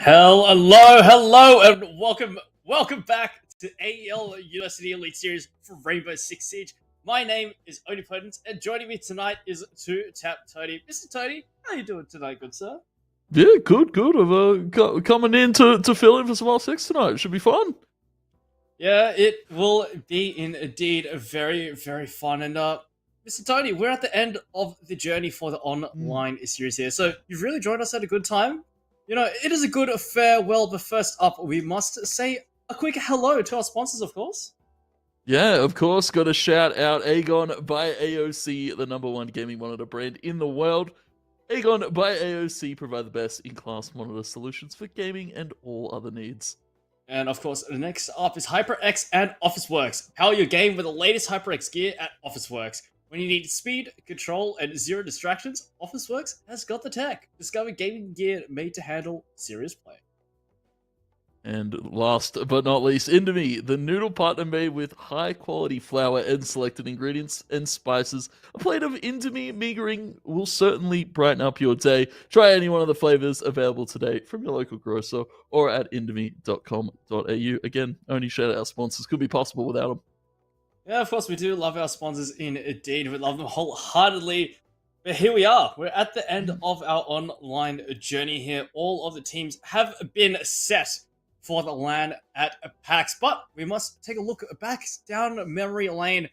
Hello, and welcome back to AEL University Elite Series for Rainbow Six Siege. My name is OniPotence, and joining me tonight is TwoTapTony. Mr. Tony, how you doing tonight, good sir? Yeah, good. I've coming in to fill in for some R6 tonight. It should be fun. Yeah, it will be indeed a very fun. And Mr. Tony, we're at the end of the journey for the online series here, so you've really joined us at a good time. You know, it is a good farewell, but first up, we must say a quick hello to our sponsors, of course. Yeah, of course. Got to shout out AGON by AOC, the #1 gaming monitor brand in the world. AGON by AOC provide the best in-class monitor solutions for gaming and all other needs. And of course, the next up is HyperX and Officeworks. Power your game with the latest HyperX gear at Officeworks. When you need speed, control, and zero distractions, Officeworks has got the tech. Discover gaming gear made to handle serious play. And last but not least, Indomie, the noodle partner made with high-quality flour and selected ingredients and spices. A plate of Indomie meagering will certainly brighten up your day. Try any one of the flavors available today from your local grocer or at indomie.com.au. Again, only shout out our sponsors. Could be possible without them. Yeah, of course, we do love our sponsors indeed. We love them wholeheartedly. But here we are. We're at the end of our online journey here. All of the teams have been set for the LAN at PAX, but we must take a look back down memory lane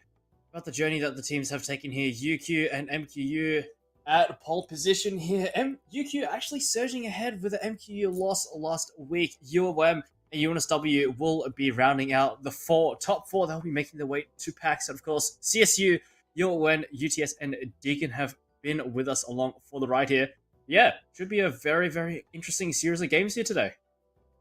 about the journey that the teams have taken here. UQ and MQU at pole position here. UQ actually surging ahead with the MQU loss last week. UOM and UNSW will be rounding out the top four that will be making their way to PAX. And of course, CSU, UON, UTS, and Deacon have been with us along for the ride here. Yeah, should be a very interesting series of games here today.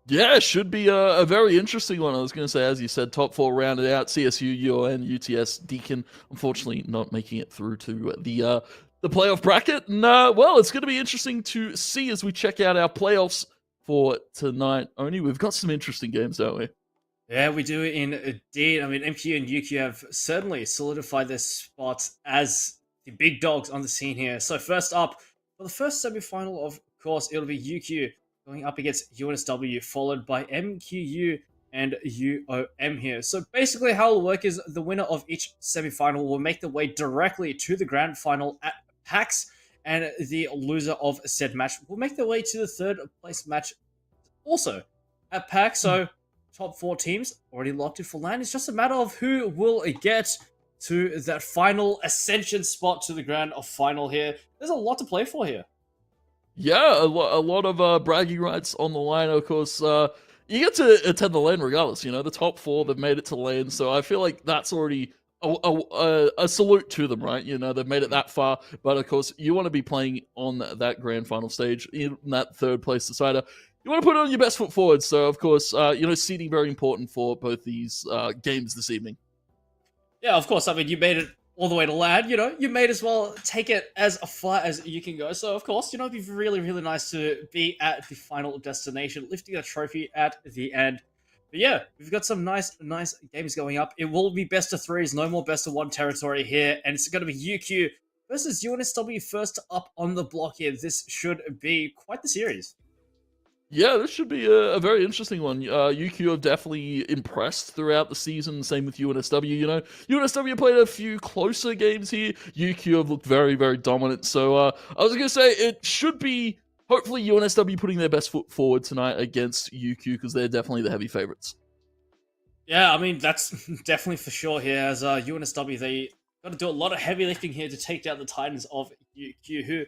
Yeah, should be a very interesting one. I was going to say, as you said, top four rounded out. CSU, UON, UTS, Deacon, unfortunately not making it through to the playoff bracket. And, well, it's going to be interesting to see as we check out our playoffs for tonight. Only we've got some interesting games, don't we? Yeah, we do indeed. I mean, MQ and UQ have certainly solidified their spots as the big dogs on the scene here. So first up, for the first semi-final, of course, it'll be UQ going up against UNSW, followed by MQU and UOM here. So basically how it'll work is the winner of each semi-final will make the way directly to the grand final at PAX, and the loser of said match will make their way to the third place match also at PAX. So top four teams already locked in for LAN. It's just a matter of who will get to that final ascension spot to the grand final here. There's a lot to play for here. Yeah, a lot of bragging rights on the line. Of course, you get to attend the LAN regardless. You know, the top four that made it to LAN, so I feel like that's already a salute to them, right? You know, they've made it that far, but of course, you want to be playing on that grand final stage in that third place decider. You want to put on your best foot forward. So, of course, you know, seeding very important for both these games this evening. Yeah, of course. I mean, you made it all the way to LAN, you know, you may as well take it as far as you can go. So, of course, you know, it'd be really nice to be at the final destination, lifting a trophy at the end. But yeah, we've got some nice games going up. It will be best of threes, no more best of one territory here. And it's going to be UQ versus UNSW first up on the block here. This should be quite the series. Yeah, this should be a very interesting one. UQ have definitely impressed throughout the season. Same with UNSW. You know, UNSW played a few closer games here. UQ have looked very dominant. So I was going to say it should be hopefully UNSW putting their best foot forward tonight against UQ because they're definitely the heavy favorites. Yeah, I mean, that's definitely for sure here. As UNSW, they got to do a lot of heavy lifting here to take down the Titans of UQ, who,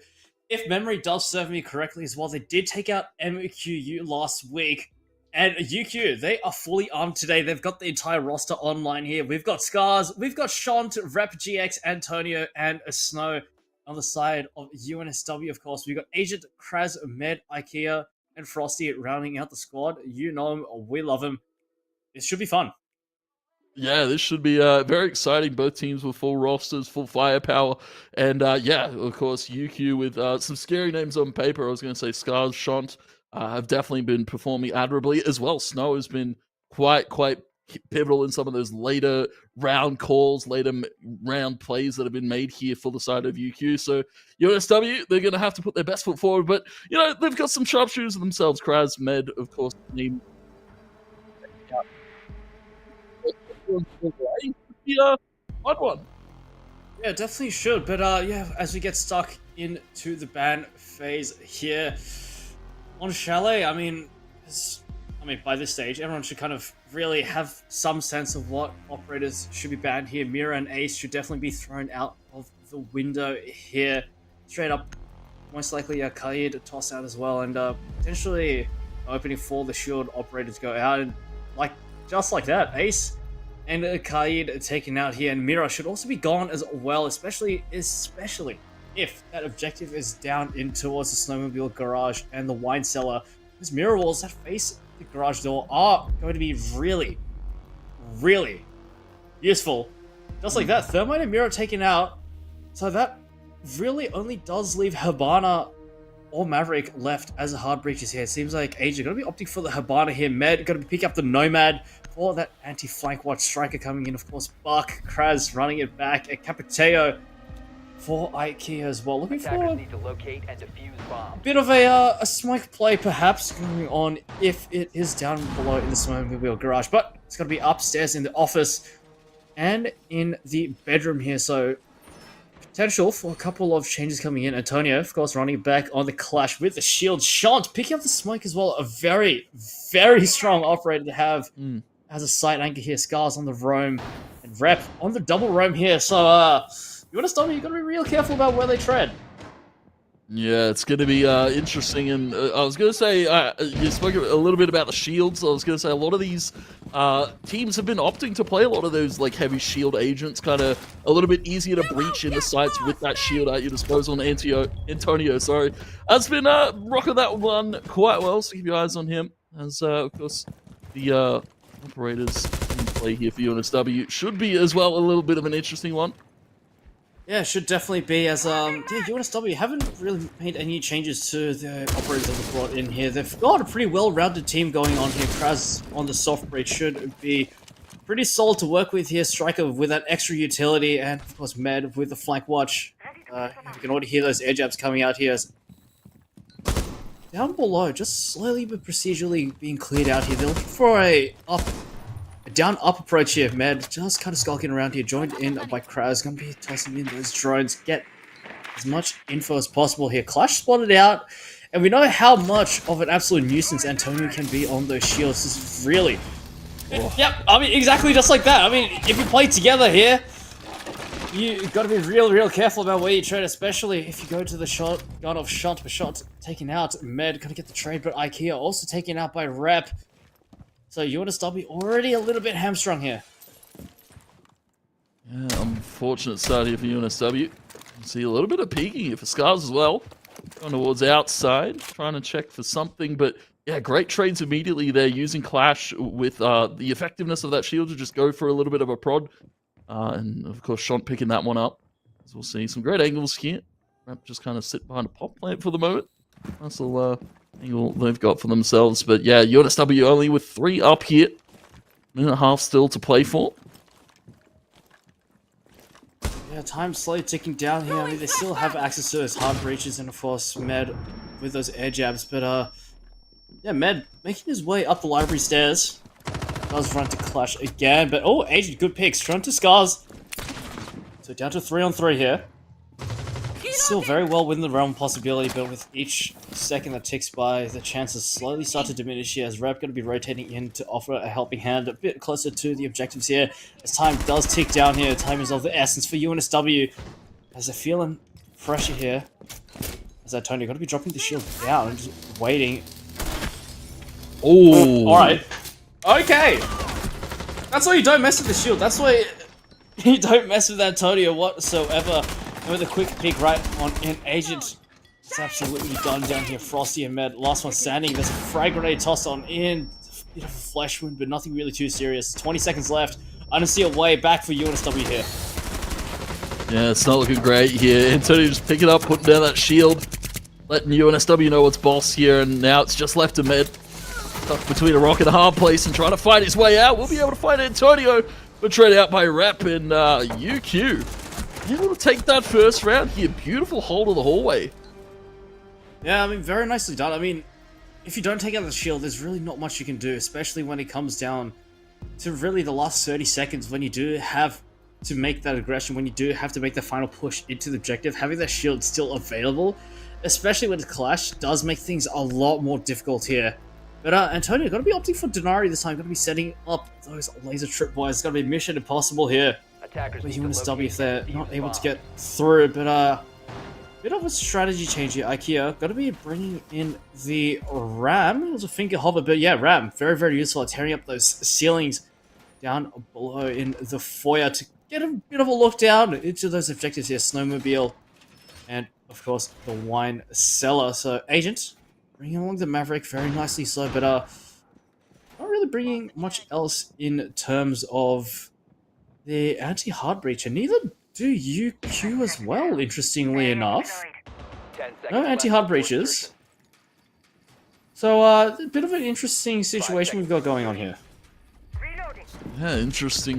if memory does serve me correctly as well, they did take out MQU last week. And UQ, they are fully armed today. They've got the entire roster online here. We've got Scars, we've got Shant, Rep GX, Antonio, and Snow on the side of UNSW, of course. We've got Agent, Kraz, Med, Ikea, and Frosty rounding out the squad. You know him, we love him. It should be fun. Yeah, this should be very exciting. Both teams with full rosters, full firepower. And yeah, of course, UQ with some scary names on paper. I was going to say Scars, Shant have definitely been performing admirably as well. Snow has been quite pivotal in some of those later round calls, later round plays that have been made here for the side of UQ. So UNSW, they're going to have to put their best foot forward, but they've got some sharpshooters themselves. Kraz, Med, of course, team. Odd one. Yeah, definitely should. But yeah, as we get stuck into the ban phase here on Chalet, I mean, by this stage, everyone should kind of really have some sense of what operators should be banned here. Mira and Ace should definitely be thrown out of the window here. Straight up, most likely Khalid to toss out as well, and potentially opening for the shield operator to go out. And just like that, Ace and Khalid taken out here, and Mira should also be gone as well, especially if that objective is down in towards the snowmobile garage and the wine cellar. These mirror walls that face the garage door are going to be really, really useful. Just like that, Thermite and Mira taken out, so that really only does leave Habana or Maverick left as a hard breaches here. It seems like AJ going to be opting for the Habana here. Med going to be picking up the Nomad for that anti-flank watch striker coming in. Of course, Buck, Kraz running it back, and Capiteo for IKEA as well. Looking for a bit of a smike play perhaps going on if it is down below in the snowmobile garage. But it's going to be upstairs in the office and in the bedroom here. So potential for a couple of changes coming in. Antonio, of course, running back on the clash with the shield. Shant picking up the smike as well. A very, very strong operator to have as a side anchor here. Scars on the roam and Rep on the double roam here. So, you want to stop me? You got to be real careful about where they tread. Yeah, it's going to be interesting. And I was going to say, you spoke a little bit about the shields. I was going to say a lot of these teams have been opting to play a lot of those like heavy shield agents, kind of a little bit easier to breach into sites with that shield at your disposal. And Antonio, sorry, has been rocking that one quite well. So keep your eyes on him. As of course the operators in play here for UNSW should be as well a little bit of an interesting one. Yeah, it should definitely be, as UNSW haven't really made any changes to the operators that were brought in here. They've got a pretty well-rounded team going on here. Kraz on the soft break should be pretty solid to work with here. Striker with that extra utility, and of course Med with the flank watch. You can already hear those air jabs coming out here. Down below, just slowly but procedurally being cleared out here. They're looking for a down-up approach here. Med just kind of skulking around here, joined in by Kraz. Gonna be tossing in those drones, get as much info as possible here. Clash spotted out, and we know how much of an absolute nuisance Antonio can be on those shields. This is really... Yep, I mean, exactly just like that. I mean, if you play together here, you got to be real careful about where you trade, especially if you go to the shotgun of Shot, but Shot taken out. Med gonna get the trade, but IKEA also taken out by Rep. So UNSW already a little bit hamstrung here. Yeah, unfortunate start here for UNSW. See a little bit of peeking here for Scars as well. Going towards outside, trying to check for something, but yeah, great trades immediately there, using Clash with the effectiveness of that shield to just go for a little bit of a prod. And of course, Shant picking that one up. As we'll see some great angles here. Rep just kind of sit behind a pop plant for the moment. Nice little angle they've got for themselves. But yeah, UNSW only with 3 up here. Minute and a half still to play for. Yeah, time's slowly ticking down here. I mean, they still have access to those hard breaches and of course Med with those air jabs. But yeah, Med making his way up the library stairs. Does run to Clash again, but oh, Agent, good picks. Run to Scars. So down to 3-on-3 here. Still very well within the realm possibility, but with each second that ticks by, the chances slowly start to diminish here as Rep going to be rotating in to offer a helping hand a bit closer to the objectives here. As time does tick down here, time is of the essence for UNSW as they're feeling pressure here. As Antonio going to be dropping the shield down and just waiting. Oh, alright. Okay. That's why you don't mess with the shield. That's why you don't mess with Antonio whatsoever. With a quick peek right on an Agent. It's absolutely done down here. Frosty and Med. Last one standing. There's a frag grenade tossed on in. A bit of a flesh wound, but nothing really too serious. 20 seconds left. I don't see a way back for UNSW here. Yeah, it's not looking great here. Antonio just picking up, putting down that shield. Letting UNSW know what's boss here, and now it's just left to Med. stuck between a rock and a hard place and trying to find his way out. We'll be able to find Antonio, but trade out by Rep and UQ. Able to take that first round here. Beautiful hold of the hallway. Yeah, I mean, very nicely done. I mean, if you don't take out the shield, there's really not much you can do, especially when it comes down to really the last 30 seconds when you do have to make that aggression, when you do have to make the final push into the objective. Having that shield still available, especially when it's clash, does make things a lot more difficult here. But Antonio, got to be opting for Denari this time. Got to be setting up those laser tripwires. It's got to be mission impossible here. Attackers But need you to want to stop locate if they're and not defuse able to bomb. get through. But bit of a strategy change here. IKEA got to be bringing in the Ram. It was a finger hover, but yeah, Ram, very, very useful at tearing up those ceilings down below in the foyer to get a bit of a look down into those objectives here. Snowmobile and, of course, the wine cellar. So, Agent bringing along the Maverick very nicely so, but not really bringing much else in terms of the anti-hard breach, and neither do UQ as well, interestingly enough. 10 seconds No left anti-hard before breaches. So, a bit of an interesting situation we've got going on here. Yeah, interesting.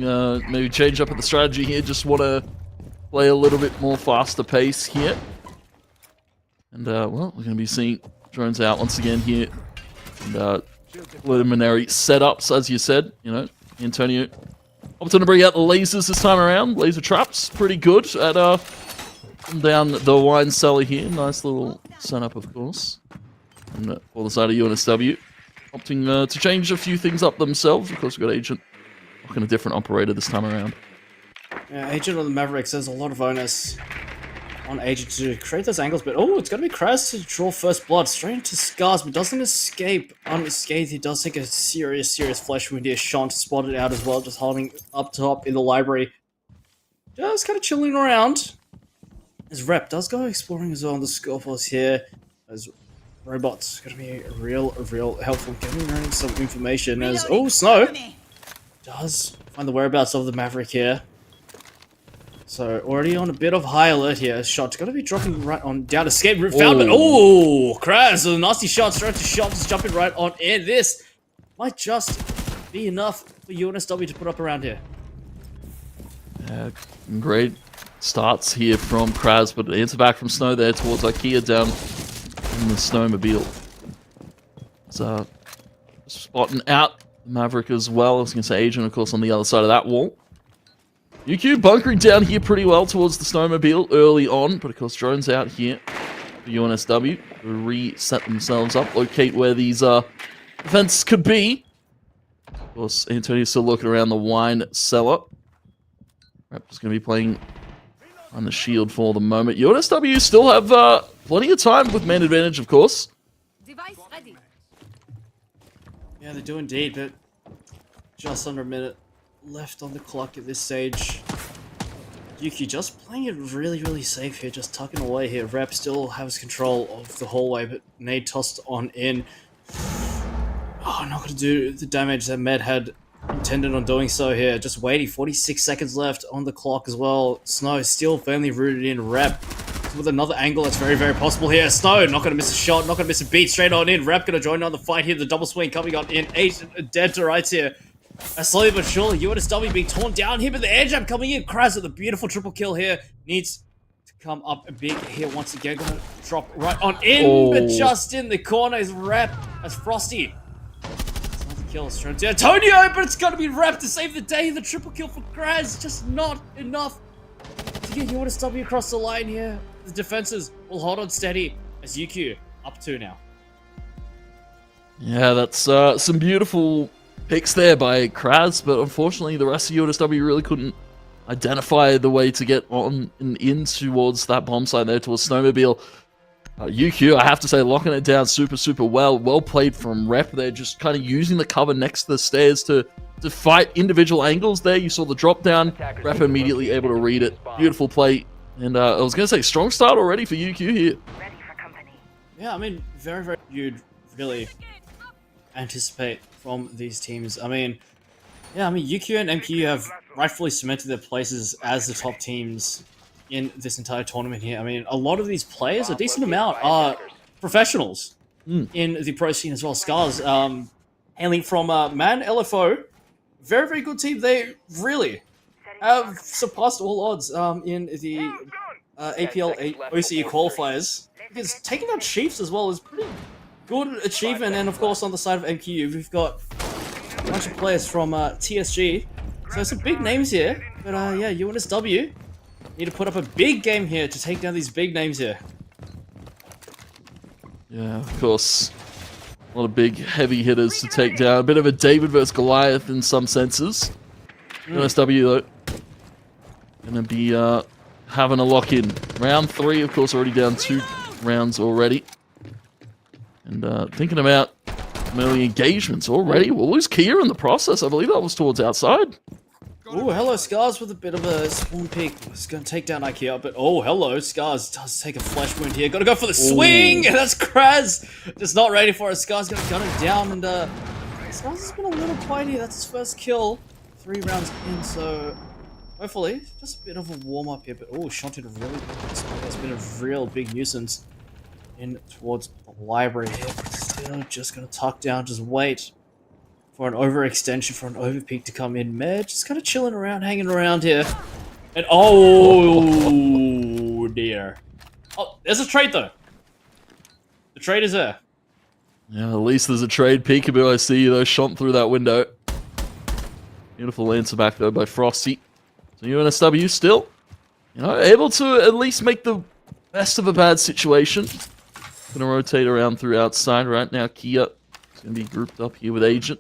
Maybe change up at the strategy here. Just want to play a little bit more faster pace here. And, well, we're going to be seeing drones out once again here. And, preliminary setups, as you said. You know, Antonio opting to bring out the lasers this time around. Laser traps, pretty good at, down the wine cellar here. Nice little setup, of course. And for the side of UNSW, opting to change a few things up themselves. Of course, we've got Agent rocking a different operator this time around. Yeah, Agent on the Mavericks, there's a lot of onus on Agent to create those angles, but oh, it's going to be Kraz to draw first blood straight into Scars, but doesn't escape unscathed. He does take a serious flesh wound here. Sean spotted out as well, just holding up top in the library. Just kind of chilling around. His Rep does go exploring as well on the Scorpions here. As robots going to be real helpful getting around some information as oh, Snow does find the whereabouts of the Maverick here. So already on a bit of high alert here. Shot's got to be dropping right on down. Escape route found, but oh, Kraz, a nasty shot straight to Shot, just jumping right on in. This might just be enough for UNSW to put up around here. Great starts here from Kraz, but answer back from Snow there towards IKEA down in the Snowmobile. So spotting out Maverick as well. I was going to say Agent, of course, on the other side of that wall. UQ bunkering down here pretty well towards the Snowmobile early on, but of course drones out here for UNSW to reset themselves up, locate where these defenses could be. Of course, Antonio's still looking around the wine cellar. Rap's going to be playing on the shield for the moment. UNSW still have plenty of time with man advantage, of course. Device ready. Yeah, they do indeed, but just under a minute left on the clock at this stage. Yuki just playing it really safe here, just tucking away here. Rep still has control of the hallway, but nade tossed on in. Oh, not going to do the damage that Med had intended on doing so here. Just waiting, 46 seconds left on the clock as well. Snow still firmly rooted in. Rep with another angle that's very possible here. Snow not going to miss a shot, not going to miss a beat, straight on in. Rep going to join on the fight here. The double swing coming on in. Agent dead to rights here. Slowly but surely, UNSW being torn down here, but the air jab coming in. Kraz with a beautiful triple kill here. Needs to come up big here once again. Gonna drop right on in, but just in the corner is Rep as Frosty. It's not the kill, straight to Antonio, but it's gonna be Rep to save the day. The triple kill for Kraz, just not enough to get UNSW across the line here. The defenses will hold on steady as UQ up 2 now. Yeah, that's some beautiful picks there by Kraz, but unfortunately the rest of UNSW really couldn't identify the way to get on and in towards that bomb site there towards Snowmobile. UQ, I have to say, locking it down super well. Well played from Rep there, just kind of using the cover next to the stairs to fight individual angles there. You saw the drop down, Rep immediately able to read it. Beautiful play, and I was going to say, strong start already for UQ here. Ready for company. Yeah, I mean, very you'd really anticipate from these teams. I mean, yeah, I mean, UQ and MQ have rightfully cemented their places as the top teams in this entire tournament here. I mean, a lot of these players, a decent amount, are professionals in the pro scene as well. Scars, hailing from Man LFO. Very, very good team. They really have surpassed all odds in the APL OCE qualifiers. Because taking out Chiefs as well is pretty good achievement. And of course, on the side of MQ, we've got a bunch of players from TSG. So some big names here. But yeah, UNSW need to put up a big game here to take down these big names here. Yeah, of course. A lot of big, heavy hitters to take down. A bit of a David versus Goliath in some senses. UNSW, though, gonna be having a lock-in. Round 3, of course, already down 2 rounds already. And thinking about some early engagements already. We'll lose Kia in the process. I believe that was towards outside. Oh, hello, Scars with a bit of a spawn peek. It's going to take down IKEA, but oh, hello, Scars does take a flesh wound here. Got to go for the swing! That's Kraz! Just not ready for it. Scars going to gun him down, and Scars has been a little quiet here. That's his first kill. 3 rounds in, so hopefully, just a bit of a warm-up here, but oh, Shanted really, that's been a real big nuisance in towards the library here. Still just going to tuck down, just wait for an overextension, for an overpeak to come in. Meh, just kind of chilling around, hanging around here. And oh dear. Oh, there's a trade though. The trade is there. Yeah, at least there's a trade. BkWhatOCE, I see though, shot through that window. Beautiful answer back though by Frosty. So UNSW still, you know, able to at least make the best of a bad situation. Gonna rotate around through outside right now. Kia is gonna be grouped up here with Agent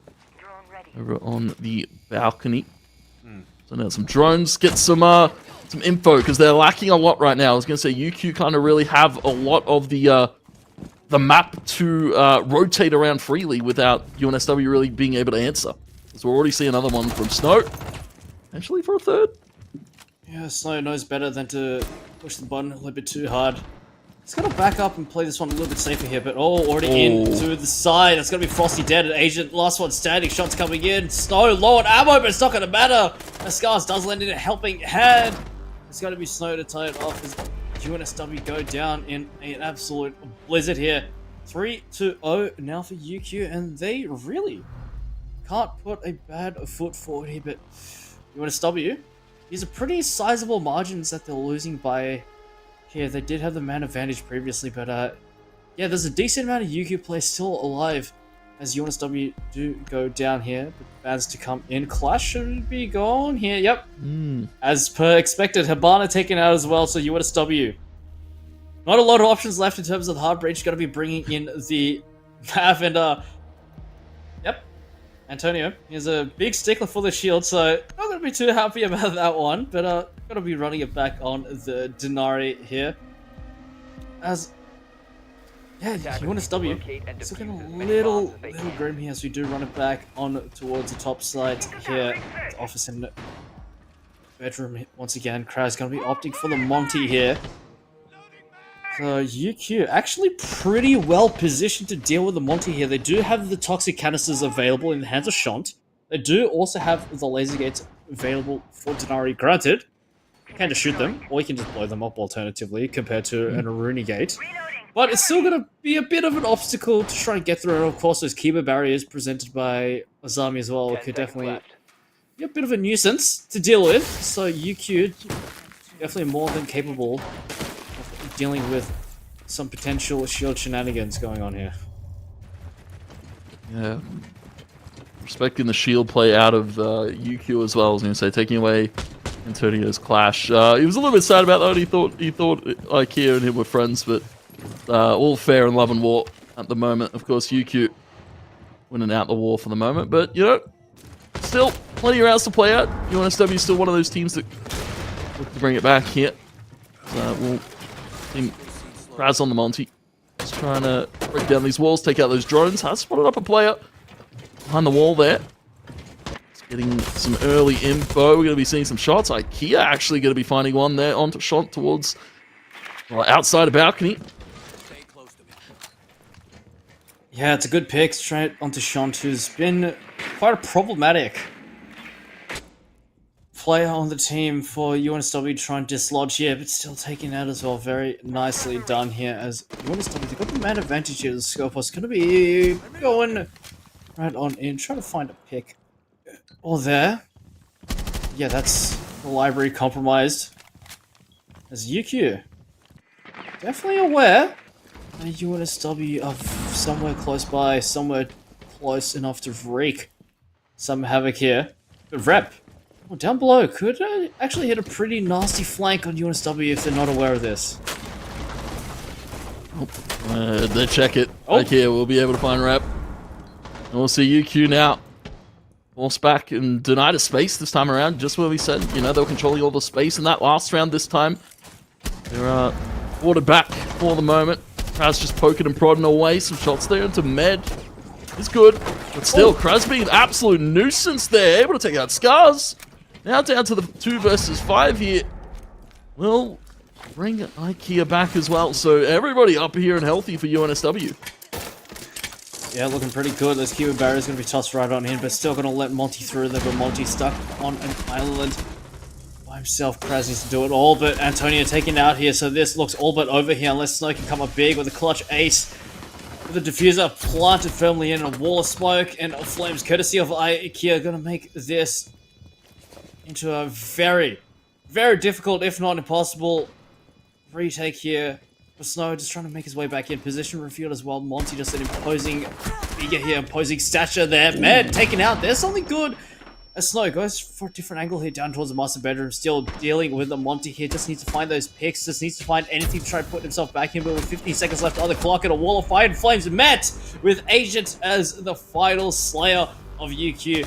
over on the balcony. So now some drones, get some info because they're lacking a lot right now. I was gonna say UQ kind of really have a lot of the map to rotate around freely without UNSW really being able to answer. So we're already seeing another one from Snow, potentially for a third. Yeah, Snow knows better than to push the button a little bit too hard. He's got to back up and play this one a little bit safer here, but already in to the side. That's going to be Frosty dead and Agent. Last one standing. Shots coming in. Snow low on ammo, but it's not going to matter. The Scars does land in a helping hand. It's going to be Snow to tie it off as UNSW go down in an absolute blizzard here. 3-0 now for UQ, and they really can't put a bad foot forward here, but UNSW, these are pretty sizable margins that they're losing by here. They did have the man advantage previously, but yeah, there's a decent amount of UQ players still alive as UNSW do go down here. But bans to come in. Clash should be gone here. Yep. As per expected, Habana taken out as well, so UNSW. Not a lot of options left in terms of the hard breach. Got to be bringing in the Mav and yep. Antonio, he's a big stickler for the shield, so not going to be too happy about that one, but got to be running it back on the Denari here. As, yeah, UNSW, it's looking a little grim here as we do run it back on towards the top side here. The office and bedroom once again. Kraz going to be opting for the Monty here. So UQ actually pretty well positioned to deal with the Monty here. They do have the toxic canisters available in the hands of Shant. They do also have the laser gates available for Denari. Granted, you can just shoot them, or you can just blow them up alternatively compared to an Aruni gate. But it's still going to be a bit of an obstacle to try and get through. And of course, those Kiba barriers presented by Azami as well could definitely be a bit of a nuisance to deal with. So UQ definitely more than capable dealing with some potential shield shenanigans going on here. Yeah. Respecting the shield play out of UQ as well, I was going to say, taking away Antonio's clash. He was a little bit sad about that. He thought IKEA and him were friends, but all fair in love and war at the moment. Of course, UQ winning out the war for the moment, but, you know, still plenty of rounds to play out. UNSW is still one of those teams that look to bring it back here. We'll team Kraz on the Monty. Just trying to break down these walls, take out those drones. Has spotted up a player behind the wall there. Just getting some early info. We're going to be seeing some shots. IKEA actually going to be finding one there onto shot towards outside a balcony. Yeah, it's a good pick straight onto Shant, who's been quite a problematic player on the team for UNSW to try and dislodge here, but still taken out as well. Very nicely done here as UNSW, they've got the man advantage here. The Scopos going to be going right on in. Try to find a pick. Or there. Yeah, that's the library compromised. As UQ. Definitely aware. A UNSW of somewhere close by, somewhere close enough to wreak some havoc here. But rep. Oh, down below could actually hit a pretty nasty flank on UNSW if they're not aware of this. They check it. Oh. Like here, we'll be able to find rep. And we'll see UQ now. Force back and denied a space this time around, just where we said, you know, they were controlling all the space in that last round this time. They're ordered back for the moment. Kraz just poking and prodding away. Some shots there into Med. It's good. But still, Kraz being an absolute nuisance there. Able to take out Scars. Now down to the 2 versus 5 here. Will bring IKEA back as well. So everybody up here and healthy for UNSW. Yeah, looking pretty good. This keyword barrier is going to be tossed right on in, but still going to let Monty through there. But Monty stuck on an island by himself. Kraz needs to do it all, but Antonio taken out here, so this looks all but over here unless Snow can come up big with a clutch ace. With the diffuser planted firmly in a wall of smoke and flames courtesy of IKEA, going to make this into a very, very difficult, if not impossible, retake here. For Snow just trying to make his way back in. Position revealed as well. Monty just an imposing figure here, imposing stature there. Med taken out. There's something good. As Snow goes for a different angle here down towards the master bedroom. Still dealing with the Monty here. Just needs to find those picks. Just needs to find anything to try to put himself back in. But with 15 seconds left on the clock and a wall of fire and flames met with Agent as the final slayer of UQ.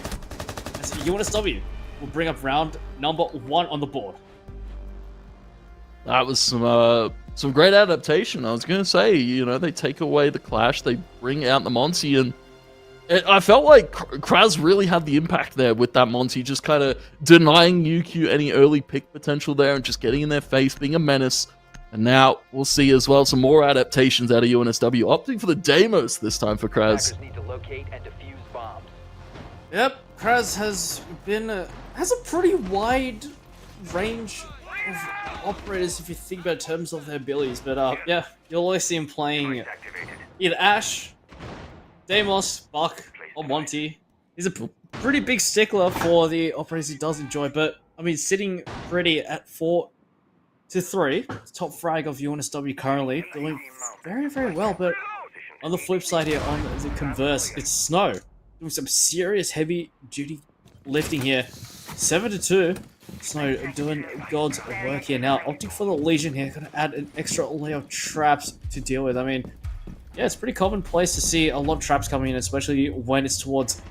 As UNSW will bring up round number 1 on the board. That was some great adaptation. I was going to say, you know, they take away the clash, they bring out the Monty, and I felt like Kraz really had the impact there with that Monty, just kind of denying UQ any early pick potential there and just getting in their face, being a menace. And now we'll see as well some more adaptations out of UNSW, opting for the Deimos this time for Kraz. Need to locate and defuse bombs. Yep, Kraz has a pretty wide range of operators if you think about terms of their abilities, but yeah, you'll always see him playing either Ash, Deimos, Buck, or Monty. He's a pretty big stickler for the operators he does enjoy, but I mean, sitting pretty at 4-3, top frag of UNSW currently, doing very, very well, but on the flip side here, on the converse, it's Snow, doing some serious heavy duty lifting here. 7-2. Snow doing God's work here now. Opting for the Legion here. Gonna add an extra layer of traps to deal with. I mean, yeah, it's pretty commonplace to see a lot of traps coming in, especially when it's towards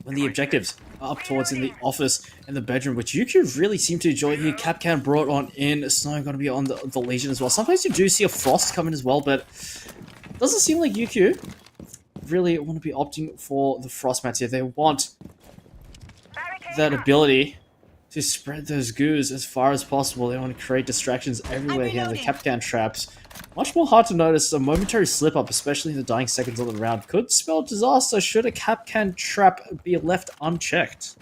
when the objectives are up towards in the office and the bedroom, which UQ really seem to enjoy here. Capcan brought on in. Snow gonna be on the Legion as well. Sometimes you do see a Frost come in as well, but it doesn't seem like UQ really want to be opting for the Frost mats here. They want that ability to spread those goos as far as possible. They want to create distractions everywhere here. The Capcan traps, much more hard to notice. A momentary slip up, especially in the dying seconds of the round, could spell disaster should a Capcan trap be left unchecked.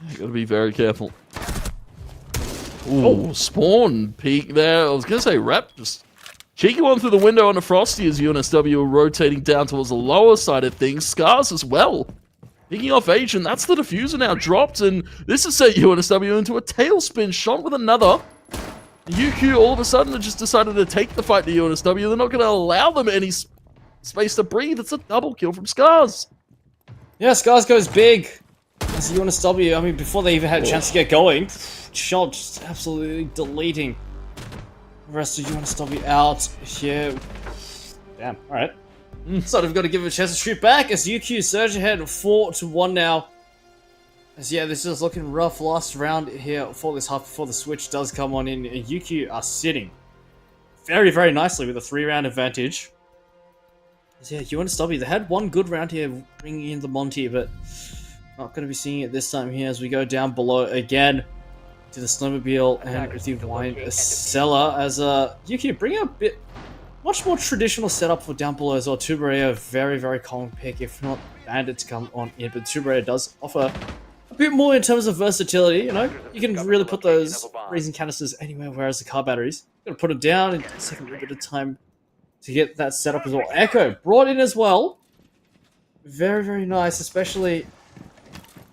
You gotta be very careful. Ooh, Spawn peek there. I was gonna say rep, just cheeky one through the window on the Frosty as UNSW are rotating down towards the lower side of things. Scars as well. Picking off Agent, that's the diffuser now dropped, and this has set UNSW into a tailspin shot with another. UQ all of a sudden have just decided to take the fight to UNSW. They're not going to allow them any space to breathe. It's a double kill from Scars. Yeah, Scars goes big. As UNSW, I mean, before they even had a chance to get going, shot just absolutely deleting the rest of UNSW out here. Damn, alright. So they've got to give him a chance to shoot back as UQ surge ahead 4-1 now. As yeah, this is looking rough last round here for this half before the switch does come on in. And UQ are sitting very, very nicely with a 3-round advantage. As yeah, UNSW, they had one good round here bringing in the Monty, but not going to be seeing it this time here as we go down below again to the snowmobile and the wine cellar as UQ bring a bit much more traditional setup for down below as well. Tuberia, very, very common pick, if not Bandit to come on in. But Tuberia does offer a bit more in terms of versatility, you know? You can really put those freezing canisters anywhere, whereas the car batteries, gotta put them down and take a little bit of time to get that set up as well. Echo brought in as well. Very, very nice, especially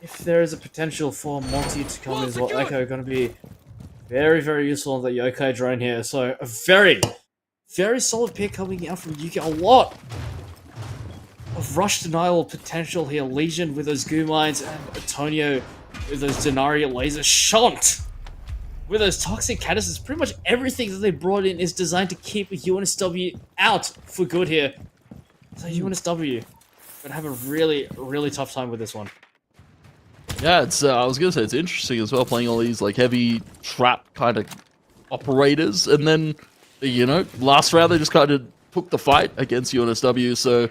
if there is a potential for multi to come in as well. Echo going to be very, very useful on the yokai drone here. So a very, very solid pick coming out from Yuki. A lot of rush denial potential here. Legion with those goo mines and Antonio with those Denarii lasers. Shunt with those toxic canisters. Pretty much everything that they brought in is designed to keep UNSW out for good here. So UNSW gonna have a really, really tough time with this one. Yeah, it's. I was gonna say it's interesting as well, playing all these like heavy trap kind of operators, and then last round they just kind of took the fight against UNSW. So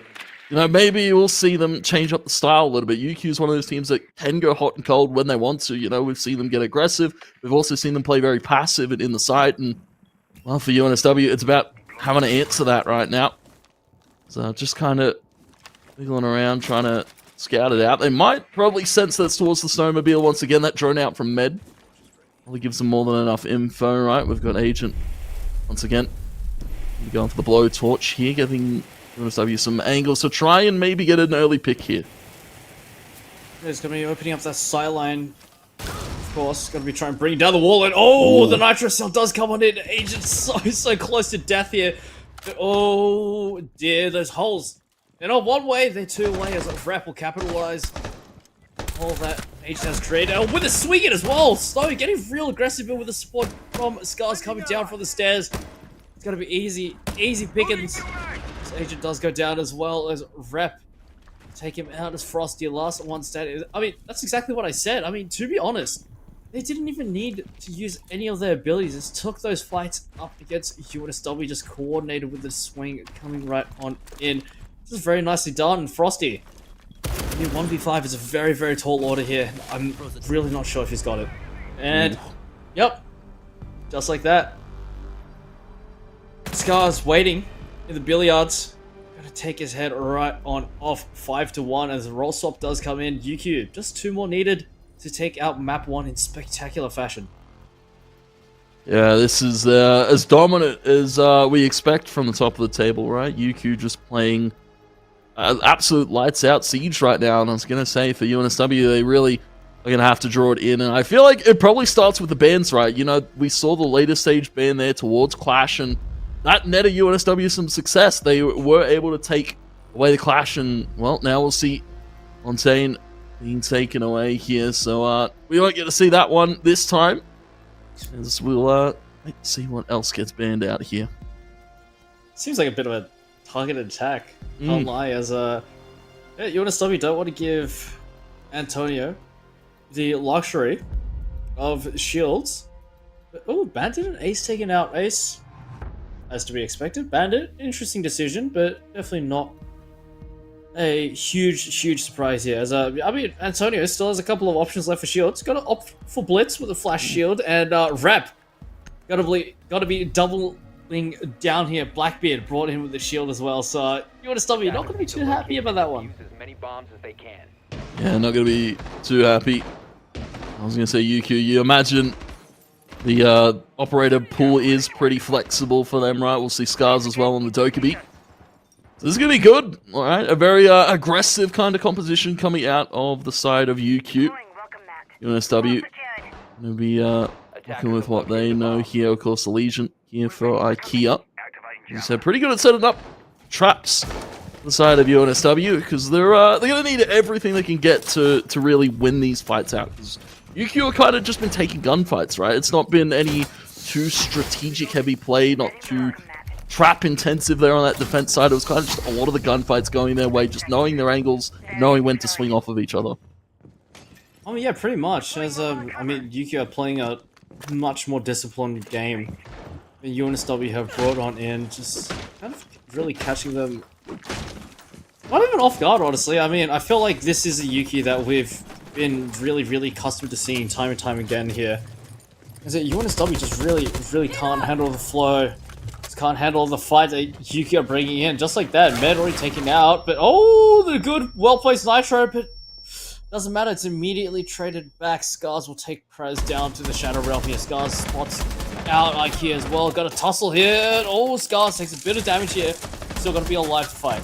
maybe we'll see them change up the style a little bit. UQ is one of those teams that can go hot and cold when they want to. We've seen them get aggressive. We've also seen them play very passive and in the side. And well, for UNSW, it's about having to answer that right now. So just kind of wiggling around, trying to scout it out. They might probably sense that's towards the snowmobile once again. That drone out from Med probably gives them more than enough info, right? We've got Agent once again. Going for the blowtorch here, giving UNSW some angles to try and maybe get an early pick here. He's going to be opening up that sideline. Of course, going to be trying to bring down the wall. And oh, the nitro cell does come on in. Agent's so close to death here. But, oh dear, those holes. They're not one way, they're two ways. Rap will capitalize all that Agent has created. Oh, with a swing it as well. Snow getting real aggressive here with the support from Scars coming down from the stairs. It's going to be easy pickings. This Agent does go down as well as Rep. Take him out as Frosty last one stat. I mean, that's exactly what I said. I mean, to be honest, they didn't even need to use any of their abilities. Just took those fights up against UNSW, just coordinated with the swing coming right on in. This is very nicely done, Frosty. 1v5 is a very, very tall order here. I'm really not sure if he's got it. And, yep, just like that. Scars waiting in the billiards. Gonna take his head right on off 5-1 as the roll swap does come in. UQ, just 2 more needed to take out map 1 in spectacular fashion. Yeah, this is as dominant as we expect from the top of the table, right? UQ just playing absolute lights out siege right now, and I was going to say for UNSW, they really are going to have to draw it in, and I feel like it probably starts with the bans, right? We saw the later stage ban there towards Clash, and that netted UNSW some success. They were able to take away the Clash, and, well, now we'll see Fontaine being taken away here, so we won't get to see that one this time, as we'll see what else gets banned out here. Seems like a bit of a targeted attack. Can't lie, as UNSW don't want to give Antonio the luxury of shields. But, oh, Bandit and Ace taking out Ace, as to be expected. Bandit, interesting decision, but definitely not a huge surprise here. As I mean, Antonio still has a couple of options left for shields. Got to opt for Blitz with a flash shield, and Rep got to be doubling down here. Blackbeard brought in with the shield as well. So UNSW, you're not going to be too happy about that one. Use as many bombs as they can. Yeah, not going to be too happy. I was going to say UQ. You imagine the operator pool is pretty flexible for them, right? We'll see Scars as well on the Dokkaebi. So this is going to be good, all right? A very aggressive kind of composition coming out of the side of UQ. UNSW going to be working with what they know here. Of course, the Legion here for IKEA. As I said, pretty good at setting up traps on the side of UNSW, because they're going to need everything they can get to really win these fights out. Because UQ have kind of just been taking gunfights, right? It's not been any too strategic heavy play, not too trap intensive there on that defense side. It was kind of just a lot of the gunfights going their way, just knowing their angles, knowing when to swing off of each other. I mean, yeah, pretty much. As I mean, UQ are playing a much more disciplined game than UNSW have brought on in, just kind of really catching them not even off guard, honestly. I mean, I feel like this is a UQ that we've been really accustomed to seeing time and time again here. Is that UNSW just really can't handle the flow, just can't handle the fight that UQ are bringing in. Just like that, Med already taken out, but oh, the good, well-placed Nitro, but doesn't matter, it's immediately traded back. Scars will take Prez down to the Shadow Realm here. Scars spots out IKEA as well. Got a tussle here. Oh, Scars takes a bit of damage here. Still going to be alive to fight.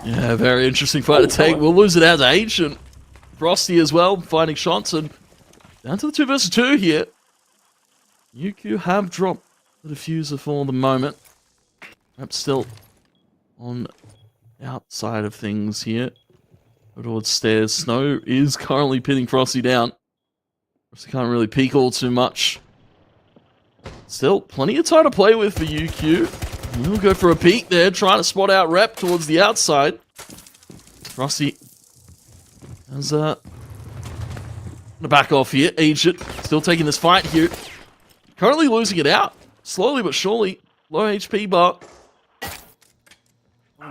Yeah, very interesting fight to take. We'll lose it out to Ancient. Frosty as well, finding shots, and down to the 2 versus 2 here. UQ have dropped the diffuser for the moment. Perhaps still on the outside of things here. Go towards stairs. Snow is currently pinning Frosty down. Frosty can't really peek all too much. Still, plenty of time to play with for UQ. We'll go for a peek there, trying to spot out Rep towards the outside. Frosty has gonna back off here. Ancient still taking this fight here. Currently losing it out. Slowly but surely. Low HP bar.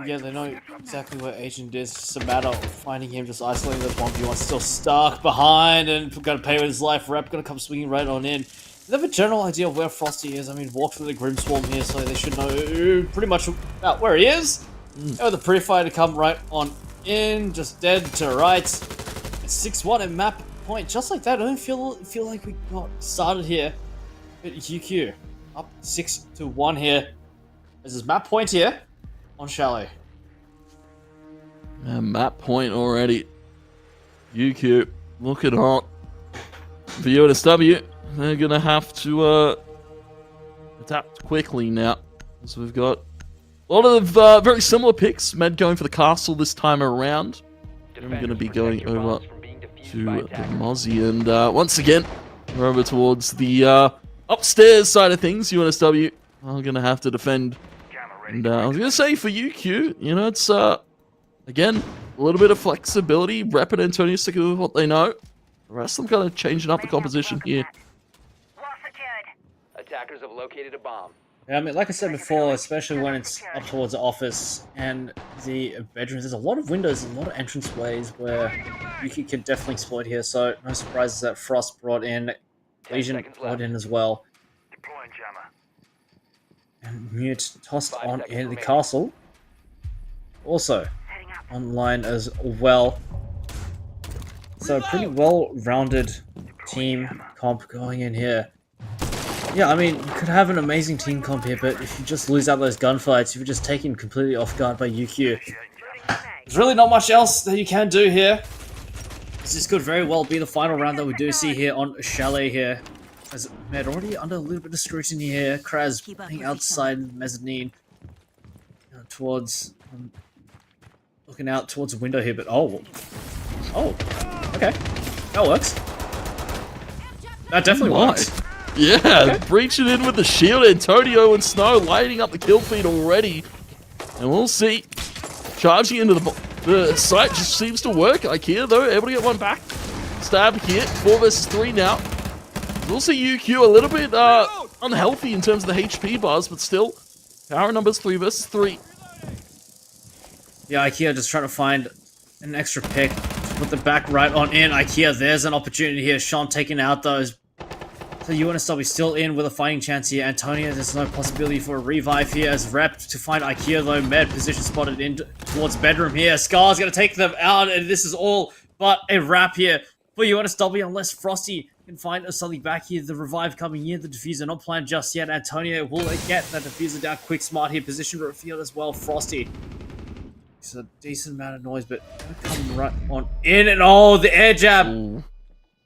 Yeah, they know exactly where Agent is. It's just a matter of finding him, just isolating the 1v1. Still stuck behind and gonna pay with his life. Rep gonna come swinging right on in. They have a general idea of where Frosty is. I mean, walk through the Grim Swarm here, so they should know pretty much about where he is. Oh, the pre-fire to come right on in, just dead to right. It's 6-1 at map point, just like that. I don't feel like we got started here. But UQ up 6-1 here. This is map point here on Chalet. Map point already. UQ looking hot. For UNSW, they're gonna have to adapt quickly now. So we've got a lot of very similar picks. Med going for the castle this time around. I'm gonna be going over to the Mozzie, and once again, we're over towards the upstairs side of things. UNSW are gonna have to defend. And I was gonna say for UQ, you know, it's again a little bit of flexibility. Rep and Antonio sticking with what they know. The rest of them kind of changing up the composition here. Attackers have located a bomb. Yeah, I mean, like I said before, especially when it's up towards the office and the bedrooms, there's a lot of windows and a lot of entrance ways where you can definitely exploit here. So no surprises that Frost brought in, Legion brought in as well. And Mute tossed on in the castle. Also online as well. So pretty well-rounded team comp going in here. Yeah, I mean, you could have an amazing team comp here, but if you just lose out those gunfights, if you're just taken completely off guard by UQ, there's really not much else that you can do here. This could very well be the final round that we do see here on Chalet here. As Med already under a little bit of scrutiny here. Kraz being outside the mezzanine. Towards... looking out towards the window here, but oh, okay. That works. That definitely works. Yeah, okay. Breaching in with the shield. Antonio and Snow lighting up the kill feed already. And we'll see. Charging into the site just seems to work. IKEA, though, able to get one back. Stab here. 4 versus 3 now. We'll see UQ a little bit unhealthy in terms of the HP bars, but still, power numbers 3 versus 3. Yeah, IKEA just trying to find an extra pick. Put the back right on in. IKEA, there's an opportunity here. Sean taking out those. So UNSW still in with a fighting chance here. Antonio, there's no possibility for a revive here as Rep to find IKEA though. Med position spotted in towards bedroom here. Scar's gonna take them out, and this is all but a wrap here for UNSW unless Frosty can find something back here. The revive coming in, the diffuser not planned just yet. Antonio will get that diffuser down quick, smart here. Position to field as well. Frosty. It's a decent amount of noise, but come right on in, and oh, the air jab. Ooh.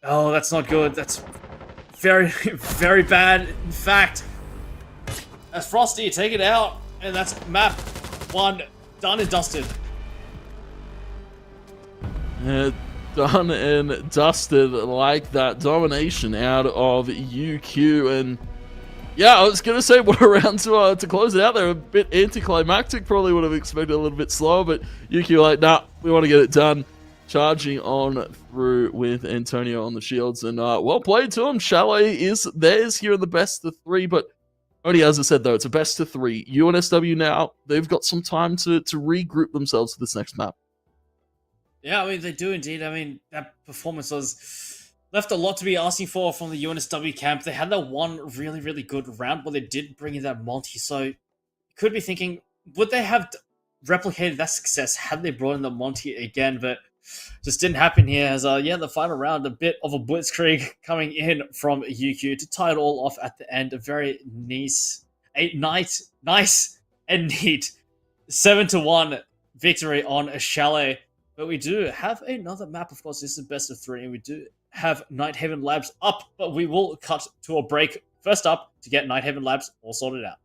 Oh, that's not good. That's very, very bad. In fact, as Frosty, take it out, and that's map 1 done and dusted. Done and dusted like that. Domination out of UQ, and yeah, I was gonna say what a round to close it out there. A bit anticlimactic. Probably would have expected a little bit slower, but UQ like, nah, we want to get it done. Charging on through with Antonio on the shields, and well played to him. Chalet is theirs here in the best of 3, but only as I said though, it's a best of 3. UNSW now, they've got some time to regroup themselves for this next map. Yeah, I mean, they do indeed. I mean, that performance was left a lot to be asking for from the UNSW camp. They had that one really, really good round where they did bring in that multi, so you could be thinking, would they have replicated that success had they brought in the multi again? But just didn't happen here. As the final round, a bit of a blitzkrieg coming in from UQ to tie it all off at the end. A very nice and neat 7-1 victory on a Chalet. But we do have another map. Of course, this is best of 3, and we do have Night Haven Labs up, but we will cut to a break first up to get Night Haven Labs all sorted out.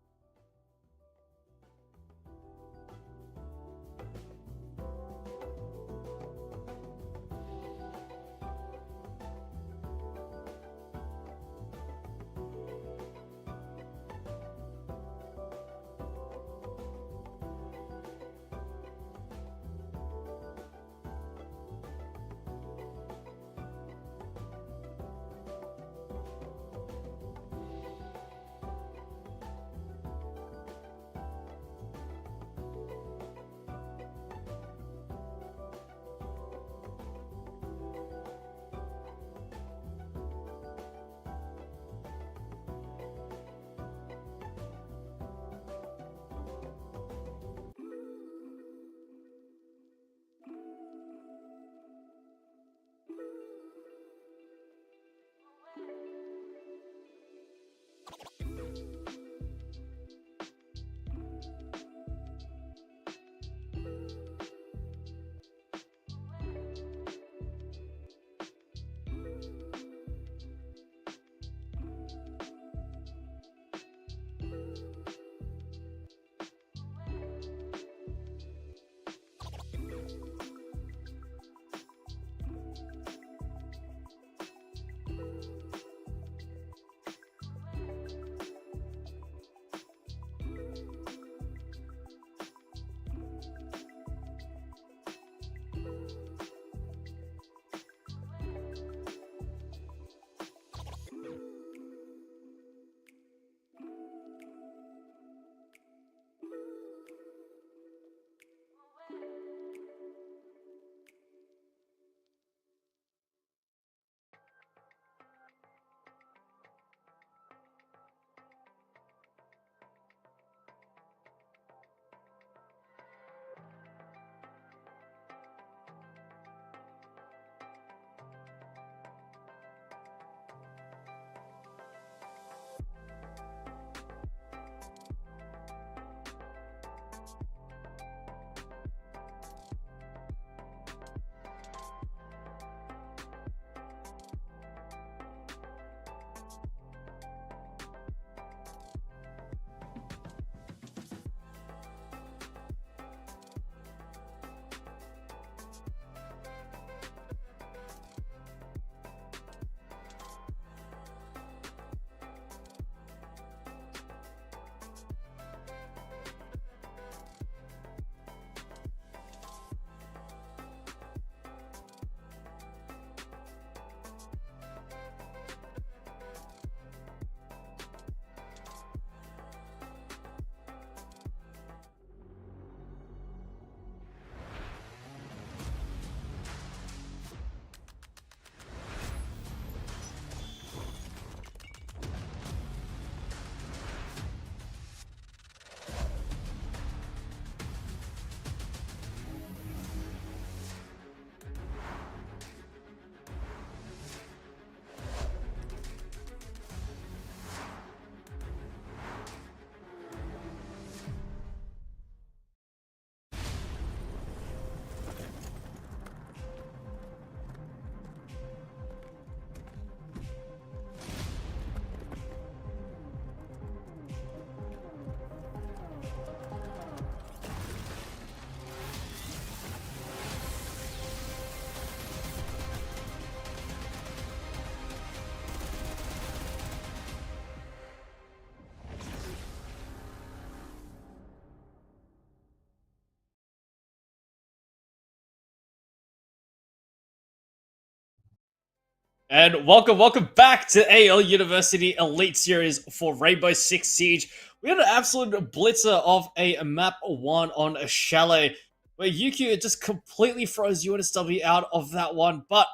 And welcome back to AEL University Elite Series for Rainbow Six Siege. We had an absolute blitzer of a map 1 on a Chalet, where UQ just completely froze UNSW out of that one, but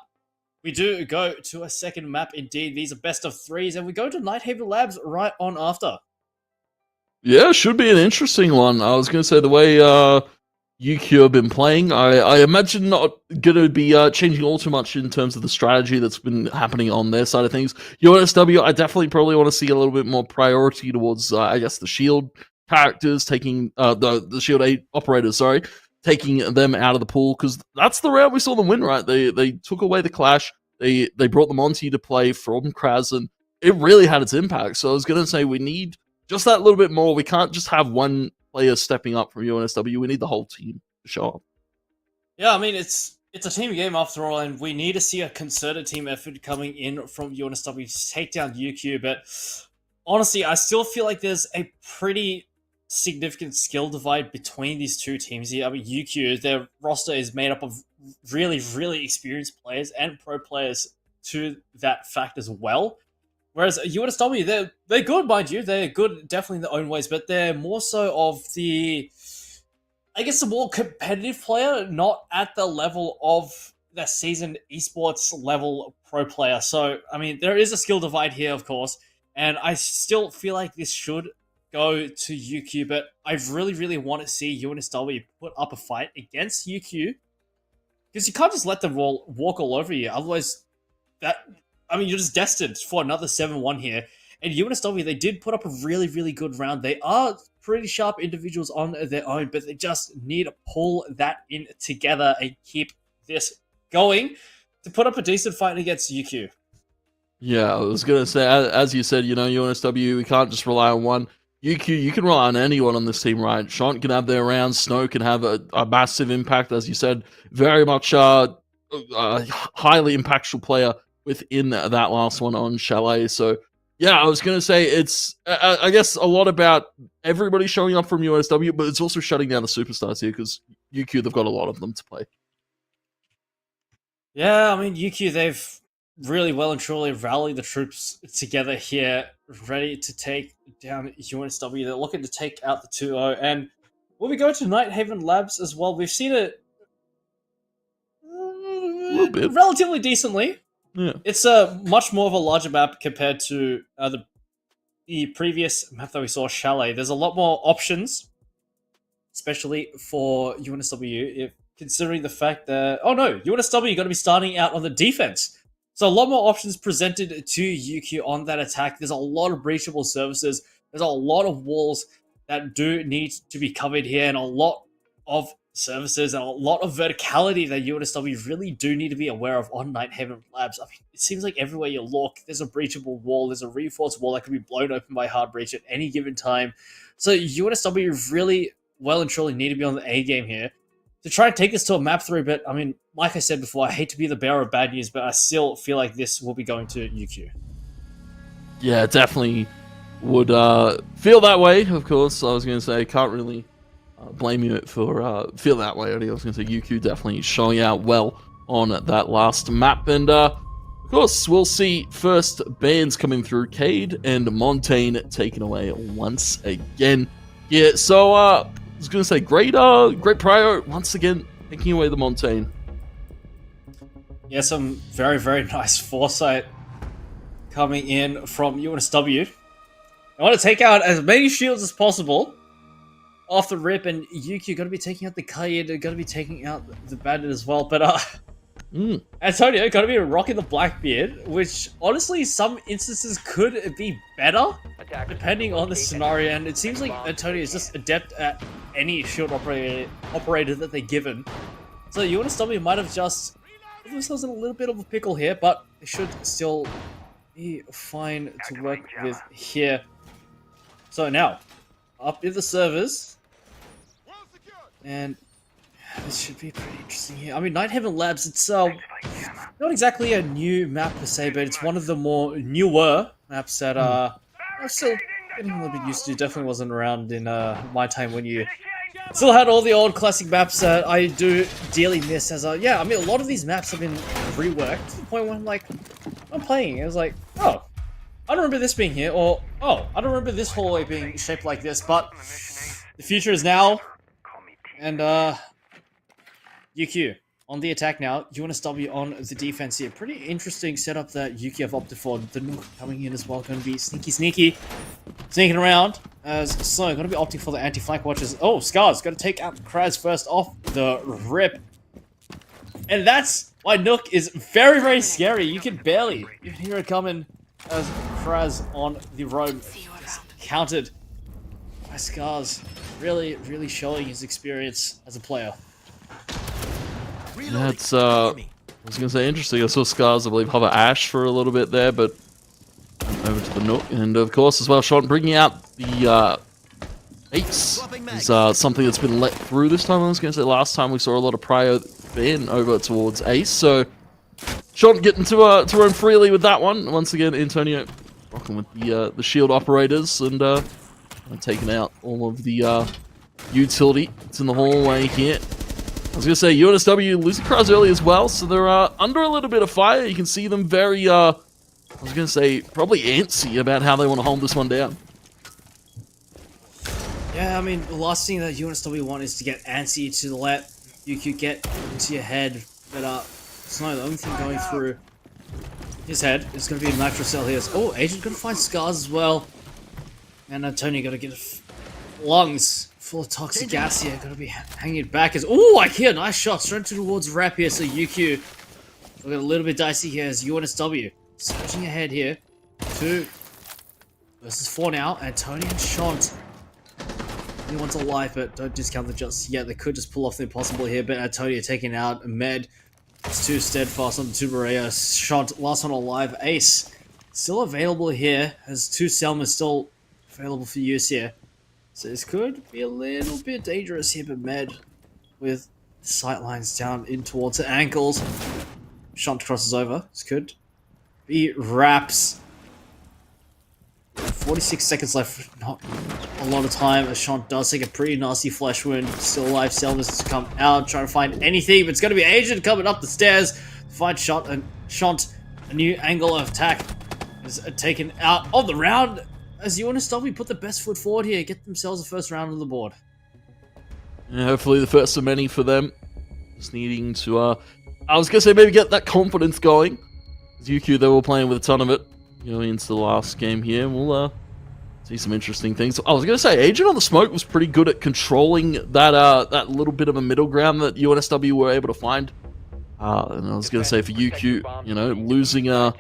we do go to a second map indeed. These are best of 3s, and we go to Night Haven Labs right on after. Yeah, should be an interesting one. I was going to say the way UQ have been playing. I imagine not going to be changing all too much in terms of the strategy that's been happening on their side of things. UNSW, I definitely probably want to see a little bit more priority towards, I guess, the shield characters taking the shield 8 operators, sorry, taking them out of the pool, because that's the route we saw them win, right? They took away the clash. They brought the Monty to play from Kraz, and it really had its impact. So I was going to say we need just that little bit more. We can't just have one player stepping up from UNSW. We need the whole team to show up. Yeah, I mean, it's a team game after all, and we need to see a concerted team effort coming in from UNSW to take down UQ. But honestly, I still feel like there's a pretty significant skill divide between these two teams here. I mean, UQ, their roster is made up of really, really experienced players and pro players to that fact as well. Whereas UNSW, they're good, mind you. They're good definitely in their own ways, but they're more so of the, I guess, a more competitive player, not at the level of the seasoned esports level pro player. So, I mean, there is a skill divide here, of course, and I still feel like this should go to UQ, but I really, really want to see UNSW put up a fight against UQ, because you can't just let them walk all over you. Otherwise, you're just destined for another 7-1 here. And UNSW, they did put up a really, really good round. They are pretty sharp individuals on their own, but they just need to pull that in together and keep this going to put up a decent fight against UQ. Yeah, I was going to say, as you said, UNSW, we can't just rely on one. UQ, you can rely on anyone on this team, right? Shant can have their rounds, Snow can have a massive impact, as you said. Very much a highly impactful player within that last one on Chalet. So, yeah, I was going to say it's, I guess, a lot about everybody showing up from UNSW, but it's also shutting down the superstars here, because UQ, they've got a lot of them to play. Yeah, I mean, UQ, they've really well and truly rallied the troops together here, ready to take down UNSW. They're looking to take out the 2-0. And when we go to Nighthaven Labs as well, we've seen it relatively decently. Yeah. It's a much more of a larger map compared to the previous map that we saw, Chalet. There's a lot more options, especially for UNSW, if considering the fact that, UNSW are going to be starting out on the defense. So a lot more options presented to UQ on that attack. There's a lot of breachable services. There's a lot of walls that do need to be covered here, and a lot of services and a lot of verticality that UNSW really do need to be aware of on Nighthaven Labs. I mean, it seems like everywhere you look, there's a breachable wall, there's a reinforced wall that can be blown open by hard breach at any given time. So UNSW really well and truly need to be on the A game here to try and take this to a map 3. But I mean, like I said before, I hate to be the bearer of bad news, but I still feel like this will be going to UQ. Yeah, definitely would feel that way, of course. I was going to say, can't really blame you for feel that way. I was going to say UQ definitely showing out well on that last map. And of course, we'll see first bans coming through. Cade and Montaigne taken away once again. Yeah, so I was going to say, great prior once again taking away the Montaigne. Yeah, some very, very nice foresight coming in from UNSW. I want to take out as many shields as possible off the rip, and UQ going to be taking out the Kaid, going to be taking out the Bandit as well. But Antonio going to be rocking the Blackbeard, which honestly, some instances could be better depending on the scenario. And it seems like Antonio is just adept at any shield operator that they're given. So UNSW might have just put themselves in a little bit of a pickle here, but it should still be fine to work with here. So now, up in the servers, and this should be pretty interesting here. I mean, Nighthaven Labs, it's not exactly a new map per se, but it's one of the more newer maps that I'm still getting a little bit used to. Definitely wasn't around in my time when you still had all the old classic maps that I do dearly miss. As I mean, a lot of these maps have been reworked to the point where I'm playing, it was like, oh, I don't remember this being here, or oh, I don't remember this hallway being shaped like this, but the future is now. And UQ on the attack now. UNSW on the defense here. Pretty interesting setup that Yuki have opted for. The Nook coming in as well. Going to be sneaky. Sneaking around. So, going to be opting for the anti-flank watches. Oh, Scars. Got to take out Kraz first off the rip. And that's why Nook is very, very scary. You can barely even hear it coming as Kraz on the roam. Countered by Scars. Really showing his experience as a player. That's, I was going to say interesting. I saw Scars, I believe, hover Ash for a little bit there, but over to the Nook. And of course, as well, Sean bringing out the Ace is something that's been let through this time. I was going to say last time we saw a lot of prio Ben over towards Ace. So Sean getting to roam freely with that one. Once again, Antonio rocking with the shield operators and taking out all of the utility. It's in the hallway here. I was going to say, UNSW losing Kraz early as well, so they're under a little bit of fire. You can see them very, I was going to say, probably antsy about how they want to hold this one down. Yeah, I mean, the last thing that UNSW want is to get antsy, to let UQ get into your head, but Snow, the only thing going through his head is going to be a macro cell here. Oh, Agent going to find Scars as well. And Antonio got to get lungs full of toxic gas here. Got to be hanging it back as... Oh, IKEA, nice shot. Straight towards Rap here. So UQ got a little bit dicey here as UNSW surging ahead here. 2 versus 4 now. Antonio and Shant. He wants a life, but don't discount the just yet. They could just pull off the impossible here, but Antonio taking out Med. It's 2 steadfast on the 2 Maria. Shant, last one alive. Ace still available here as 2 Selma still available for use here. So this could be a little bit dangerous here, but Med with sight lines down in towards the ankles. Shunt crosses over. This could be wraps. 46 seconds left, not a lot of time, as Shunt does take a pretty nasty flesh wound. Still alive, Selmas to come out, trying to find anything, but it's going to be Agent coming up the stairs to find Shunt, and Shunt, a new angle of attack, is taken out of the round. As UNSW put the best foot forward here, get themselves the first round on the board. Yeah, hopefully the first of many for them. Just needing to, I was going to say maybe get that confidence going. As UQ, they were playing with a ton of it. Going into the last game here, we'll see some interesting things. I was going to say, Agent on the Smoke was pretty good at controlling that that little bit of a middle ground that UNSW were able to find. And I was going to say for UQ, you know, losing out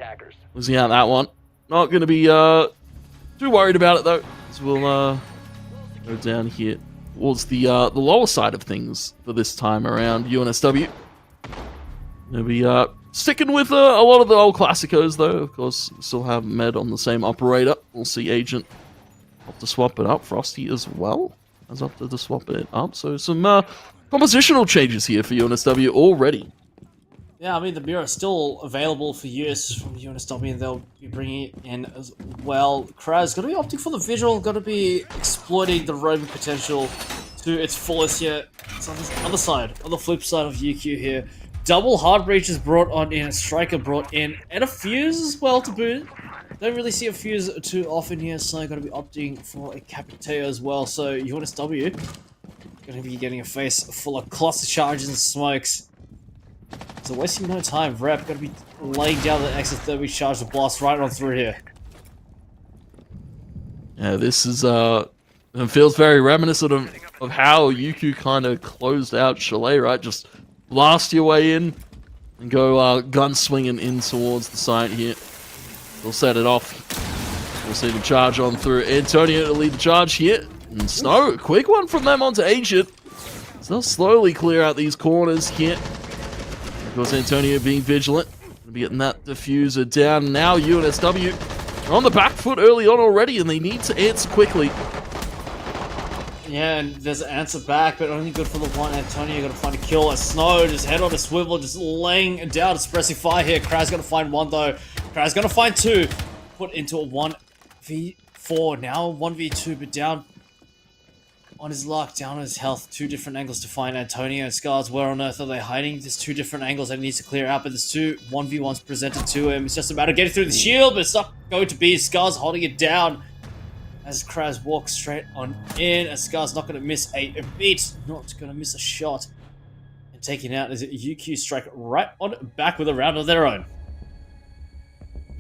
that one. Not going to be too worried about it though. So we'll go down here towards the lower side of things for this time around. UNSW. They'll be sticking with a lot of the old classicos though. Of course, still have Med on the same operator. We'll see Agent opt to swap it up. Frosty as well has opted to swap it up. So some compositional changes here for UNSW already. Yeah, I mean, the mirror is still available for use from UNSW, and they'll be bringing it in as well. Kraz going to be opting for the visual, going to be exploiting the roaming potential to its fullest here. It's on this other side, on the flip side of UQ here. Double hard breach is brought on in, a striker brought in, and a fuse as well to boot. Don't really see a fuse too often here, so I'm going to be opting for a Capiteo as well. So UNSW going to be getting a face full of cluster charges and smokes. So wasting no time, Rep going to be laying down the exothermic charge to blast right on through here. Yeah, this is it feels very reminiscent of how UQ kind of closed out Chalet, right? Just blast your way in and go gun swinging in towards the site here. We'll set it off. We'll see the charge on through. Antonio to lead the charge here. And Snow, quick one from them onto Agent. So they'll slowly clear out these corners here. Of course, Antonio being vigilant. Gonna be getting that diffuser down. Now UNSW are on the back foot early on already, and they need to answer quickly. Yeah, and there's an answer back, but only good for the one. Antonio got to find a kill. A Snow, just head on a swivel, just laying down a suppressive fire here. Kraz going to find one though. Kraz going to find 2. Put into a 1v4. Now 1v2, but down on his luck, down on his health. 2 different angles to find Antonio and Scars. Where on earth are they hiding? There's 2 different angles that he needs to clear out, but there's 2 1v1s presented to him. It's just a matter of getting through the shield, but it's not going to be. Scars holding it down as Kraz walks straight on in. As Scars not going to miss a beat, not going to miss a shot. taking out as UQ strike right on back with a round of their own.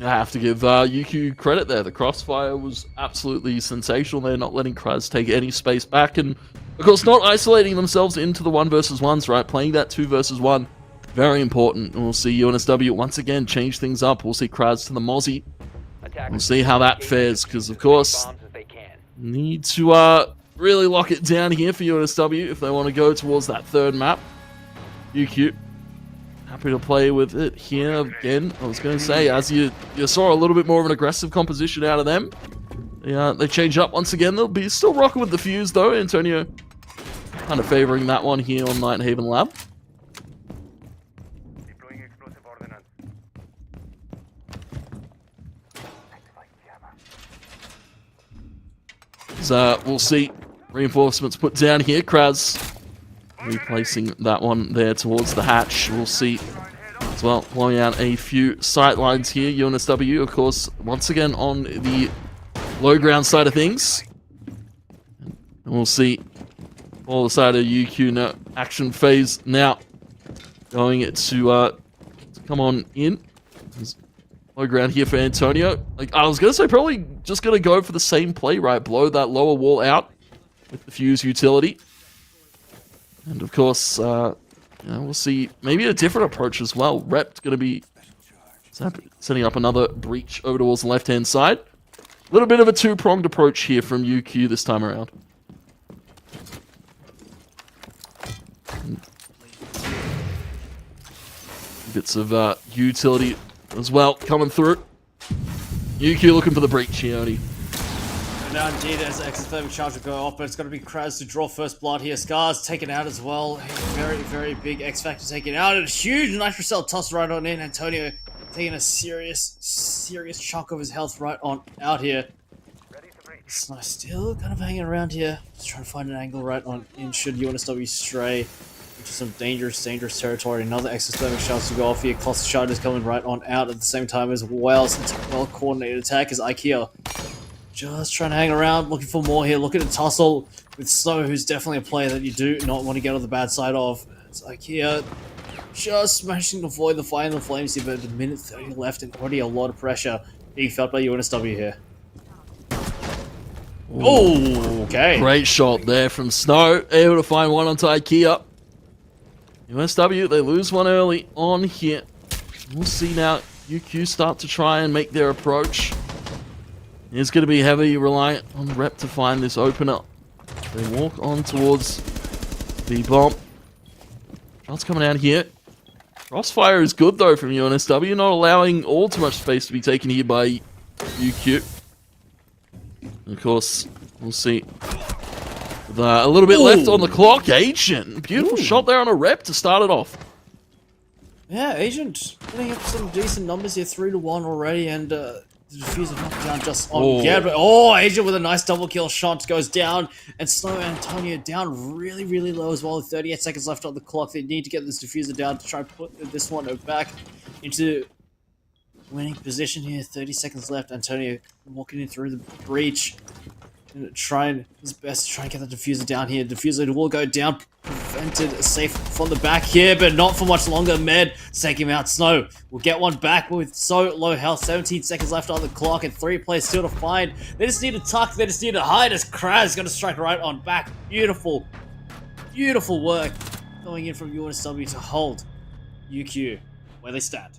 I have to give UQ credit there. The crossfire was absolutely sensational. They're not letting Kraz take any space back, and of course not isolating themselves into the 1 versus 1s, right? Playing that 2 versus 1, very important. And we'll see UNSW once again change things up. We'll see Kraz to the Mozzie. We'll see how that fares, because of course need to really lock it down here for UNSW if they want to go towards that 3rd map. UQ happy to play with it here again. I was going to say, as you saw a little bit more of an aggressive composition out of them. Yeah, they change up once again. They'll be still rocking with the fuse though. Antonio kind of favoring that one here on Nighthaven Lab. So we'll see reinforcements put down here. Kraz replacing that one there towards the hatch. We'll see as well, blowing out a few sight lines here. UNSW, of course, once again on the low ground side of things. And we'll see all the side of UQ action phase now going to come on in. There's low ground here for Antonio. Like I was going to say, probably just going to go for the same play, right? Blow that lower wall out with the fuse utility. And of course, we'll see maybe a different approach as well. Rep's going to be setting up another breach over towards the left-hand side. A little bit of a 2-pronged approach here from UQ this time around. Bits of utility as well coming through. UQ looking for the breach here, Oni. And now indeed as exothermic charge will go off, but it's going to be Kraz to draw first blood here. Scar's taken out as well. A very, very big X-Factor taken out. And a huge Nitrocell toss right on in. Antonio taking a serious chunk of his health right on out here. Snow still kind of hanging around here. Just trying to find an angle right on in should UNSW stray into some dangerous territory. Another exothermic charge to go off here. Cluster charge is coming right on out at the same time as well. So it's a well-coordinated attack as IKEA just trying to hang around, looking for more here. Look at the tussle with Snow, who's definitely a player that you do not want to get on the bad side of. It's IKEA just managing to avoid the fire and the flames here, but a minute 30 left and already a lot of pressure being felt by UNSW here. Oh, okay. Great shot there from Snow. Able to find one onto IKEA. UNSW, they lose one early on here. We'll see now UQ start to try and make their approach. It's going to be heavily reliant on Rep to find this opener. They walk on towards the bomb. Shots coming out here. Crossfire is good though from UNSW, not allowing all too much space to be taken here by UQ. And of course, we'll see. With, a little bit left on the clock. Agent, beautiful shot there on a Rep to start it off. Yeah, Agent putting up some decent numbers here, 3-1 already, and the diffuser knocked down just on but Agent with a nice double kill shot goes down, and Snow and Antonio down really low as well. 38 seconds left on the clock. They need to get this diffuser down to try and put this one back into winning position here. 30 seconds left. Antonio walking in through the breach and trying his best to try and get the diffuser down here. Diffuser will go down, prevented safe from the back here, but not for much longer. Med take him out. Snow will get one back with so low health. 17 seconds left on the clock and 3 players still to find. They just need to tuck, they just need to hide as Kraz going to strike right on back. Beautiful work going in from UNSW to hold UQ where they stand.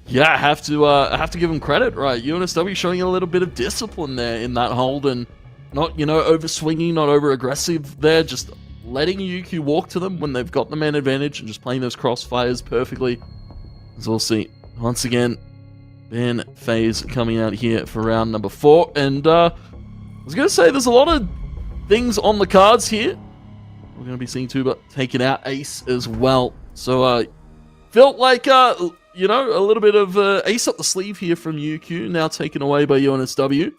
Yeah, I have to give them credit, right? UNSW showing a little bit of discipline there in that hold and not, over swinging, not over aggressive there, just letting UQ walk to them when they've got the man advantage and just playing those crossfires perfectly. As we'll see, once again, ban phase coming out here for round number 4. And I was going to say, there's a lot of things on the cards here. We're going to be seeing Tuba taking out Ace as well. So, felt like, a little bit of ace up the sleeve here from UQ, now taken away by UNSW.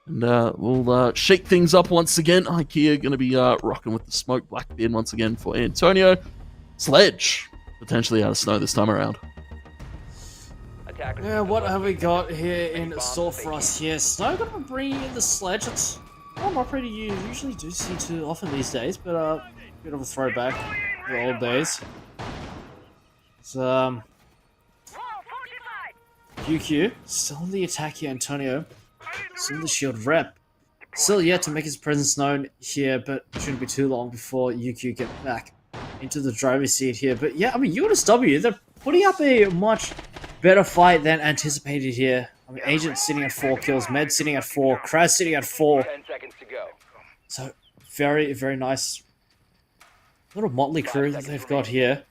And we'll shake things up once again. IKEA going to be rocking with the smoke. Blackbeard once again for Antonio. Sledge, potentially out of Snow this time around. Yeah, what have we got here in store for us here? Snow going to bring in the Sledge. It's not pretty you usually do see too often these days, but Bit of a throwback to the old days. It's, UQ, still on the attack here, Antonio. Still in the shield rep. Still yet to make his presence known here, but shouldn't be too long before UQ get back into the driver's seat here. But yeah, I mean, UNSW, they're putting up a much better fight than anticipated here. I mean, Agent sitting at 4 kills, Med sitting at 4, Kraz sitting at 4. 10 seconds to go. So, very, very nice little motley crew that they've got here.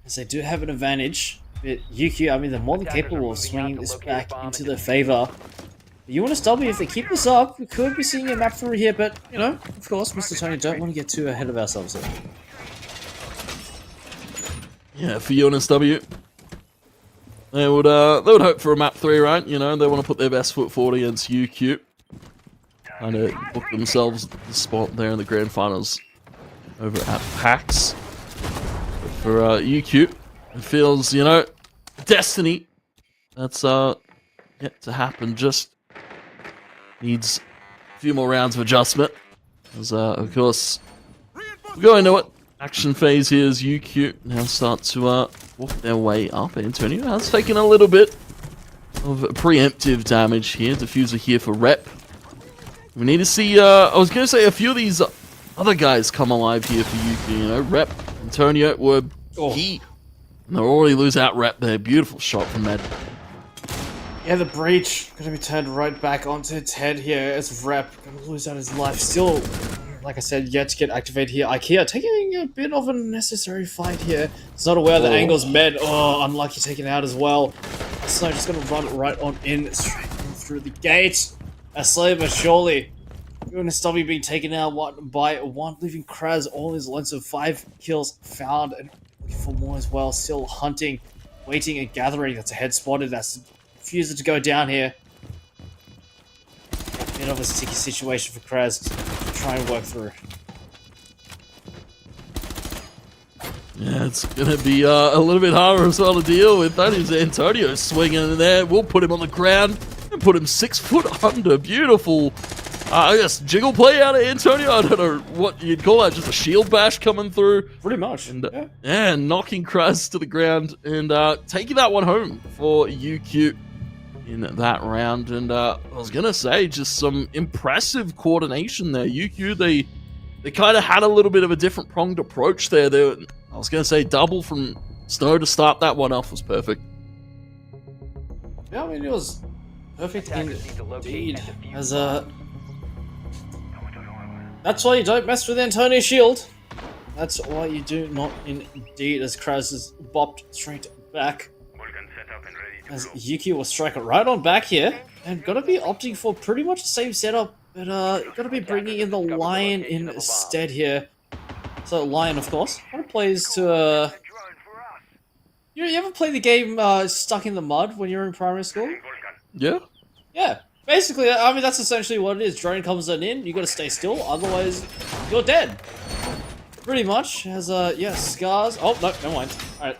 As they do have an advantage. But UQ, I mean, they're more than capable of swinging this back into their favor. UNSW, if they keep this up, we could be seeing a map through here, but, you know, of course, Mr. Tony, don't want to get too ahead of ourselves here. Yeah, for UNSW, they would hope for a map 3, right? You know, they want to put their best foot forward against UQ. Kind of book themselves the spot there in the grand finals over at PAX. But for UQ, it feels, you know, destiny. That's yet to happen. Just needs a few more rounds of adjustment. As of course, we go into it. Action phase here as UQ now start to walk their way up. Antonio has taken a little bit of preemptive damage here. Diffuser here for rep. We need to see, I was going to say, a few of these other guys come alive here for UQ. You know, rep, Antonio were key. And they'll already lose out rep there. Beautiful shot from Med. Yeah, the breach gonna be turned right back onto its head here as Rep gonna lose out his life. Still, like I said, yet to get activated here. IKEA taking a bit of a necessary fight here. He's not aware the angle's Med. Oh, unlucky taken out as well. So just gonna run right on in, straight in through the gate. As slowly but surely, UNSW being taken out by one, leaving Kraz all his lonesome 5 kills found and looking for more as well. Still hunting, waiting and gathering. That's a head spotted. That's Diffuser to go down here. A bit of a sticky situation for Kraz to try and work through. Yeah, it's going to be a little bit harder as well to deal with. That is Antonio swinging in there. We'll put him on the ground and put him 6 foot under. Beautiful, I guess, jiggle play out of Antonio. I don't know what you'd call that. Just a shield bash coming through. Pretty much. And, yeah, knocking Kraz to the ground and taking that one home for UQ in that round. And I was going to say, just some impressive coordination there. UQ, they kind of had a little bit of a different pronged approach there. I was going to say double from Snow to start that one off was perfect. Yeah, I mean, it was perfect indeed. As that's why you don't mess with Antonio's shield. That's why you do not indeed, as Kraz is bopped straight back. As Yuki will strike it right on back here. And gonna be opting for pretty much the same setup, but gonna be bringing in the Lion instead here. So Lion, of course, kind of plays to you ever play the game Stuck in the Mud when you're in primary school? Yeah. Yeah. Basically, I mean, that's essentially what it is. Drone comes on in, you gotta stay still, otherwise you're dead. Pretty much. Has yeah, scars. Oh no, never mind. Alright.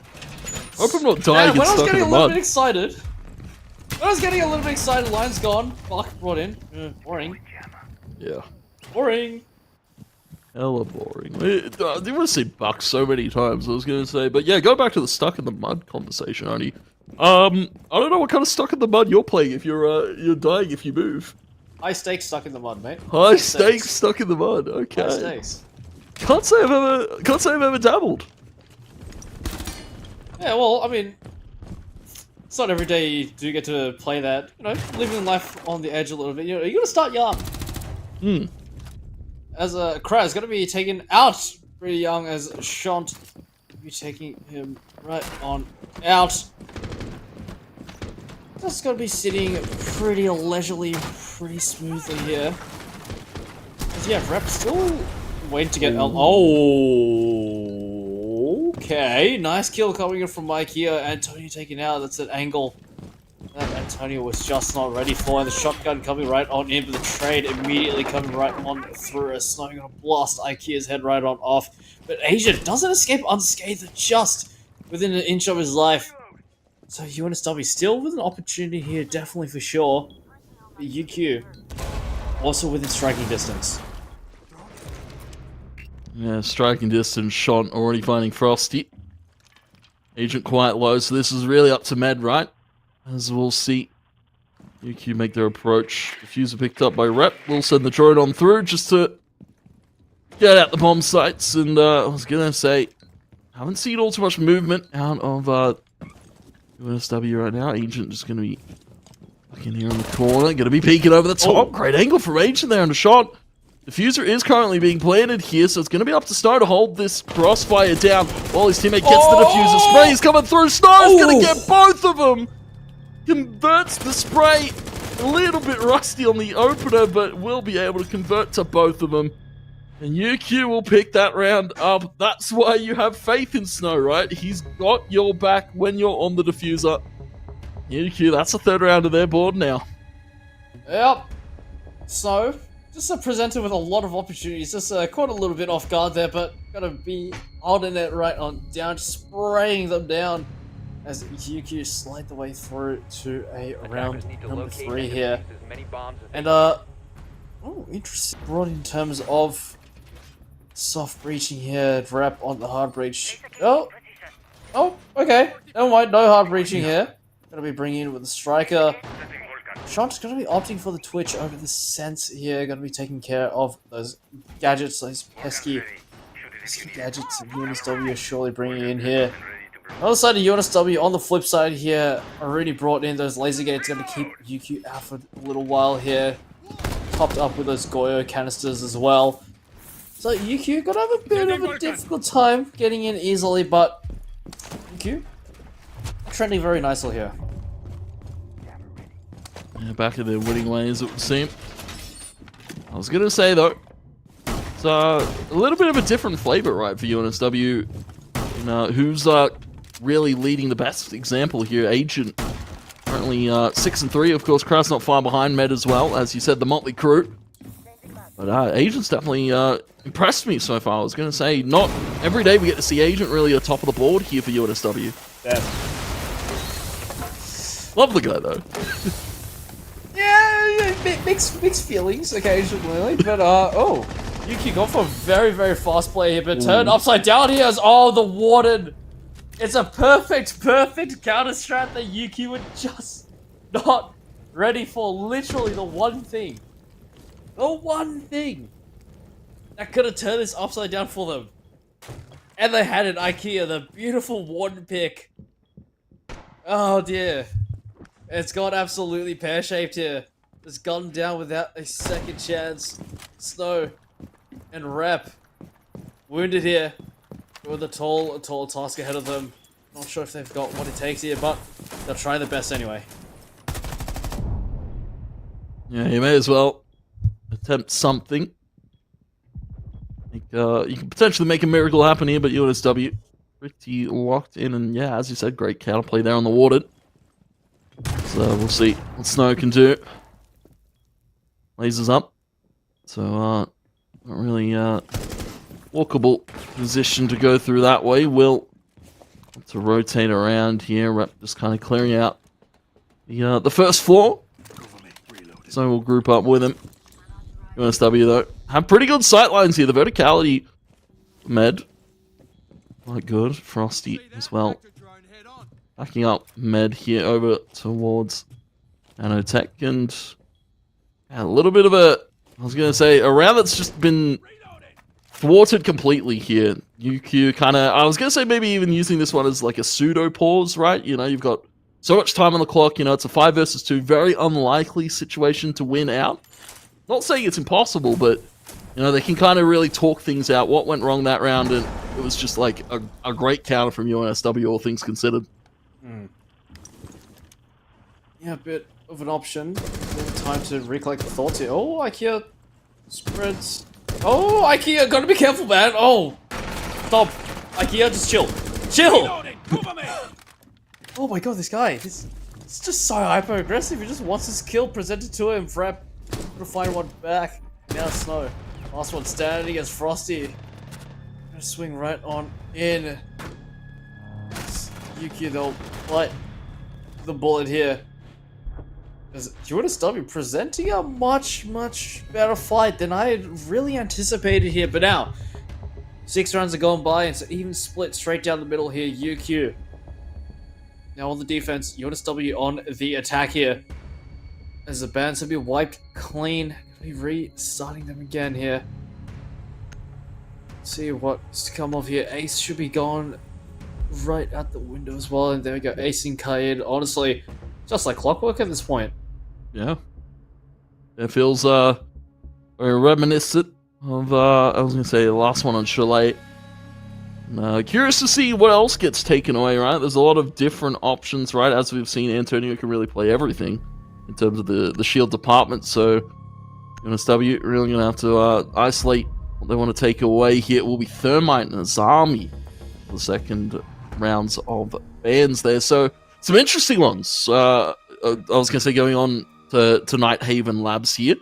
I hope I'm not dying when I was stuck getting in a the little mud. bit excited. When I was getting a little bit excited, Lion's gone. Buck brought in. Boring. Yeah. Boring. Hella boring. I didn't want to say Buck so many times, I was going to say. But yeah, go back to the stuck in the mud conversation, Arnie. I don't know what kind of stuck in the mud you're playing if you're dying if you move. High stakes stuck in the mud, mate. High stakes stuck in the mud, okay. High stakes. Can't say I've ever dabbled. Yeah, well, I mean, it's not every day you do get to play that. You know, living life on the edge a little bit. You know, you gotta start young. As Kraz gonna be taken out pretty young, as Shant will be taking him right on out. Just gonna be sitting pretty leisurely, pretty smoothly here. As yeah, Rep still waiting to get okay, nice kill coming in from Mike here. Antonio taken out. That's an angle that Antonio was just not ready for. And the shotgun coming right on in, but the trade immediately coming right on through. A Snow gonna blast Ikea's head right on off. But Asia doesn't escape unscathed, just within an inch of his life. So UNSW still with an opportunity here, definitely for sure. But UQ also within striking distance. Yeah, striking distance shot already finding Frosty. Agent quite low, so this is really up to Med, right? As we'll see. UQ make their approach. Diffuser picked up by Rep. We'll send the drone on through just to get out the bomb sites. And I was gonna say, haven't seen all too much movement out of UNSW right now. Agent just gonna be in here in the corner, gonna be peeking over the top. Great angle from Agent there on the shot. Diffuser is currently being planted here, so it's going to be up to Snow to hold this crossfire down while his teammate gets the diffuser spray. He's coming through. Snow's going to get both of them. Converts the spray. A little bit rusty on the opener, but will be able to convert to both of them. And UQ will pick that round up. That's why you have faith in Snow, right? He's got your back when you're on the diffuser. UQ, that's the third round of their board now. Yep. So, just presented with a lot of opportunities. Just caught a little bit off guard there, but gotta be holding it right on down, spraying them down as UQ slide the way through to a round number 3 here. And oh, interesting. Brought in terms of soft breaching here, wrap on the hard breach. Oh, okay. Never mind, no hard breaching here. Gonna be bringing in with the striker. Sean's going to be opting for the Twitch over the Sense here. Going to be taking care of those gadgets, those pesky gadgets that UNSW are surely bringing in here. On the other side of UNSW, on the flip side here, already brought in those laser gates. Going to keep UQ out for a little while here. Topped up with those Goyo canisters as well. So UQ going to have a bit of a difficult time getting in easily, but UQ trending very nicely here. Yeah, back in their winning ways, it would seem. I was gonna say though, it's a little bit of a different flavor, right, for UNSW. Who's really leading the best example here? Agent, currently 6-3. Of course, Kraus not far behind. Med as well, as you said, the Motley Crew. But Agent's definitely impressed me so far. I was gonna say, not every day we get to see Agent really at top of the board here for UNSW. Yeah. Love the guy though. Yeah, mixed feelings occasionally, but oh, Yuki gone for a very, very fast play here, but turned upside down here as, oh, the Warden. It's a perfect counter strat that Yuki would just not ready for. Literally the one thing that could have turned this upside down for them. And they had it, IKEA, the beautiful Warden pick. Oh dear. It's gone absolutely pear-shaped here. It's gone down without a second chance. Snow and Rep wounded here with a tall task ahead of them. Not sure if they've got what it takes here, but they'll try their best anyway. Yeah, you may as well attempt something. You can potentially make a miracle happen here, but UNSW pretty locked in, and yeah, as you said, great counterplay there on the Warden. So we'll see what Snow can do. Lasers up. So not really walkable position to go through that way. Will have to rotate around here. Rep just kind of clearing out the first floor. So we'll group up with him. UNSW though have pretty good sight lines here. The verticality, Med, quite good. Frosty as well. Backing up Med here over towards Nanotech, and a little bit of a, I was going to say, a round that's just been thwarted completely here. UQ kind of, I was going to say maybe even using this one as like a pseudo pause, right? You know, you've got so much time on the clock, you know, it's a 5 versus 2, very unlikely situation to win out. Not saying it's impossible, but, you know, they can kind of really talk things out. What went wrong that round, and it was just like a great counter from UNSW, all things considered. Yeah, a bit of an option. Time to recollect the thoughts here. Oh, IKEA spreads. Oh, IKEA, gotta be careful, man. Oh, stop. IKEA, just chill. Chill! Oh my god, this guy. It's just so hyper aggressive. He just wants his kill presented to him. Frap, gonna find one back. Now Snow. Last one standing against Frosty. Gonna swing right on in. Yuki, they'll light the bullet here. As UNSW presenting a much better fight than I had really anticipated here. But now, 6 rounds are gone by, and it's even split straight down the middle here. UQ. Now on the defense, UNSW on the attack here. As the bans have been wiped clean. Gonna be restarting them again here. See what's to come of here. Ace should be gone right out the window as well. And there we go. Ace and Kaid. Honestly, just like clockwork at this point. Yeah. It feels very reminiscent of I was gonna say the last one on Chalet. Curious to see what else gets taken away, right? There's a lot of different options, right? As we've seen, Antonio can really play everything in terms of the shield department, so UNSW really gonna have to isolate what they want to take away here. It will be Thermite and Azami for the second rounds of bans there, so some interesting ones. I was gonna say going on to Night Haven Labs here.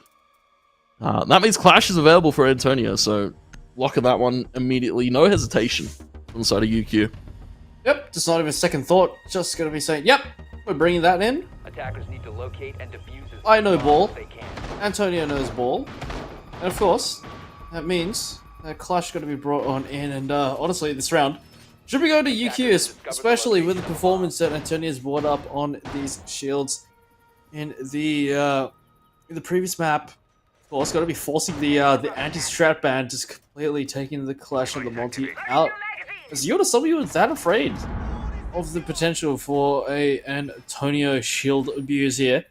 That means Clash is available for Antonio, so lock at that one immediately. No hesitation on the side of UQ. Yep, just not even a second thought. Just gonna be saying, yep, we're bringing that in. Attackers need to locate and defuse as I know many ball. bombs as they can. Antonio knows ball. And of course, that means that Clash got to be brought on in. And honestly, this round should be going to UQ, especially with the performance that Antonio's brought up on these shields in the previous map. Of course, got to be forcing the anti-strat ban, just completely taking the Clash of the Monty out. As UNSW was that afraid of the potential for an Antonio shield abuse here.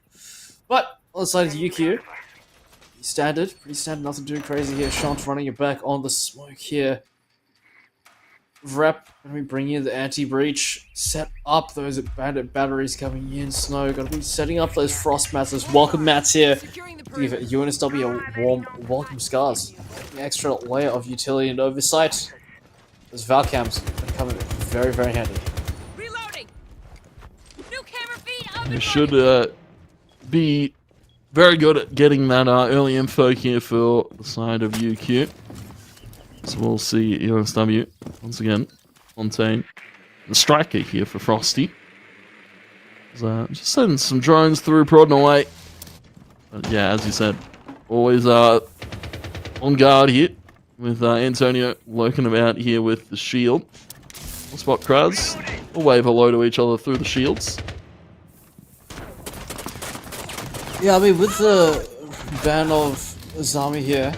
But on the side of UQ, pretty standard, nothing too crazy here. Shant running it back on the smoke here. Rep, gonna be bringing in the anti-breach, set up those bandit batteries coming in. Snow, gonna be setting up those frost mats, those welcome mats here. To give UNSW a warm welcome scars. An extra layer of utility and oversight. Those Valcams are coming very, very handy. Reloading. New camera feed. They should be very good at getting that early info here for the side of UQ. So we'll see UNSW once again. Fontaine, the striker here for Frosty. Just sending some drones through, prodding away. But yeah, as you said, always on guard here with Antonio lurking about here with the shield. We'll spot Kraz. We'll wave hello to each other through the shields. Yeah, I mean, with the ban of Azami here,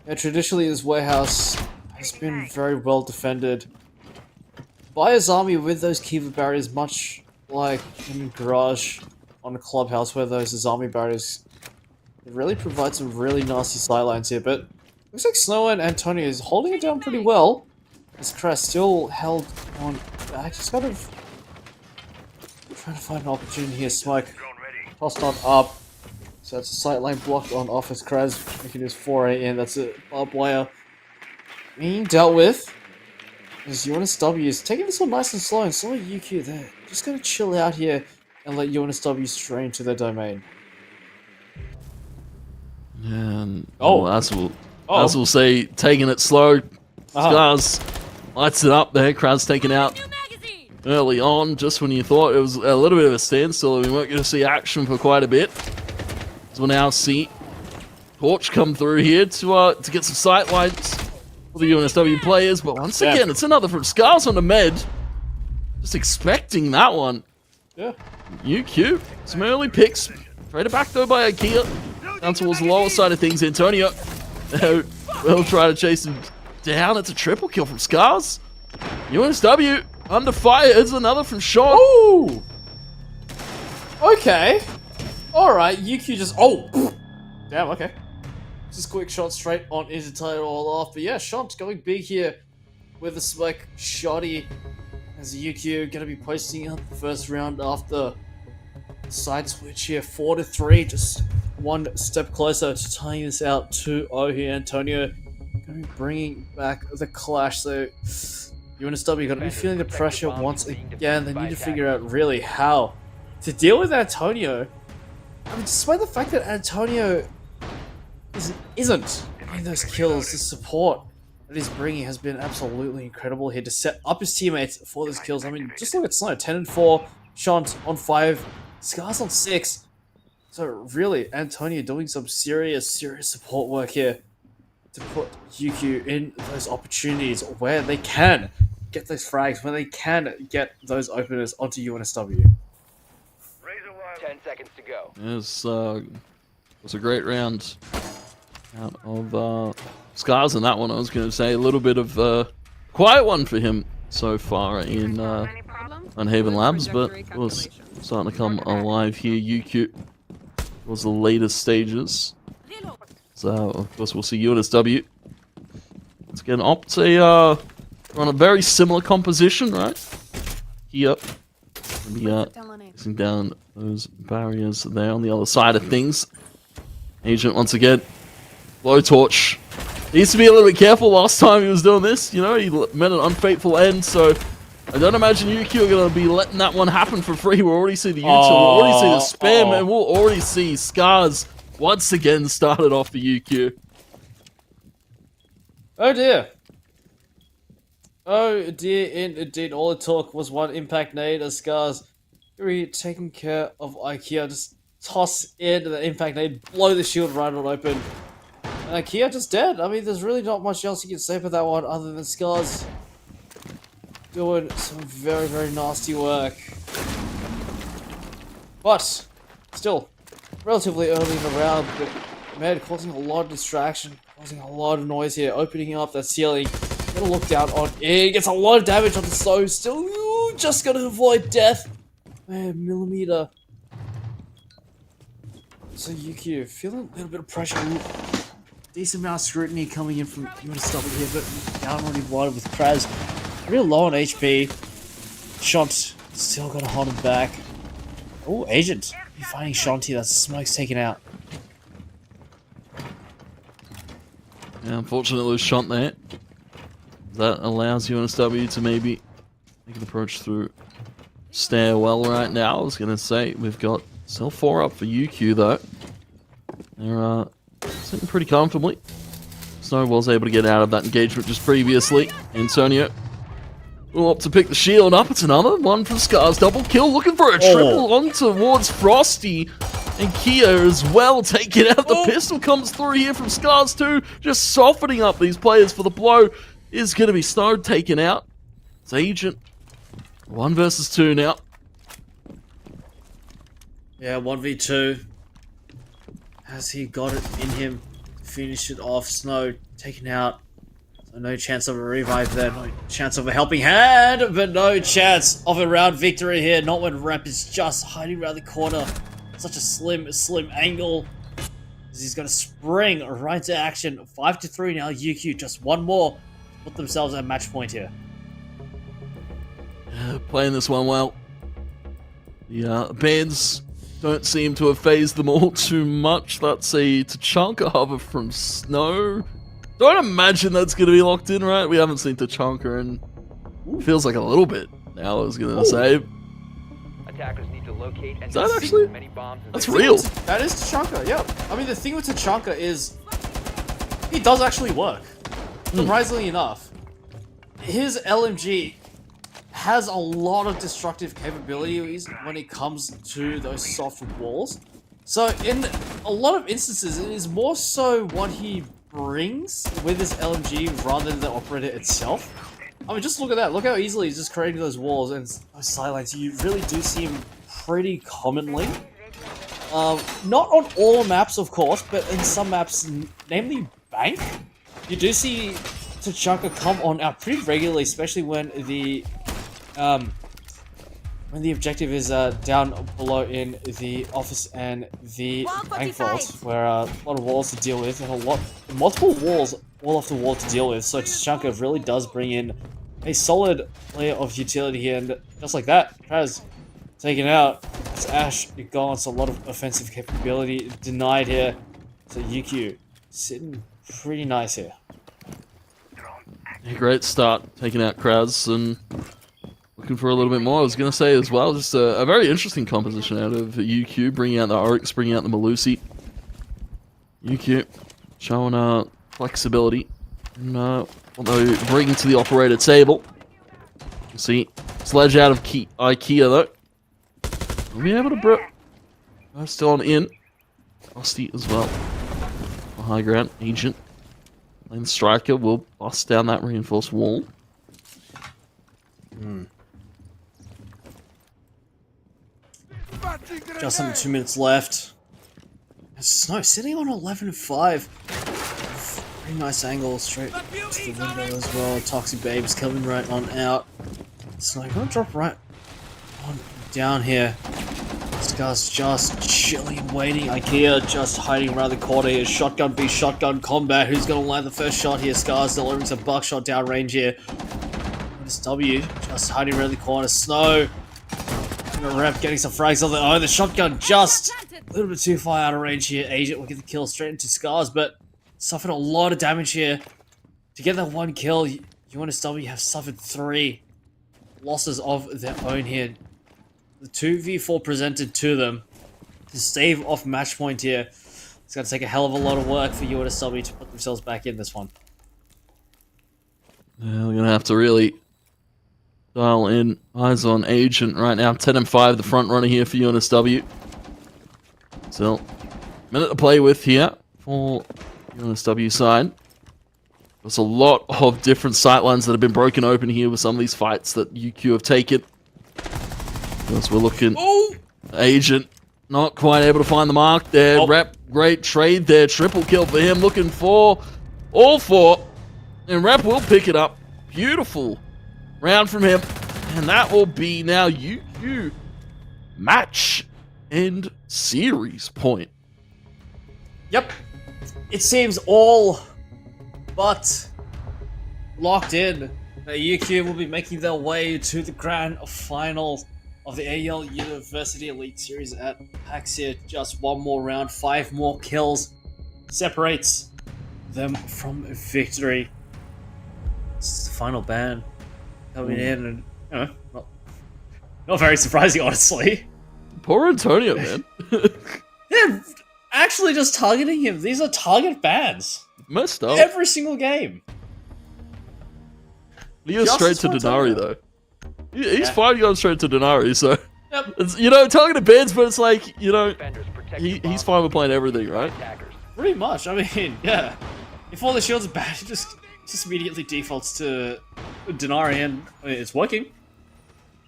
yeah, traditionally this warehouse has been very well defended by Azami with those Kiva barriers, much like in Garage on a Clubhouse where those Azami barriers really provide some really nasty sidelines here. But looks like Snow and Antonio is holding it down pretty well. As Crash still held on back, just kind of trying to find an opportunity here. Smoke tossed on up. So that's a sight line blocked on Office Kraz, making his foray in. That's a barbed wire being dealt with. As UNSW is taking this one nice and slow, and so are UQ there. Just gonna chill out here and let UNSW stray into their domain. And Oh. as we'll say, taking it slow. Scars lights it up there. Kraz taken out early on, just when you thought it was a little bit of a standstill. We weren't going to see action for quite a bit. So we'll now see Torch come through here to get some sight lines for the UNSW players. But once again, it's another from Scars on the med. Just expecting that one. Yeah. UQ, some early picks. Traded back though by IKEA. Down towards the lower side of things. Antonio will try to chase him down. It's a triple kill from Scars. UNSW under fire. It's another from Sean. Ooh! Okay. Alright, UQ just... Oh! Damn, okay. Just quick shot straight on into tie it all off. But yeah, Shant going big here with a smoke shoddy. As UQ going to be posting up the first round after side switch here. 4-3, just one step closer to tying this out 2-0 here. Antonio going to be bringing back the Clash. So UNSW going to be feeling the pressure once again. They need to figure out really how to deal with Antonio. I mean, despite the fact that Antonio isn't getting those kills, the support that he's bringing has been absolutely incredible here to set up his teammates for those kills. I mean, just look at Snow, 10-4, Shant on 5, Scars on 6. So really, Antonio doing some serious support work here to put UQ in those opportunities where they can get those frags, where they can get those openers onto UNSW. 10 seconds to go. Yes, it was a great round out of Scars in that one. I was going to say a little bit of quiet one for him so far in Unhaven Labs, but it was starting to come alive here. UQ was the latest stages. So, of course, we'll see UNSW. Let's get an Opt on a very similar composition, right? Here. Placing down those barriers there on the other side of things. Agent, once again, blowtorch. Needs to be a little bit careful last time he was doing this. You know, he met an unfaithful end, so I don't imagine UQ are going to be letting that one happen for free. We'll already see the util, we'll already see the spam, and we'll already see Scars once again started off the UQ. Oh dear. Oh dear, indeed. All it took was one impact nade as Scars taking care of IKEA. Just toss in the impact nade, blow the shield right on open. And IKEA just dead. I mean, there's really not much else you can say about that one other than Scars doing some very, very nasty work. But, still, relatively early in the round, but man, causing a lot of distraction, causing a lot of noise here, opening up that ceiling. Gonna look down on it, gets a lot of damage on the stove, still just gonna avoid death. Man, millimeter. So UQ, feeling a little bit of pressure. Decent amount of scrutiny coming in from UNSW here, but down already blinded with Kraz. Real low on HP. Shant still gotta hold him back. Oh, Agent. You're finding Shanti, that smoke's taken out. Yeah, unfortunately, there's Shant there. That allows UNSW to maybe make an approach through stairwell right now. I was going to say, we've got cell 4 up for UQ though. They're sitting pretty comfortably. Snow was able to get out of that engagement just previously. Antonio will opt to pick the shield up. It's another one from Scars. Double kill, looking for a triple on towards Frosty. And Kia as well taking out the pistol. Comes through here from Scars too. Just softening up these players for the blow. Is going to be Snow taken out. It's Agent. 1 versus 2 now. Yeah, 1v2. Has he got it in him? Finish it off. Snow taken out. So no chance of a revive there. No chance of a helping hand. But no chance of a round victory here. Not when Rep is just hiding around the corner. Such a slim angle. He's going to spring right to action. 5-3 now. UQ just one more. Put themselves at match point here. Playing this one well. The bands don't seem to have phased them all too much. That's a Tachanka hover from Snow. Don't imagine that's going to be locked in, right? We haven't seen Tachanka in feels like a little bit now, I was going to say. Attackers need to locate and Is that actually? as many bombs as That's they real. That is Tachanka, yeah. I mean, the thing with Tachanka is he does actually work. Surprisingly enough, his LMG has a lot of destructive capabilities when it comes to those soft walls. So in a lot of instances, it is more so what he brings with his LMG rather than the operator itself. I mean, just look at that. Look how easily he's just creating those walls and those sidelines. You really do see him pretty commonly. Not on all maps, of course, but in some maps, namely Bank, you do see Tachanka come on out pretty regularly, especially when the objective is down below in the office and the Bank vault, where a lot of walls to deal with and multiple walls all off the wall to deal with. So Tachanka really does bring in a solid layer of utility here, and just like that, Kraz taken out. It's Ash gone. It's a lot of offensive capability denied here. So UQ sitting pretty nice here. A great start, taking out Kraz and looking for a little bit more. I was going to say as well, just a very interesting composition out of UQ, bringing out the Oryx, bringing out the Malusi. UQ showing flexibility and what they're bringing to the operator table. You see, sledge out of IKEA though. Will be able to still on in. Frosty as well. For high ground, Agent. And Striker will bust down that reinforced wall. Just under 2 minutes left. Snow sitting on 11-5. Pretty nice angle straight to the window as well. Toxic Babes coming right on out. Snow gonna drop right on down here. Scar's just chilling, waiting. IKEA just hiding around the corner here. Shotgun v shotgun combat. Who's gonna land the first shot here? Scar's delivering some buckshot downrange here. This W just hiding around the corner. Snow gonna rep, getting some frags on their own. The shotgun just a little bit too far out of range here. Agent will get the kill straight into Scars, but suffered a lot of damage here. To get that one kill, UNSW have suffered 3 losses of their own here. The 2v4 presented to them to stave off match point here. It's going to take a hell of a lot of work for UNSW to put themselves back in this one. Yeah, we're going to have to really dial in. Eyes on Agent right now. 10-5, the front runner here for UNSW. Still, minute to play with here for UNSW side. There's a lot of different sightlines that have been broken open here with some of these fights that UQ have taken. As we're looking, Agent not quite able to find the mark there. Rep, great trade there. Triple kill for him. Looking for all 4. And Rep will pick it up. Beautiful round from him. And that will be now UQ match end series point. Yep. It seems all but locked in that UQ will be making their way to the grand final of the AEL University Elite Series at PAX here. Just one more round, 5 more kills separates them from victory. This is the final ban coming in, and not very surprising, honestly. Poor Antonio, man. They're actually just targeting him. These are target bans. Messed up. Every single game. He goes straight to Denari, though. He's fine going straight to Denari, so... Yep. It's, targeted bans, but it's like, he's fine with playing everything, right? Pretty much. I mean, yeah. If all the shields are bad, it just immediately defaults to Denari, and it's working.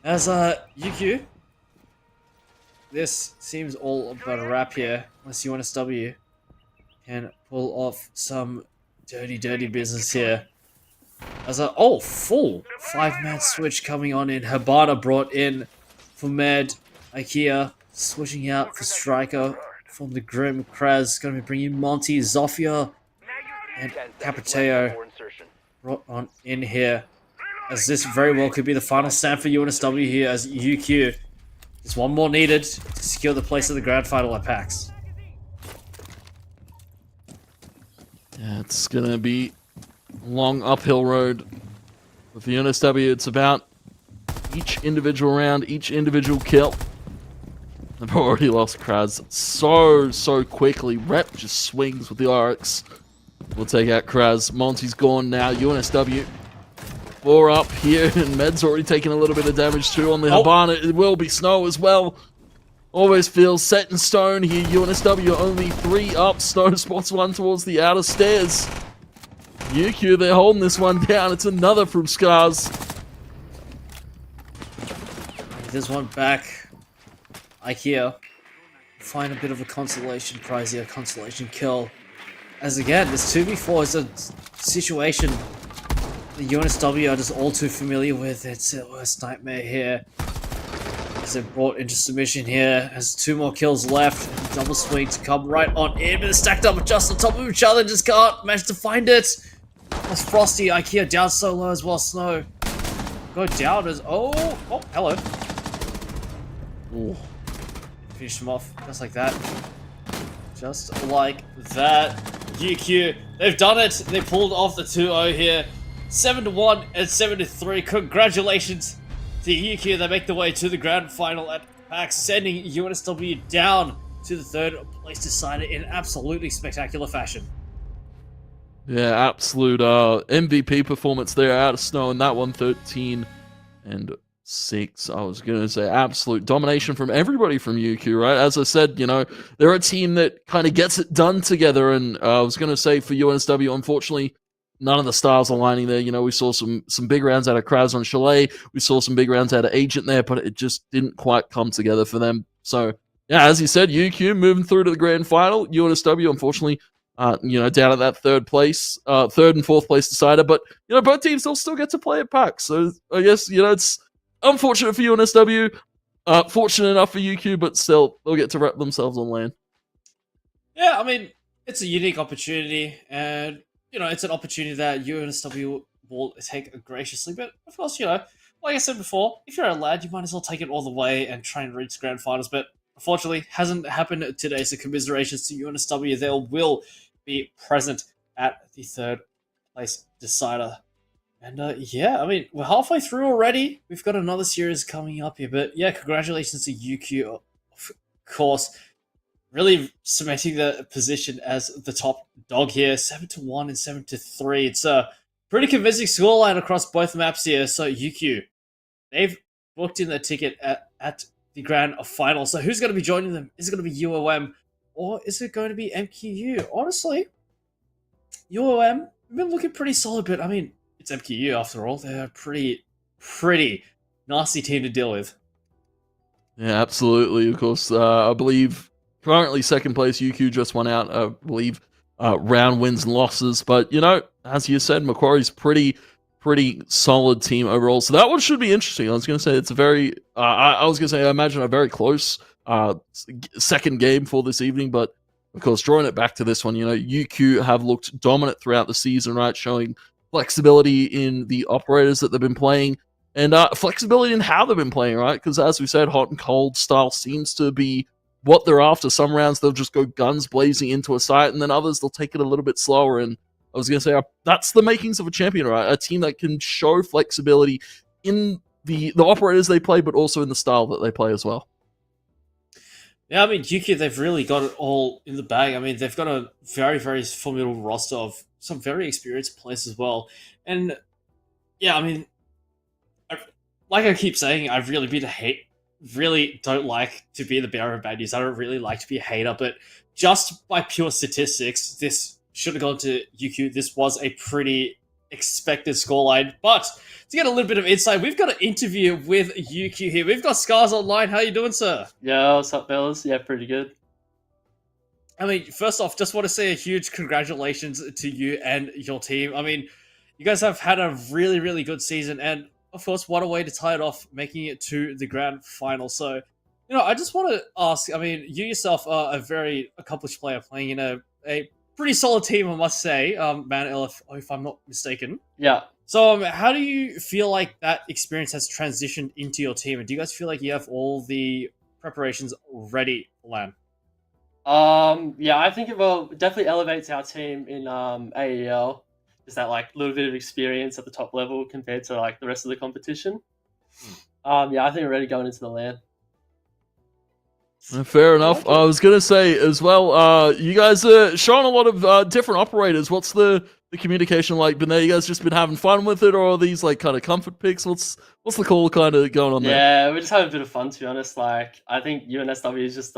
As, UQ, this seems all about a wrap here, unless UNSW can pull off some dirty business here. As a full 5-man switch coming on in. Habana brought in for Med. IKEA switching out for Striker from the Grim. Kraz going to be bringing Monty, Zofia, and Capiteo brought on in here. As this very well could be the final stand for UNSW here as UQ. There's one more needed to secure the place of the grand final at PAX. Yeah, it's gonna be a long uphill road. With the UNSW, it's about each individual round, each individual kill. They've already lost Kraz so quickly. Rep just swings with the RX. We'll take out Kraz. Monty's gone now. UNSW 4 up here, and Med's already taken a little bit of damage too on the Habana. It will be Snow as well. Always feels set in stone here. UNSW only 3 up. Snow spots 1 towards the outer stairs. UQ, they're holding this one down. It's another from Scars. There's one back. IKEA find a bit of a consolation prize here, consolation kill. As again, this 2v4 is a situation the UNSW are just all too familiar with. It's their worst nightmare here. As they're brought into submission here. Has 2 more kills left. Double swing to come right on in, but they're stacked up just on top of each other. Just can't manage to find it. That's Frosty. IKEA down so low as well. Snow go down as hello. Ooh. Finish him off just like that. Just like that. UQ, they've done it. They pulled off the 2-0 here. 7-1 and 7-3. Congratulations to UQ. They make the way to the grand final at PAX, sending UNSW down to the 3rd place decider in absolutely spectacular fashion. Yeah, absolute MVP performance there out of Snow in that one. 13 and 6. I was going to say absolute domination from everybody from UQ, right? As I said, they're a team that kind of gets it done together. And I was going to say for UNSW, unfortunately, none of the stars aligning there. You know, we saw some big rounds out of Kraz on Chalet. We saw some big rounds out of Agent there, but it just didn't quite come together for them. So, yeah, as you said, UQ moving through to the grand final. UNSW, unfortunately, down at that third and fourth place decider. But, both teams still get to play at PAX. So, I guess, it's unfortunate for UNSW, fortunate enough for UQ, but still, they'll get to wrap themselves on land. Yeah, I mean, it's a unique opportunity, and it's an opportunity that UNSW will take graciously. But of course, like I said before, if you're a lad, you might as well take it all the way and try and reach grand finals. But unfortunately, hasn't happened today. So commiserations to UNSW. They will be present at the third place decider. And yeah, I mean, we're halfway through already. We've got another series coming up here. But yeah, congratulations to UQ, of course. Really cementing the position as the top dog here, 7-1 and 7-3. It's a pretty convincing scoreline across both maps here. So UQ, they've booked in their ticket at the grand final. So who's going to be joining them? Is it going to be UOM or is it going to be MQU? Honestly, UOM have been looking pretty solid, but I mean, it's MQU after all. They're a pretty nasty team to deal with. Yeah, absolutely. Of course, I believe currently second place, UQ just won out, I believe, round wins and losses. But, as you said, Macquarie's pretty solid team overall. So that one should be interesting. I was going to say it's a very, I imagine a very close second game for this evening. But, of course, drawing it back to this one, UQ have looked dominant throughout the season, right? Showing flexibility in the operators that they've been playing. And flexibility in how they've been playing, right? Because as we said, hot and cold style seems to be what they're after. Some rounds they'll just go guns blazing into a site, and then others they'll take it a little bit slower. And I was going to say, that's the makings of a champion, right? A team that can show flexibility in the operators they play, but also in the style that they play as well. Yeah, I mean, UQ, they've really got it all in the bag. I mean, they've got a very, very formidable roster of some very experienced players as well. And yeah, I mean, like I keep saying, I've really don't like to be the bearer of bad news. I don't really like to be a hater, but just by pure statistics, this should have gone to UQ. This was a pretty expected scoreline. But to get a little bit of insight, we've got an interview with UQ here. We've got Scars online. How you doing, sir? Yeah, what's up, fellas? Yeah, pretty good. I mean, first off, just want to say a huge congratulations to you and your team. I mean, you guys have had a really, really good season, and of course, what a way to tie it off, making it to the grand final. So, I just want to ask, I mean, you yourself are a very accomplished player playing in a pretty solid team, I must say, Man LF, if I'm not mistaken. Yeah. So, how do you feel like that experience has transitioned into your team? And do you guys feel like you have all the preparations ready for LAN? Yeah, I think it definitely elevates our team in AEL. Is that little bit of experience at the top level compared to the rest of the competition? Yeah, I think we're ready going into the LAN. Fair enough. I was gonna say as well. You guys are showing a lot of different operators. What's the communication like been there? You guys just been having fun with it, or are these kind of comfort picks? What's the call kind of going on there? Yeah, we're just having a bit of fun, to be honest. I think UNSW is just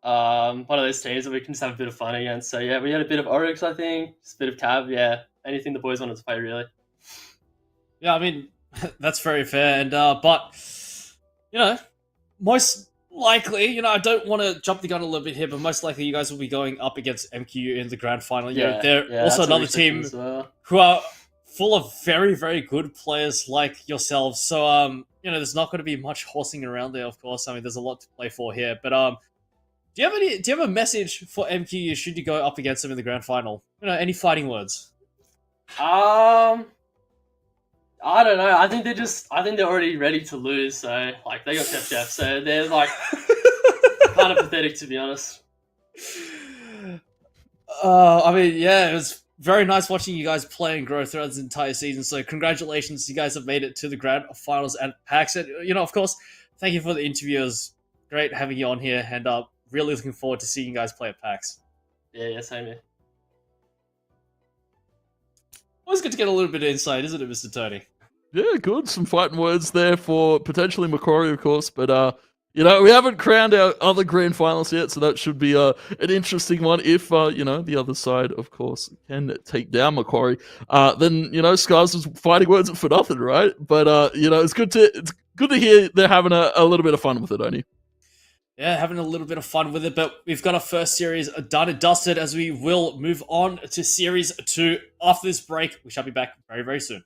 one of those teams that we can just have a bit of fun against. So yeah, we had a bit of Oryx, I think, just a bit of Cav. Yeah, anything the boys wanted to play, really. Yeah, I mean, that's very fair. And but most likely, I don't want to jump the gun a little bit here, but most likely you guys will be going up against MQU in the grand final. They're also another team who are full of very, very good players like yourselves. So there's not going to be much horsing around there. Of course, I mean, there's a lot to play for here, but do you have a message for MQU should you go up against them in the grand final? Any fighting words? I don't know. I think they're already ready to lose. So they got Chef. So they're kind of pathetic, to be honest. I mean, yeah, it was very nice watching you guys play and grow throughout this entire season. So congratulations, you guys have made it to the grand finals at PAX. And of course, thank you for the interview. It was great having you on here, and really looking forward to seeing you guys play at PAX. Yeah, same here. Always good to get a little bit of insight, isn't it, Mr. Tony? Yeah, good. Some fighting words there for potentially Macquarie, of course. But You know, we haven't crowned our other grand finalists yet, so that should be an interesting one. If you know, the other side, of course, can take down Macquarie, then you know, Scars was fighting words for nothing, right? But you know, it's good to hear they're having a little bit of fun with it, Oni. Yeah, having a little bit of fun with it, but we've got our first series done and dusted, as we will move on to Series 2 after this break. We shall be back very, very soon.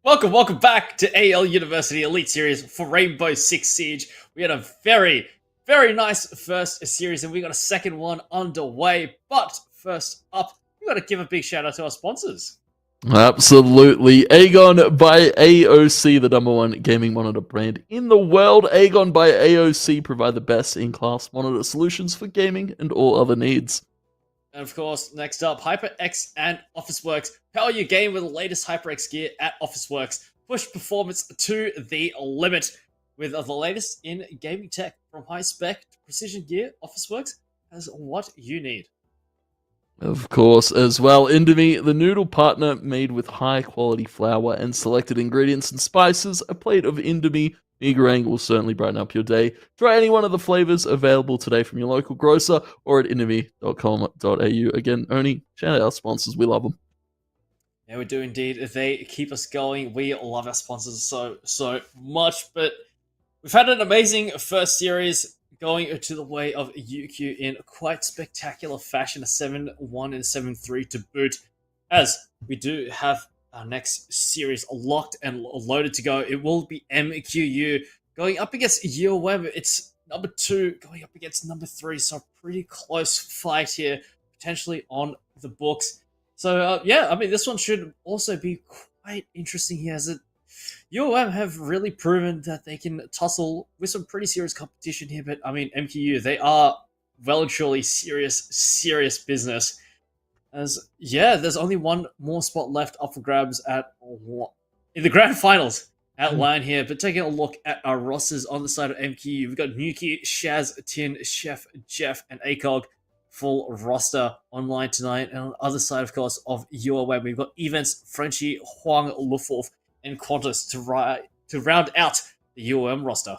Welcome back to AEL University Elite Series for Rainbow Six Siege. We had a very nice first series, and we got a second one underway. But first up, we got to give a big shout out to our sponsors. Absolutely. AGON by AOC, the #1 gaming monitor brand in the world. AGON by AOC provide the best in-class monitor solutions for gaming and all other needs. And of course, next up, HyperX and Officeworks. Power your game with the latest HyperX gear at Officeworks. Push performance to the limit with the latest in gaming tech. From high-spec to precision gear, Officeworks has what you need. Of course, as well, Indomie, the noodle partner made with high-quality flour and selected ingredients and spices. A plate of Indomie meagering will certainly brighten up your day. Try any one of the flavors available today from your local grocer or at indomie.com.au. Again, Oni, shout out our sponsors. We love them. Yeah, we do indeed. They keep us going. We love our sponsors so much. But we've had an amazing first series going to the way of UQ in quite spectacular fashion. A 7-1 and 7-3 to boot. As we do have our next series locked and loaded to go. It will be MQU going up against UOM. It's number 2 going up against number 3. So a pretty close fight here, potentially on the books. So, yeah, I mean, this one should also be quite interesting here, as UOM have really proven that they can tussle with some pretty serious competition here. But, I mean, MQU, they are well and truly serious business. As, yeah, there's only one more spot left up for grabs in the grand finals at line here. But taking a look at our rosters on the side of MQU, we've got Nuki, Shaz, Tin, Chef, Jeff, and ACOG. Full roster online tonight. And on the other side, of course, of UOM, we've got Events, Frenchie, Huang, Lufof, and Qantas to round out the UOM roster.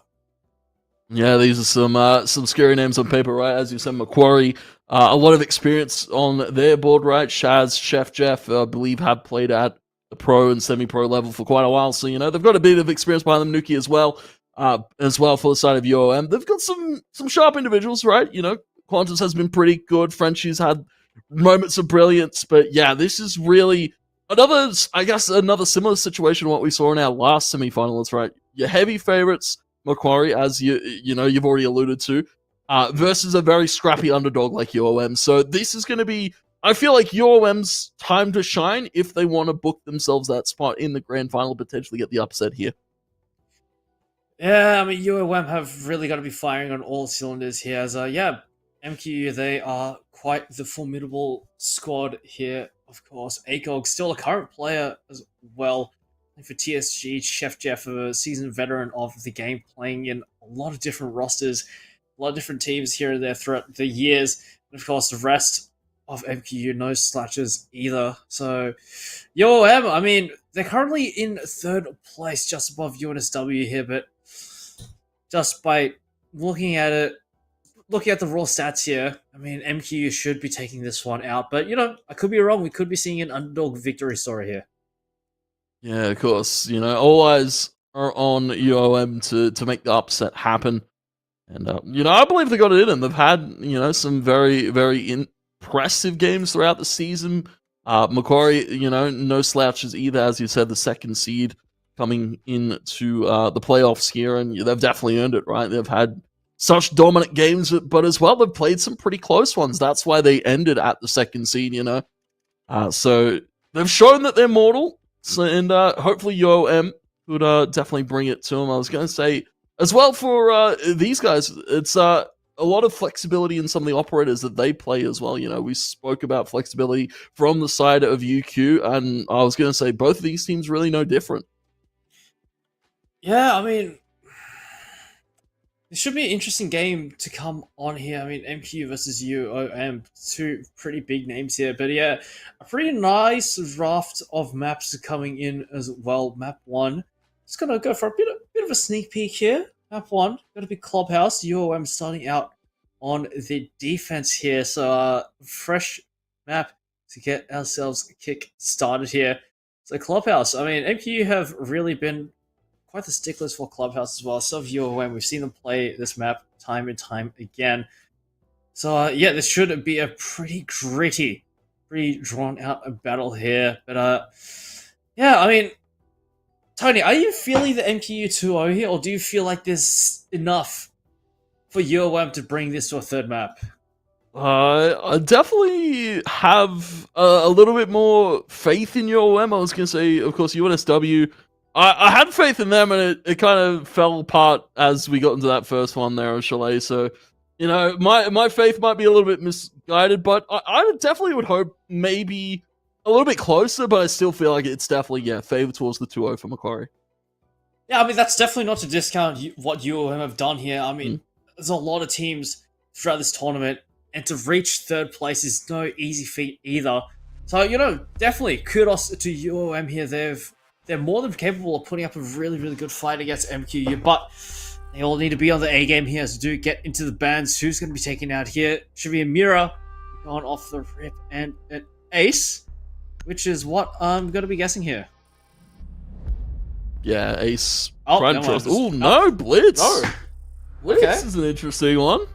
Yeah, these are some scary names on paper, right? As you said, Macquarie, a lot of experience on their board, right? Shaz, Chef Jeff, I believe, have played at the pro and semi-pro level for quite a while, so they've got a bit of experience behind them. Nuki as well for the side of UOM. They've got some sharp individuals, right? Qantas has been pretty good. Frenchie's had moments of brilliance, but yeah, this is really another similar situation to what we saw in our last semi-finalists, right? Your heavy favorites, Macquarie, as you've already alluded to, versus a very scrappy underdog like UOM. So this is going to be, I feel like, UOM's time to shine if they want to book themselves that spot in the grand final, potentially get the upset here. Yeah, I mean, UOM have really got to be firing on all cylinders here. As MQ, they are quite the formidable squad here, of course. ACOG, still a current player as well. And for TSG, Chef Jeff, a seasoned veteran of the game, playing in a lot of different rosters, a lot of different teams here and there throughout the years. And of course, the rest of MQU, no slouches either. So, UOM, I mean, they're currently in 3rd place, just above UNSW here, but just by looking at the raw stats here, I mean, MQU should be taking this one out. But, I could be wrong. We could be seeing an underdog victory story here. Yeah, of course. All eyes are on UOM to make the upset happen. And, I believe they got it in them. They've had, some very, very impressive games throughout the season. Macquarie, no slouches either. As you said, the 2nd seed coming into the playoffs here. And they've definitely earned it, right? They've had such dominant games, but as well, they've played some pretty close ones. That's why they ended at the 2nd seed, So they've shown that they're mortal. So, and hopefully UOM would definitely bring it to them. I was going to say, as well, for these guys, it's a lot of flexibility in some of the operators that they play as well. We spoke about flexibility from the side of UQ, and I was going to say both of these teams really no different. Yeah, I mean, it should be an interesting game to come on here. I mean, MQ versus UOM, 2 pretty big names here. But yeah, a pretty nice raft of maps coming in as well. Map 1. Just going to go for a bit of a sneak peek here. Map 1, got to be Clubhouse. UOM starting out on the defense here. So, fresh map to get ourselves kick started here. So, Clubhouse, I mean, MQ have really been quite the sticklers for Clubhouse as well. So have UOM. We've seen them play this map time and time again. So, yeah, this should be a pretty gritty, pretty drawn-out battle here. But, yeah, I mean, Tony, are you feeling the MQU 2-0 here, or do you feel like there's enough for UOM to bring this to a third map? I definitely have a little bit more faith in UOM. I was going to say, of course, UNSW. I had faith in them, and it kind of fell apart as we got into that first one there of Chalet. So, you know, my faith might be a little bit misguided, but I definitely would hope maybe a little bit closer, but I still feel like it's definitely, yeah, favored towards the 2-0 for Macquarie. Yeah, I mean, that's definitely not to discount what UOM have done here. I mean, there's a lot of teams throughout this tournament, and to reach third place is no easy feat either. So, you know, definitely kudos to UOM here. They're more than capable of putting up a really, really good fight against MQU, but they all need to be on the A game here to do get into the bands. Who's going to be taken out here? Should be a Mira gone off the rip, and an Ace, which is what I'm going to be guessing here. Yeah, Ace. Oh, Pride no, and Trust. I just- Oh, no, Blitz. No. Blitz Okay. is an interesting one.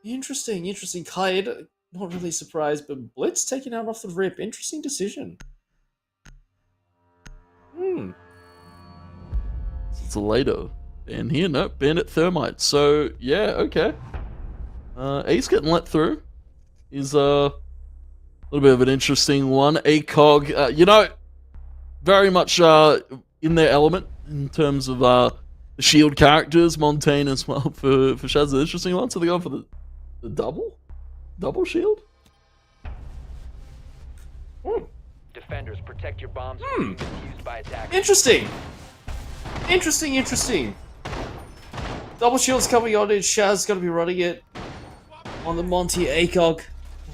Interesting. Kite, not really surprised, but Blitz taken out off the rip. Interesting decision. It's a later. And here, no, Bandit Thermite. So, yeah, okay. Ace getting let through is a little bit of an interesting one. ACOG, you know, very much in their element in terms of the shield characters. Montaigne as well for Shaz, an interesting one. So they go for the double shield. Defenders, protect your bombs from being used by attackers. Interesting. Double shield's coming on in. Shaz gonna be running it on the Monty ACOG.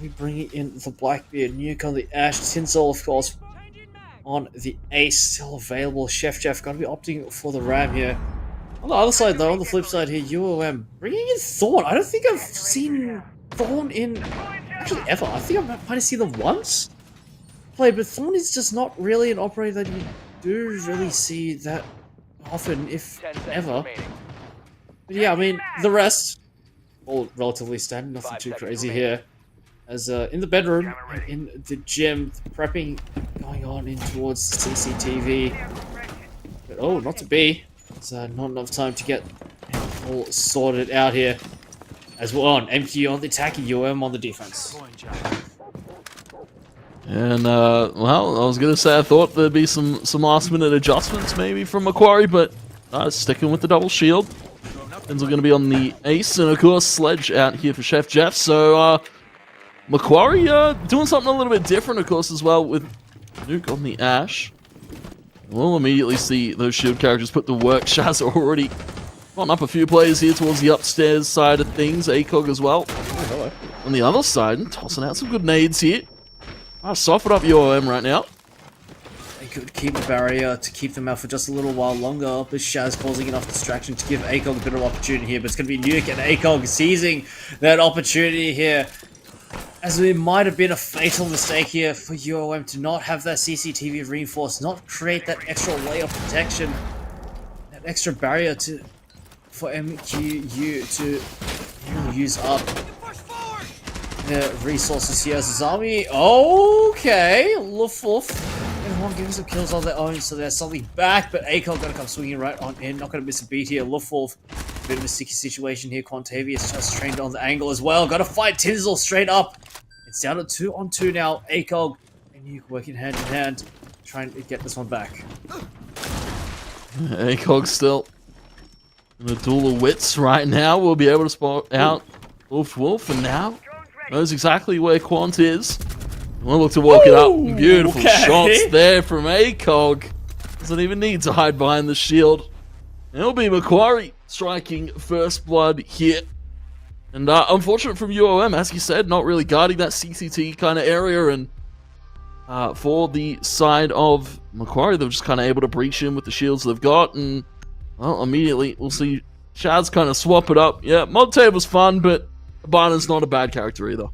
We bring in the Blackbeard, Nuke on the Ash, Tinsel, of course, on the Ace, still available. Chef gonna be opting for the Ram here. On the other side, though, on the flip side here, UOM bringing in Thorn. I don't think I've seen Thorn in actually ever. I think I might have seen them once play, but Thorn is just not really an operator that you do really see that often, if 10 seconds ever. remaining. But yeah, I mean, the rest, all relatively standard, nothing 5 too seconds crazy remaining. here. As in the bedroom, and in the gym, prepping going on in towards CCTV. But oh, not to be. It's not enough time to get it all sorted out here. As well on MQ on the attack, UM on the defense. And, well, I was going to say I thought there'd be some last minute adjustments maybe from Macquarie, but sticking with the double shield. Things are going to be on the Ace, and of course Sledge out here for Chef Jeff. So, Macquarie doing something a little bit different, of course, as well with Nuke on the Ash. We'll immediately see those shield characters put to work. Shaz already gone up a few players here towards the upstairs side of things. ACOG as well. Hello. On the other side, tossing out some good nades here. Soften up UOM right now. They could keep the barrier to keep them out for just a little while longer, but Shaz causing enough distraction to give ACOG a bit of opportunity here. But it's going to be Nuke and ACOG seizing that opportunity here. As it might have been a fatal mistake here for UOM to not have that CCTV reinforced, not create that extra layer of protection, that extra barrier for MQU to really use up the resources here as his army. Okay, Loof. Everyone getting some kills on their own, so there's something back, but ACOG gonna come swinging right on in, not gonna miss a beat here. Loof, bit of a sticky situation here. Quantavius just trained on the angle as well. Gotta fight Tinsel straight up. It's down to 2-on-2 now. ACOG and Nuke working hand in hand, trying to get this one back. ACOG still in a duel of wits right now. We'll be able to spot out Wolf, and now knows exactly where Quant is. We'll look to walk it up. Beautiful okay. shots there from ACOG. Doesn't even need to hide behind the shield. It'll be Macquarie striking first blood here. And unfortunate from UOM, as you said, not really guarding that CCT kind of area. And for the side of Macquarie, they're just kind of able to breach in with the shields they've got. And, well, immediately we'll see Shaz kind of swap it up. Yeah, Monte was fun, but Abana's not a bad character either.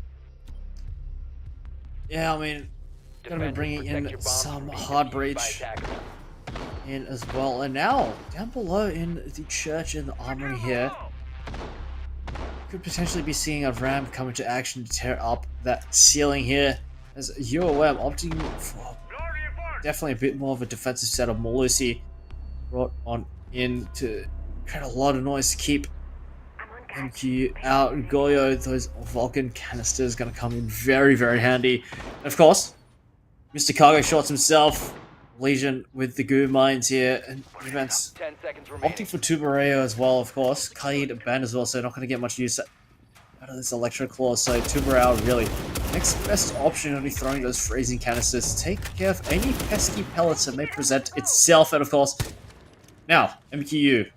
Yeah, I mean, gonna be bringing in some hard breach in as well. And now, down below in the church and the armory here, could potentially be seeing a Ram come into action to tear up that ceiling here. As UOM opting for definitely a bit more of a defensive setup. Malusi brought on in to create a lot of noise to keep MQ out. Goyo, those Vulcan canisters going to come in very, very handy. And of course, Mr. Cargo shots himself. Legion with the goo mines here. And events 10 seconds remaining. opting for Tubareo as well, of course. Kaid banned as well, so not going to get much use out of this Electro Claw. So Tubareo really next best option, only throwing those freezing canisters. Take care of any pesky pellets that may present itself. And of course, now, MQU.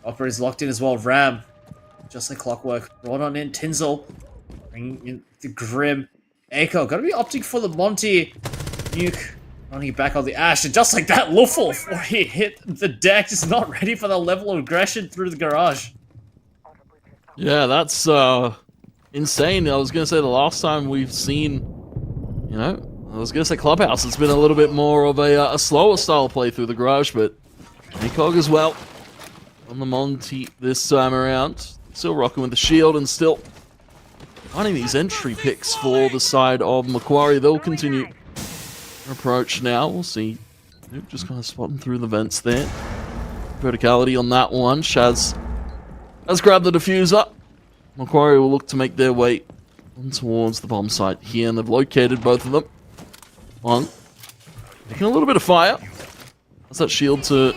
Operator's locked in as well. Ram, just like clockwork. Brought on in Tinzel. Bringing in the Grim. Echo, gotta be opting for the Monty. Nuke. Running it back on the Ash. And just like that, Luffle, before he hit the deck, just not ready for the level of aggression through the garage. Yeah, that's insane. I was gonna say the last time we've seen, you know, I was gonna say Clubhouse. It's been a little bit more of a slower style play through the garage, but ACOG as well on the Monty this time around. Still rocking with the shield and still finding these entry picks for the side of Macquarie. They'll continue their approach now. We'll see. Nope, just kind of spotting through the vents there. Verticality on that one. Shaz has grabbed the diffuser. Macquarie will look to make their way on towards the bomb site here, and they've located both of them. One making a little bit of fire. That's that shield to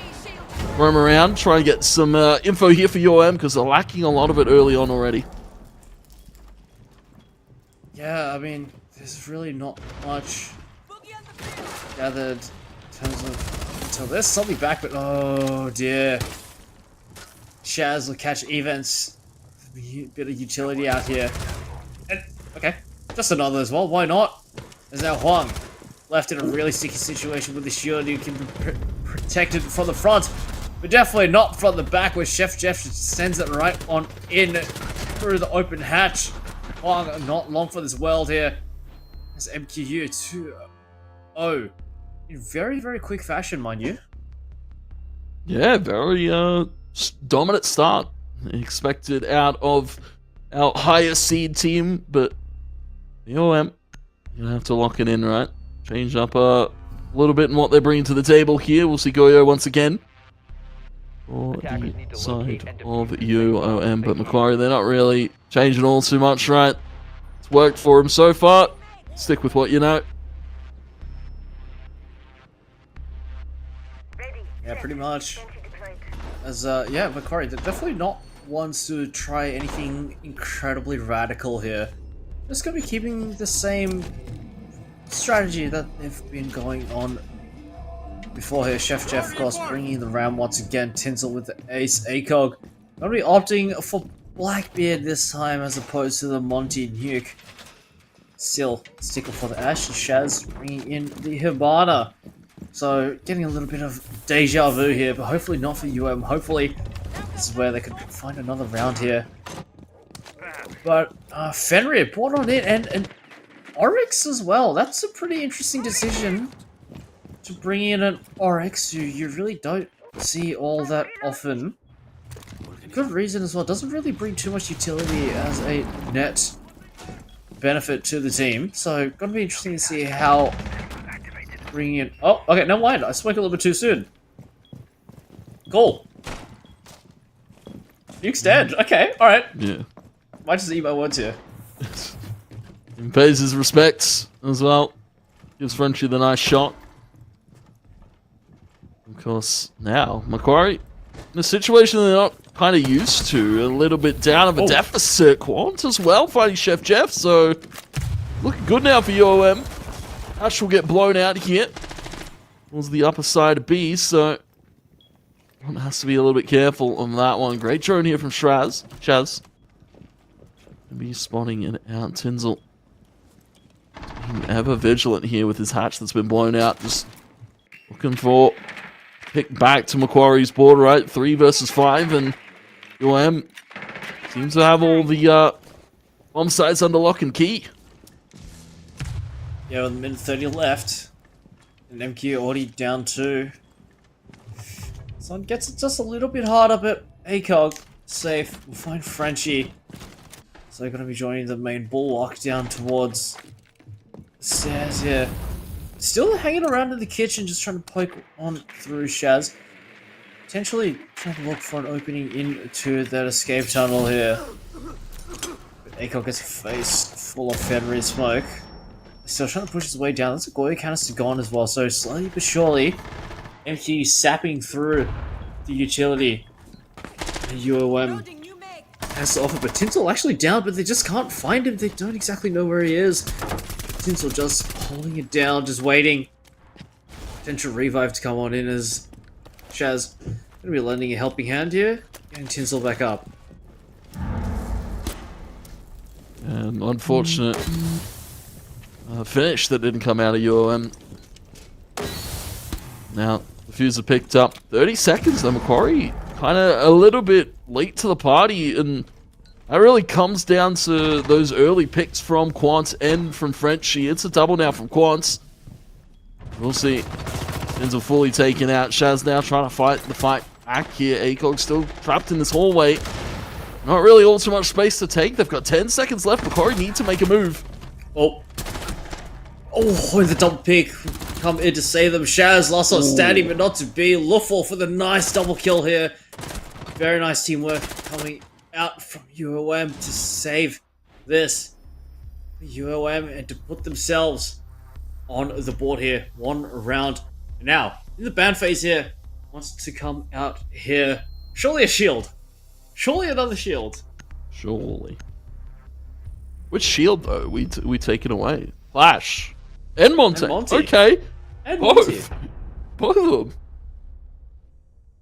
roam around, try and get some info here for UOM because they're lacking a lot of it early on already. Yeah, I mean, there's really not much gathered in terms of until there's something back, but oh dear. Shaz will catch events. Bit of utility out here. And, okay, just another as well. Why not? There's now Huang left in a really sticky situation with the shield. You can be protected from the front, but definitely not from the back, where Chef Jeff sends it right on in through the open hatch. Huang not long for this world here. There's MQU 2-0 in very, very quick fashion, mind you. Yeah, very dominant start expected out of our higher seed team, but the OM, you're gonna have to lock it in, right? Change up a little bit in what they're bringing to the table here. We'll see Goyo once again for the side of UOM, but Macquarie, they're not really changing all too much, right? It's worked for him so far. Stick with what you know. Yeah, pretty much. As yeah, Macquarie, they're definitely not ones to try anything incredibly radical here. Just gonna be keeping the same strategy that they've been going on before here. Chef Jeff, of course, bringing the Ram once again. Tinsel with the Ace. ACOG gonna be opting for Blackbeard this time as opposed to the Monty Nuke. Still stickle for the Ash. Shaz bringing in the Hibana. So getting a little bit of deja vu here, but hopefully not for UM. Hopefully this is where they could find another round here. But Fenrir brought on in and Oryx as well. That's a pretty interesting decision to bring in an Oryx who you really don't see all that often. Good reason as well. Doesn't really bring too much utility as a net benefit to the team. So gonna be interesting to see how bringing in. Oh, okay. Never mind. I spoke a little bit too soon. Cool. Nuke's dead. Okay. All right. Yeah. Might just eat my words here. He pays his respects as well. Gives Frenchie the nice shot. Of course, now Macquarie in a situation they're not kind of used to. A little bit down of a deficit. Quant as well fighting Chef Jeff. So looking good now for UOM. Ash will get blown out here. Towards the upper side of B. So one has to be a little bit careful on that one. Great drone here from Chaz. Be spotting it out. Tinzel being ever vigilant here with his hatch that's been blown out. Just looking for pick back to Macquarie's board, right? 3 versus 5, and UM seems to have all the bomb sites under lock and key. Yeah, with a minute 30 left. And MQ already down 2. So it gets it just a little bit harder, but ACOG safe. We'll find Frenchie. So they're going to be joining the main bulwark down towards the Stairs here. Still hanging around in the kitchen, just trying to poke on through Shaz. Potentially trying to look for an opening into that escape tunnel here. But ACOG gets a face full of feathery smoke. Still trying to push his way down. That's a Goya canister gone as well, so slowly but surely, MQ sapping through the utility. The UOM has to offer, but Tinsel actually down, but they just can't find him. They don't exactly know where he is. Tinsel just holding it down, just waiting. Potential revive to come on in as Shaz gonna be lending a helping hand here, getting Tinsel back up. And unfortunate finish that didn't come out of UOM. Now, the fuse are picked up. 30 seconds though, Macquarie kind of a little bit late to the party, and that really comes down to those early picks from Quant and from Frenchie. It's a double now from Quant. We'll see. Denzel fully taken out. Shaz now trying to fight the fight back here. ACOG still trapped in this hallway. Not really all too much space to take. They've got 10 seconds left. Macquarie need to make a move. Oh, the double pick come in to save them. Shaz last one standing, but not to be. Luffel for the nice double kill here. Very nice teamwork coming out from UOM to save this. UOM and to put themselves on the board here. One round. Now, in the ban phase here, wants to come out here. Surely a shield. Surely another shield. Surely. Which shield, though, we taken away? Flash. And Monte. And Monty. Okay. And Monty. Both of them.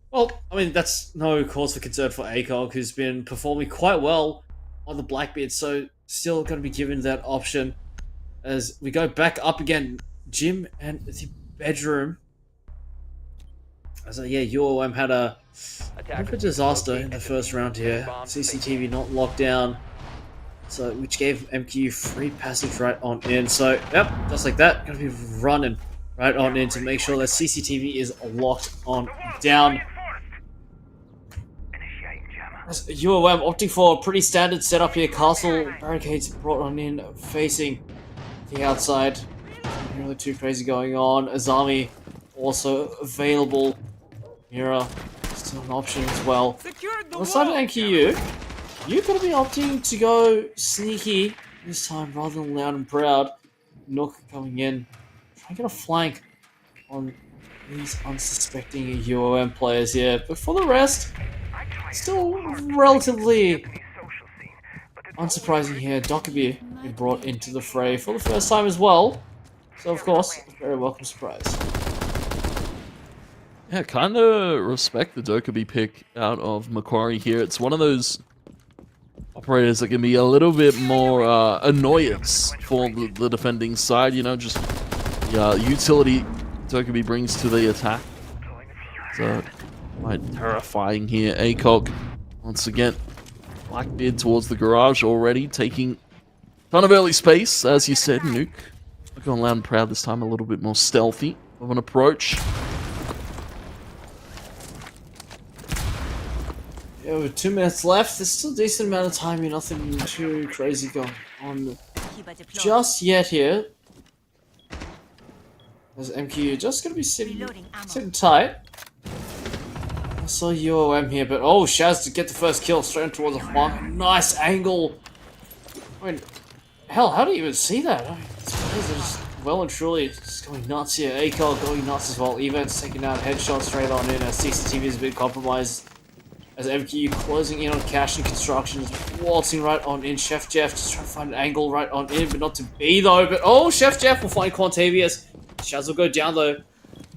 Well, I mean, that's no cause for concern for ACOG, who's been performing quite well on the Blackbeard, so still going to be given that option. As we go back up again, gym and the bedroom. So yeah, UOM had a bit of a disaster in the first round here. CCTV not locked down, so which gave MQ free passage right on in. So yep, just like that, gonna be running right on in to make sure that CCTV is locked on down. As UOM opting for a pretty standard setup here. Castle barricades brought on in, facing the outside. Nothing really too crazy going on. Azami also available. Mira still an option as well. On the side of NQU, you're going to be opting to go sneaky this time rather than loud and proud. Nook coming in, trying to get a flank on these unsuspecting UOM players here. But for the rest, still relatively unsurprising here. Dockerby been brought into the fray for the first time as well. So of course, a very welcome surprise. Yeah, kind of respect the Dokkaebi pick out of Macquarie here. It's one of those operators that can be a little bit more annoyance for the defending side, you know, just utility Dokkaebi brings to the attack. So, quite terrifying here. ACOG, once again, Blackbeard towards the garage already, taking a ton of early space, as you said, Nuke. Going loud and proud this time, a little bit more stealthy of an approach. Yeah, with 2 minutes left, there's still a decent amount of time here, nothing too crazy going on just yet here. As MQ just gonna be sitting tight. I saw UOM here, but oh, Shaz to get the first kill straight towards the flank. Nice angle. I mean, hell, how do you even see that? I mean, these players are just well and truly just going nuts here. ACOG going nuts as well. Event's taking out headshots straight on in as CCTV has been compromised. As MQ closing in on cash and construction, waltzing right on in. Chef Jeff just trying to find an angle right on in, but not to be though. But oh, Chef Jeff will find Quantavius. Shaz will go down though.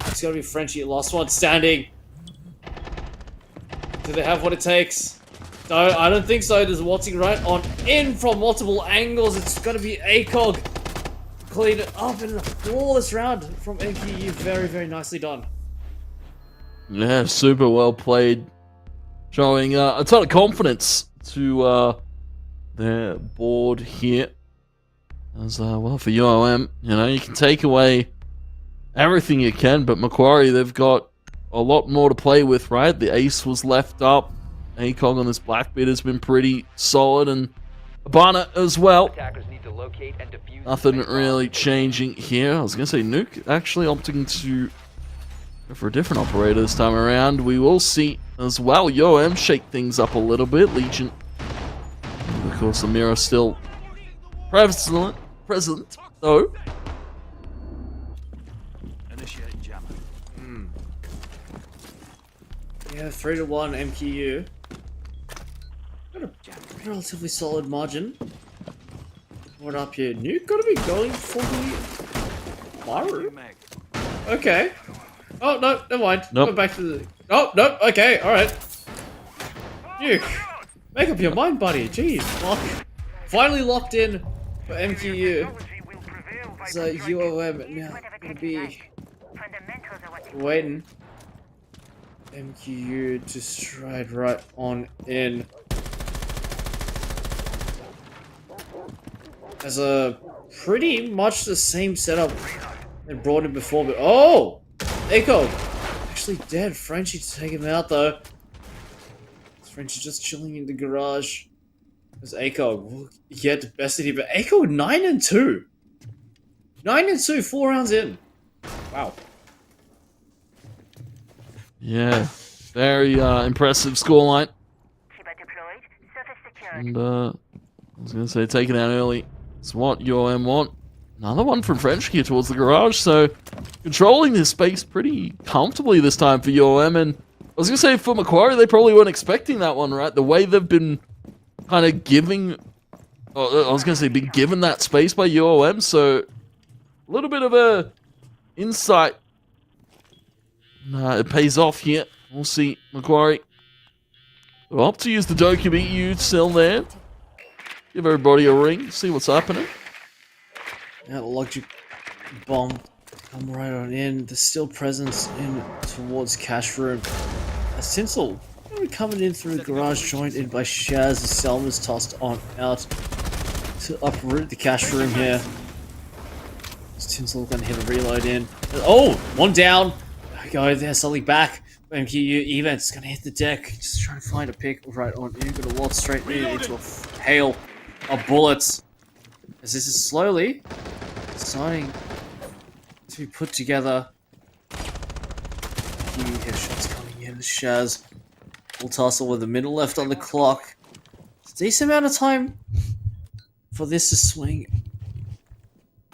It's gonna be Frenchie, last one standing. Do they have what it takes? No, I don't think so. There's waltzing right on in from multiple angles. It's gonna be ACOG. Clean it up in a flawless round from MQ. Very, very nicely done. Yeah, super well played. Showing a ton of confidence to their board here. As well, for UOM, you know, you can take away everything you can, but Macquarie, they've got a lot more to play with, right? The ace was left up. ACOG on this Blackbeard has been pretty solid, and Abana as well. locate and defuse. Nothing the main really bomb. changing here. I was going to say Nuke actually opting to go for a different operator this time around. We will see as well. YoM shake things up a little bit. Legion. And of course, Amira still present though. Initiating jammer. Yeah, 3-1 MQU. Got a relatively solid margin. What up here? Nuke gotta be going for the Maru. Mag. Okay. Oh no, never mind. Nope. Go back to the. Oh no. Okay, all right. Nuke, make up your mind, buddy. Jeez, fuck. Finally locked in for MQU. So UOM now gonna be waiting. MQU to stride right on in. As a pretty much the same setup they brought in before, but oh, Echo actually dead. Frenchie to take him out though. Frenchie just chilling in the garage. As Echo will get the best of him, but Echo 9-2, 9-2, 4 rounds in. Wow. Yeah, very impressive scoreline. And I was going to say, taken out early. It's what UOM want. Another one from French here towards the garage, so controlling this space pretty comfortably this time for UOM. And I was going to say, for Macquarie, they probably weren't expecting that one, right? The way they've been kind of giving... I was going to say, been given that space by UOM, so a little bit of a insight. It pays off here. We'll see. Macquarie. We'll opt to use the Doku BU still there. Give everybody a ring. See what's happening. Now the logic bomb come right on in. There's still presence in towards cash room. As Tinsel coming in through the garage, joined in by Shaz. The Selma's tossed on out to uproot the cash room here. As Tinsel gonna hit a reload in. Oh, one down. Go there, Sully back. MQU Events gonna hit the deck. Just trying to find a pick right on in. Gonna walk straight into a hail of bullets. As this is slowly starting to be put together. Few headshots coming in. Shaz will tussle with a minute left on the clock. It's a decent amount of time for this to swing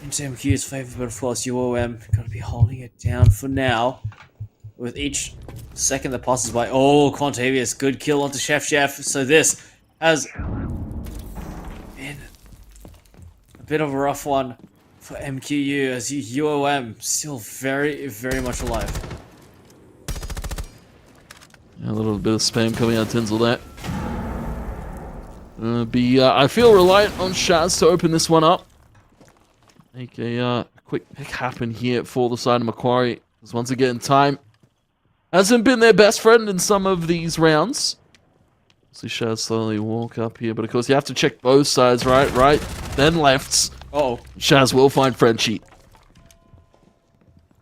into MQ's favor, but of course UOM gonna be holding it down for now. With each second that passes by. Oh, Quantavius, good kill onto Chef. So this has been a bit of a rough one for MQU as UOM still very, very much alive. Yeah, a little bit of spam coming out of Tinsel there. I feel reliant on Shaz to open this one up. Make a quick pick happen here for the side of Macquarie. Because once again, time hasn't been their best friend in some of these rounds. See Shaz slowly walk up here, but of course you have to check both sides, right, then lefts. Uh-oh. Shaz will find Frenchie.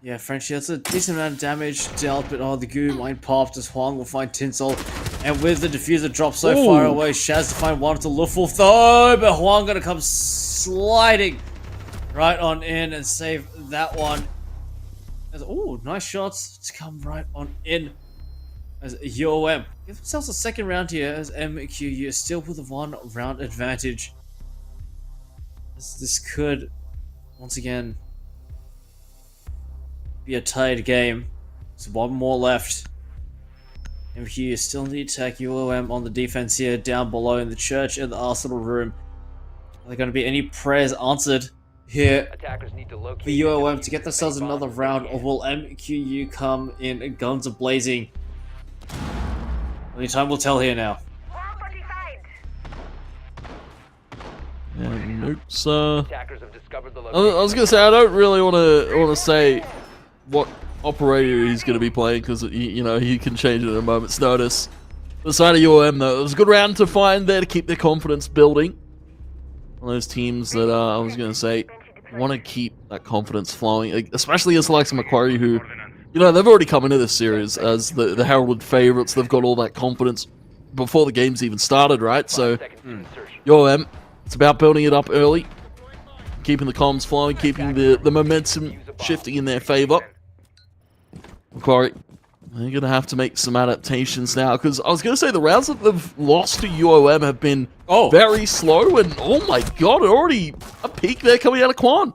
Yeah, Frenchie, that's a decent amount of damage dealt, but oh, the goo mine popped as Huang will find Tinsel. And with the diffuser drop so far away, Shaz to find one to look for though, but Huang gonna come sliding right on in and save that one. Oh, nice shots to come right on in as UOM give themselves a second round here as MQU still with a 1 round advantage. As this could once again be a tied game. There's one more left. MQU still need to attack UOM on the defense here down below in the church and the arsenal room. Are there going to be any prayers answered here Attackers need to locate for UOM to get themselves another round, or will MQU come in guns a-blazing? Only time will tell here now. Yeah, Nukes, Attackers have discovered the I location. was gonna say I don't really want to say what operator he's gonna be playing because he can change it at a moment's notice. The side of UOM though, it was a good round to find there to keep their confidence building. One of those teams that I was gonna say want to keep that confidence flowing, like, especially as like Macquarie, who they've already come into this series as the heralded favorites. They've got all that confidence before the game's even started, right? So UOM, it's about building it up early. keeping the comms flowing, keeping the momentum shifting in their favor. Macquarie, they're going to have to make some adaptations now, because I was going to say the rounds that they've lost to UOM have been very slow, and oh my god, already a peak there coming out of Quan.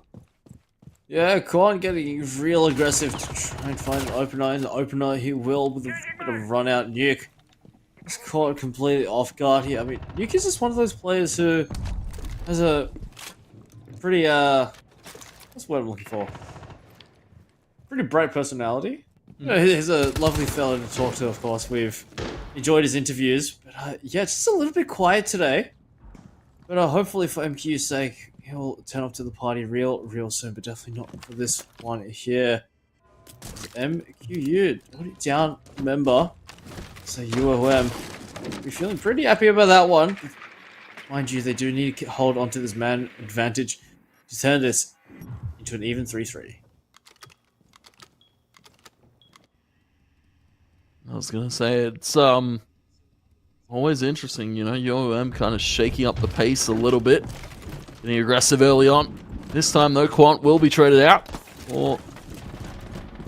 Yeah, Quan getting real aggressive to try and find an opener, and the opener he will with a bit of run out nuke. He's caught completely off guard here. I mean, Nuke is just one of those players who has a pretty, what's the word I'm looking for? Pretty bright personality. You know, he's a lovely fellow to talk to, of course. We've enjoyed his interviews. But, yeah, just a little bit quiet today. But hopefully for MQ's sake, he'll turn up to the party real soon. But definitely not for this one here. MQU, down member. So UOM, we're feeling pretty happy about that one. Mind you, they do need to hold on to this man advantage to turn this into an even 3-3. I was gonna say, it's always interesting, you know, UOM kind of shaking up the pace a little bit, getting aggressive early on. This time though, Quant will be traded out. Or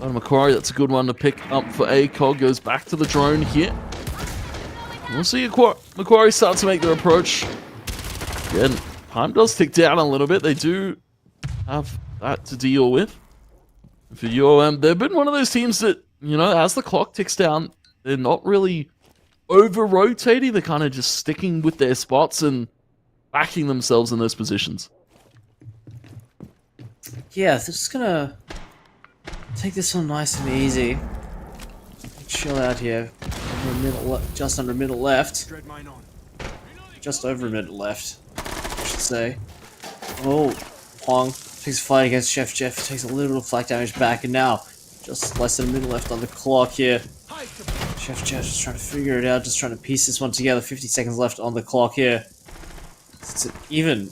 Macquarie, that's a good one to pick up for ACOG. Goes back to the drone here. We'll see Macquarie start to make their approach. Again, time does tick down a little bit. They do have that to deal with. For UOM, they've been one of those teams that, you know, as the clock ticks down, they're not really over-rotating. They're kind of just sticking with their spots and backing themselves in those positions. Yeah, they're just gonna take this one nice and easy. Chill out here. Just under a minute left. Just over a minute left, I should say. Oh, Huang takes a fight against Chef Jeff. Takes a little bit of flak damage back, and now just less than a minute left on the clock here. Chef Jeff just trying to figure it out, just trying to piece this one together. 50 seconds left on the clock here. It's an even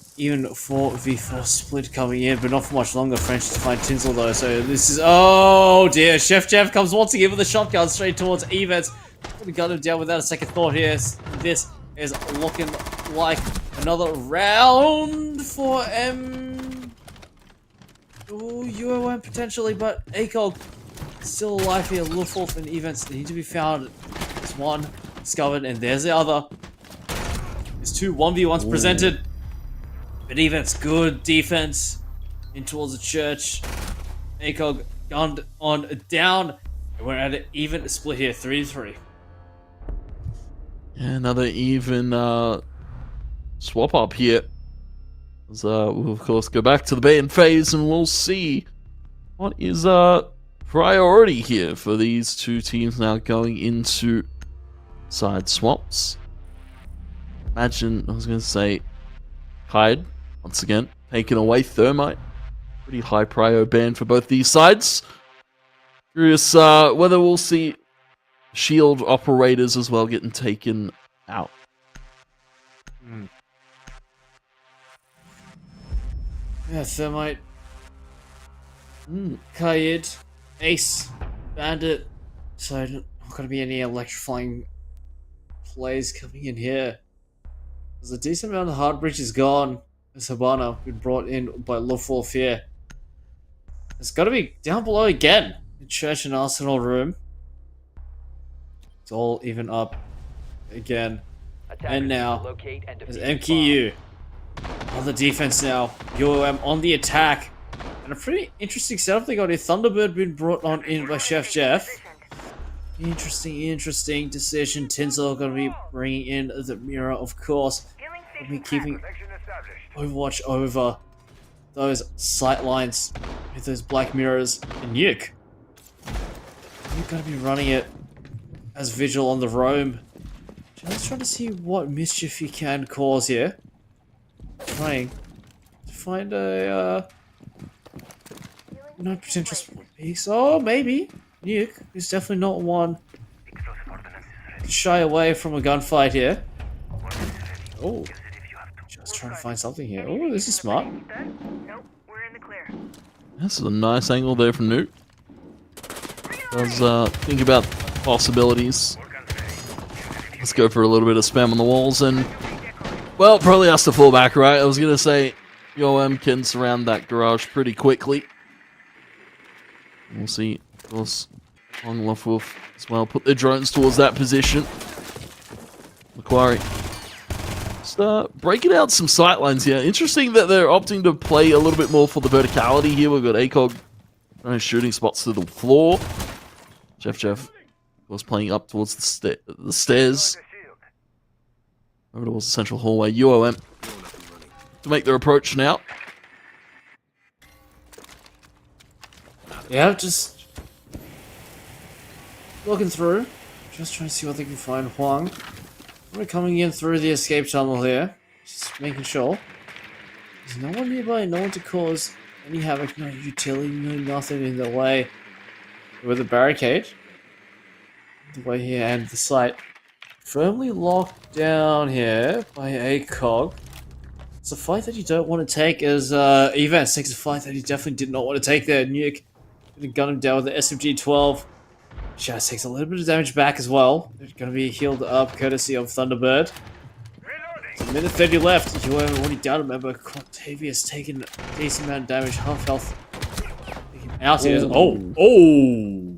4v4 split coming in, but not for much longer. French to find Tinsel though, so this is, oh dear. Chef Jeff comes once again with a shotgun straight towards Events. Would have got him down without a second thought here. This is looking like another round for UOM potentially, but ACOG still alive here. Luftwolf and Events, they need to be found. There's one discovered, and there's the other. There's two 1v1s presented. But Events, good defense in towards the church. ACOG gunned on down. And we're at an even split here, 3-3. Yeah, another even swap up here. As, we'll of course go back to the ban phase, and we'll see what is priority here for these two teams now going into side swaps. Imagine, I was going to say, Hyde once again taking away Thermite. Pretty high prio ban for both these sides. Curious whether we'll see shield operators as well getting taken out. Yeah, Thermite, Kayid, Ace, Bandit. So not going to be any electrifying plays coming in here. There's a decent amount of hard bridge is gone. As Habana been brought in by Luftwolf here. It's got to be down below again. In Church and Arsenal room. It's all even up again. And now, there's MQU on the defense now. UOM on the attack. And a pretty interesting setup they got here. Thunderbird been brought on in by Chef Jeff. Interesting decision. Tinsel going to be bringing in the mirror, of course. Going to be keeping Overwatch over those sight lines with those black mirrors. And Nuke. You're going to be running it as Vigil on the roam. Just trying to see what mischief you can cause here. Trying to find a no potential sport piece. Oh, maybe Nuke is definitely not one to shy away from a gunfight here. Oh, just trying to find something here. Oh, this is smart. This is a nice angle there from Nuke. Does think about possibilities. Let's go for a little bit of spam on the walls, and well, probably has to fall back, right? I was gonna say UOM can surround that garage pretty quickly. We'll see, of course, Long Wolf as well put their drones towards that position. Macquarie just breaking out some sightlines here. Interesting that they're opting to play a little bit more for the verticality here. We've got ACOG shooting spots to the floor. Jeff was playing up towards the stairs. Over towards the central hallway. UOM to make their approach now. Yeah, just looking through. Just trying to see what they can find. Huang. We're coming in through the escape tunnel here. Just making sure. There's no one nearby, no one to cause any havoc, no utility, no nothing in the way. With a barricade. The way here and the site. Firmly locked down here by ACOG. It's a fight that you don't want to take as Evans takes a fight that he definitely did not want to take there. Nuke gonna gun him down with the SMG-12. Shaz takes a little bit of damage back as well. They're gonna be healed up courtesy of Thunderbird. It's a minute 30 left. You haven't already down a member. Quantavious taking a decent amount of damage, half health. Out here. Oh,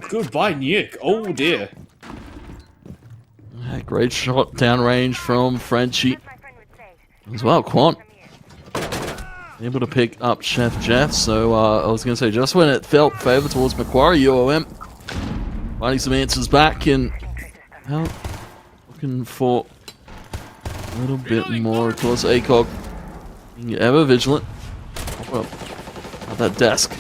goodbye, Nuke. Oh dear. Great shot downrange from Frenchie. As well, Quant. Able to pick up Chef Jeff, so I was going to say, just when it felt favour towards Macquarie, UOM finding some answers back and, well, looking for a little bit more. Of course, ACOG being ever vigilant. Well, at that desk.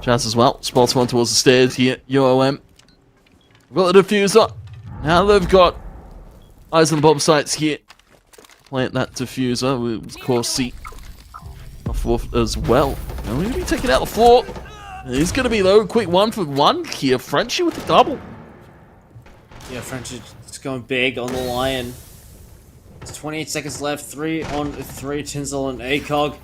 Chance as well, spots one towards the stairs here. UOM. We've got the diffuser. Now they've got eyes on the bomb sites here. Plant that diffuser. We, of course, see off as well. And we're going to be taking out the floor. It's going to be, though, a quick 1-for-1 here. Frenchie with the double. Yeah, Frenchie is going big on the Lion. There's 28 seconds left. 3 on 3. Tinsel and ACOG.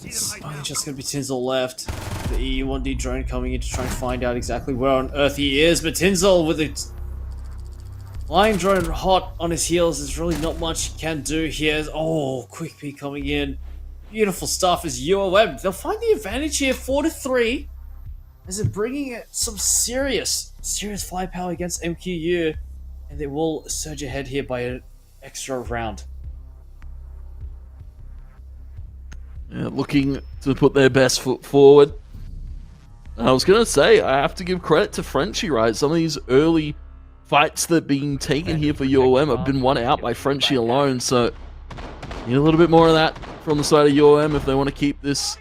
It's only just going to be Tinsel left. The EU1D drone coming in to try and find out exactly where on earth he is. But Tinsel with the Lion drone hot on his heels. There's really not much he can do here. Oh, quick peek coming in. Beautiful stuff as UOM. They'll find the advantage here, 4-3. As they're bringing some serious firepower against MQU. And they will surge ahead here by an extra round. Yeah, looking to put their best foot forward. I was going to say, I have to give credit to Frenchie, right? Some of these early fights that are being taken here for UOM have been won out by Frenchie alone, so need a little bit more of that from the side of UOM if they want to keep this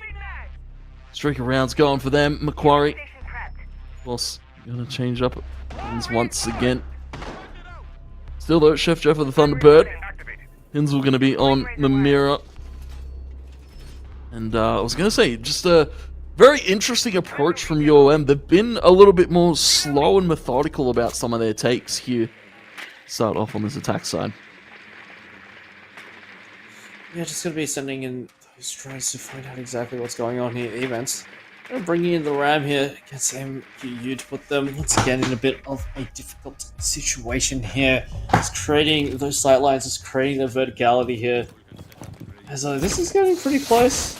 streak of rounds going for them. Macquarie, of course, going to change up things once again. Still though, Chef Jeff with the Thunderbird. Hinsel going to be on the mirror. And I was going to say, just a very interesting approach from UOM. They've been a little bit more slow and methodical about some of their takes here. Start off on this attack side. Yeah, just going to be sending in those drones to find out exactly what's going on here. Events. Bringing in the RAM here against MQU to put them once again in a bit of a difficult situation here. It's creating those sight lines, it's creating the verticality here. As this is getting pretty close.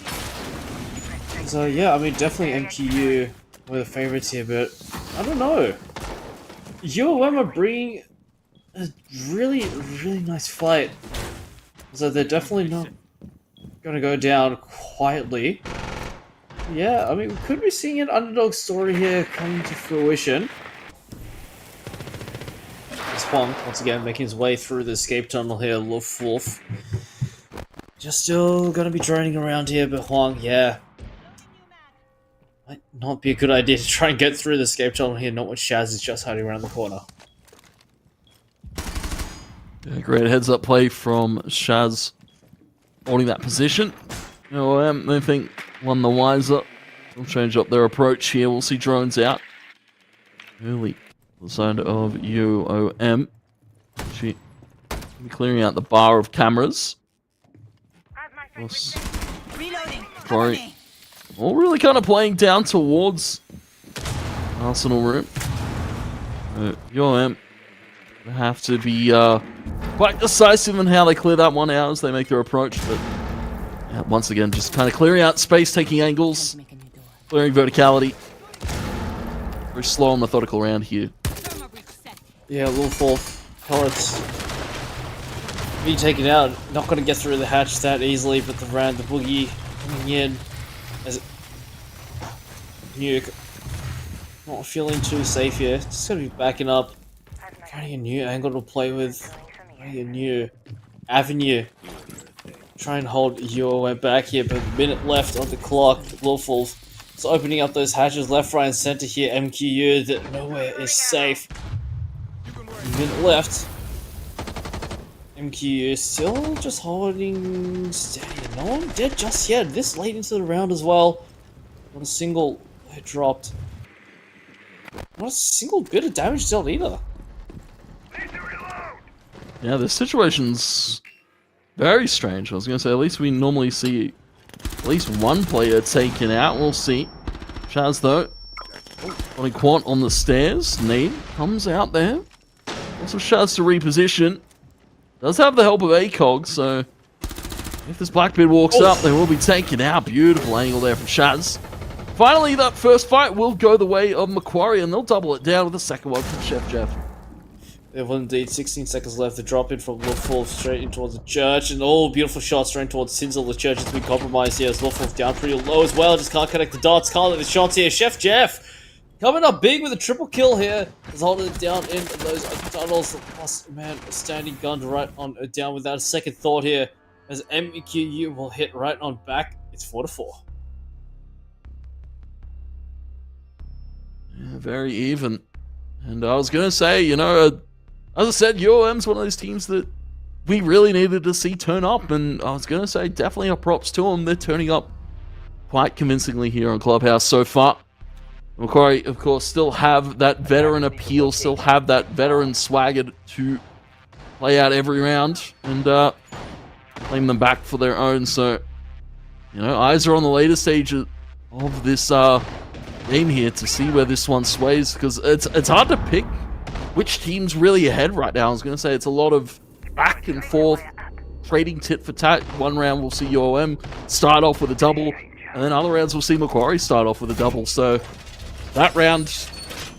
So yeah, I mean definitely MQU were the favorites here, but I don't know. UOM are bringing a really nice fight. So they're definitely not gonna go down quietly. Yeah, I mean we could be seeing an underdog story here coming to fruition. Spong once again making his way through the escape tunnel here, Wolf. Just still gonna be droning around here, but Huang, yeah. Might not be a good idea to try and get through the escape tunnel here, not when Shaz is just hiding around the corner. Yeah, great heads up play from Shaz holding that position. UOM, they think one the wiser. They'll change up their approach here. We'll see drones out early on the side of UOM. She will be clearing out the bar of cameras. Reloading. Sorry. All really kind of playing down towards Arsenal room. UOM have to be quite decisive in how they clear that one out as they make their approach, but Once again, just kind of clearing out space, taking angles, clearing verticality. Very slow and methodical round here. Yeah, little fourth pellets. Being taken out, not going to get through the hatch that easily, but the boogie coming in as Nuke. Not feeling too safe here. Just going to be backing up. Finding a new angle to play with. Finding a new avenue. Try and hold UOM back here, but a minute left on the clock. Wolfwolf is opening up those hatches left, right, and center here. MQU, that nowhere is safe. A minute left. MQU still just holding steady. No one dead just yet. This late into the round as well. Not a single hit dropped. Not a single bit of damage dealt either. Yeah, the situation's very strange. I was going to say, at least we normally see at least one player taken out. We'll see. Chaz, though, on Quant on the stairs. Need comes out there. Also, Chaz to reposition. Does have the help of ACOG, so if this Blackbeard walks up, they will be taken out. Beautiful angle there from Chaz. Finally, that first fight will go the way of Macquarie, and they'll double it down with the second one from Chef Jeff. There will indeed 16 seconds left. The drop in from Wolfwolf straight in towards the church, and all beautiful shots straight towards Sinzel. The church has been compromised here as Wolfwolf down pretty low as well. Just can't connect the dots, can't let the shots here. Chef Jeff coming up big with a triple kill here. Is holding it down in those tunnels. Plus, man, standing gun right on down without a second thought here. As MQU will hit right on back. It's 4-4. Yeah, very even. And I was going to say, you know, as I said, UOM's one of those teams that we really needed to see turn up. And I was going to say, definitely our props to them. They're turning up quite convincingly here on Clubhouse so far. Macquarie, of course, still have that veteran appeal, still have that veteran swagger to play out every round and claim them back for their own. So, you know, eyes are on the later stages of this game here to see where this one sways, because it's hard to pick which team's really ahead right now. I was going to say it's a lot of back and forth, trading tit for tat. One round we'll see UOM start off with a double, and then other rounds we'll see Macquarie start off with a double. So that round,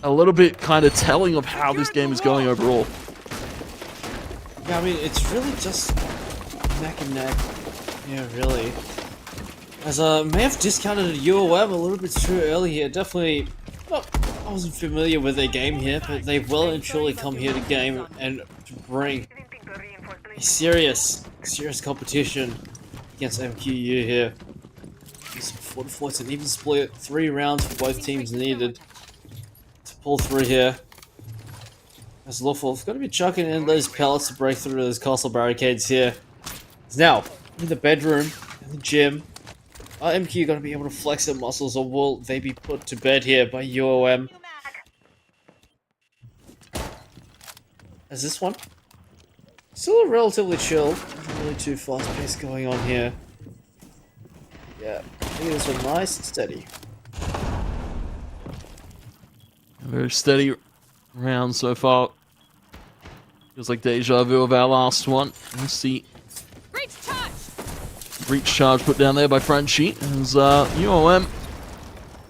a little bit kind of telling of how this game is going overall. Yeah, I mean, it's really just neck and neck. Yeah, really. As I may have discounted UOM a little bit too early here. Definitely, well, I wasn't familiar with their game here, but they well and truly come here to game and to bring a serious competition against MQU here. It's 4-4. It's an even split. 3 rounds for both teams needed to pull through here. As Wolfwolf's going to be chucking in those pellets to break through those castle barricades here. It's now in the bedroom, in the gym. Are MQ going to be able to flex their muscles, or will they be put to bed here by UOM? As this one, still relatively chill, nothing really too fast paced going on here. Yeah, I think this one nice and steady. A very steady round so far. Feels like deja vu of our last one. Let's see. Breach charge put down there by Frenchie. As UOM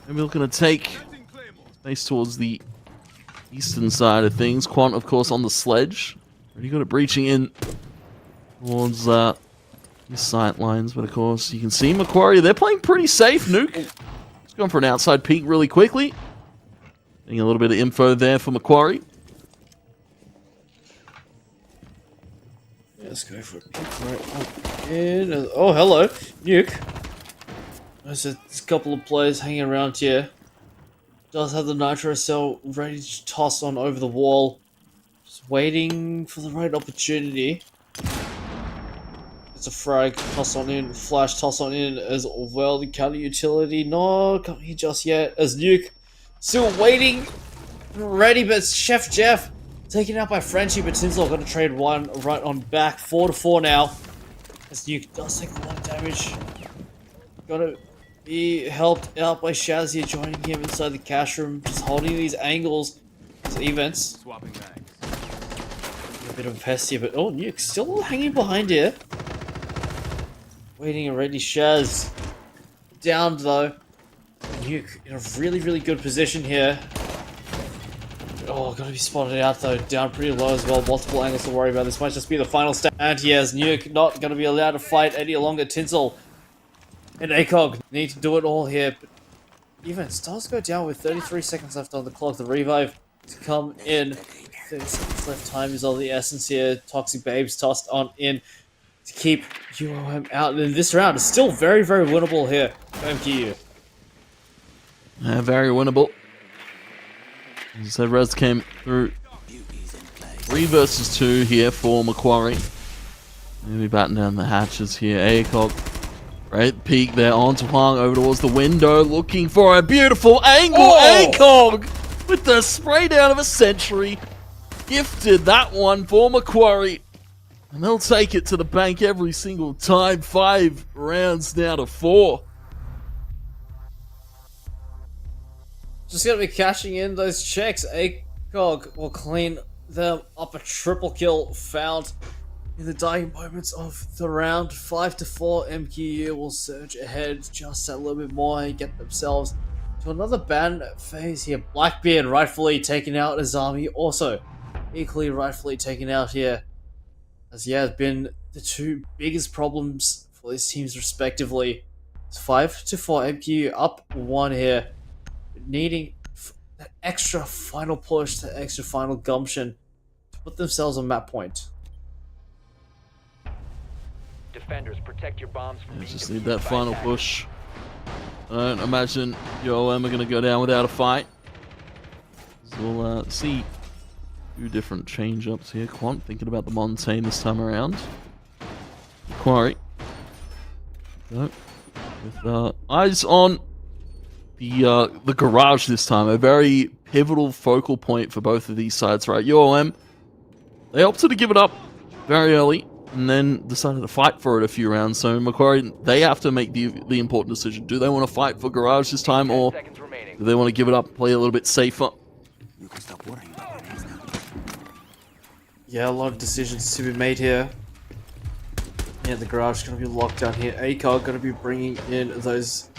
maybe looking to take space towards the eastern side of things. Quant, of course, on the sledge. Already got it breaching in towards the sight lines, but of course you can see Macquarie. They're playing pretty safe. Nuke just going for an outside peek really quickly. Getting a little bit of info there for Macquarie. Let's go for a peek right up in. Oh, hello, Nuke. There's a couple of players hanging around here. Does have the nitro cell ready to toss on over the wall. Just waiting for the right opportunity. It's a frag, toss on in, flash, toss on in as well. The counter utility, no, coming here just yet. As Nuke still waiting, ready, but it's Chef Jeff. Taken out by Frenchie, but Tinsel going to trade one right on back. 4-4 now. As Nuke does take a lot of damage. Gonna be helped out by Shazzy joining him inside the cash room. Just holding these angles. These events. Swapping bags. A bit of a pest here, but oh, Nuke still hanging behind here. Waiting already, Shaz. Down though. Nuke in a really good position here. Oh, gotta be spotted out though. Down pretty low as well. Multiple angles to worry about. This might just be the final stand here as Nuke not gonna be allowed to fight any longer. Tinsel and ACOG need to do it all here. But even does go down with 33 seconds left on the clock. The revive to come in. 30 seconds left. Time is all the essence here. Toxic Babes tossed on in to keep UOM out. And this round is still very winnable here for MQU. Very winnable. As I said, Rez came through 3 versus 2 here for Macquarie. Maybe batten down the hatches here. ACOG, right peek there onto Huang over towards the window, looking for a beautiful angle. Oh! ACOG with the spray down of a century. Gifted that one for Macquarie. And they'll take it to the bank every single time. 5 rounds now to 4. Just gonna be cashing in those checks. ACOG will clean them up. A triple kill found in the dying moments of the round. 5-4. MQU will surge ahead just a little bit more and get themselves to another ban phase here. Blackbeard rightfully taken out as army, also equally rightfully taken out here. As yeah, has been the 2 biggest problems for these teams respectively. It's 5-4. MQU up 1 here. Needing that extra final push, that extra final gumption to put themselves on map point. Defenders, protect your bombs from being Just need defused that by final attackers. push. I don't imagine UOM are going to go down without a fight. So we'll see 2 different change-ups here. Quant thinking about the Montaigne this time around. Macquarie. So, with eyes on the garage this time, a very pivotal focal point for both of these sides, right? UOM, they opted to give it up very early and then decided to fight for it a few rounds. So Macquarie, they have to make the important decision. Do they want to fight for garage this time, 10 or seconds remaining. do they want to give it up, play a little bit safer? You can stop worrying about what is now. Yeah, a lot of decisions to be made here. Yeah, the garage is going to be locked down here. ACOG going to be bringing in those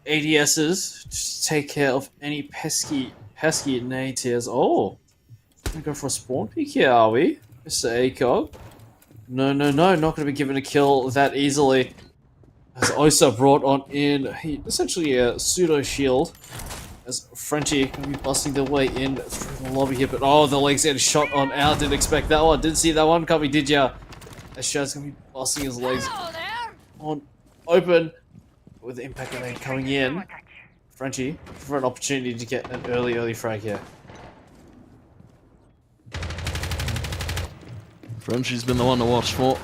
ADSs to take care of any pesky natives. Oh, gonna go for a spawn peek here, are we, Mr. ACOG? No, not gonna be given a kill that easily. As Osa brought on in, essentially a pseudo shield. As Frenchie gonna be busting their way in through the lobby here, but oh, the legs getting shot on out. Didn't expect that one. Didn't see that one coming, did ya? As Shad's gonna be busting his legs Hello there. on open. With the impact of it coming in, Frenchie for an opportunity to get an early frag here. Frenchie's been the one to watch for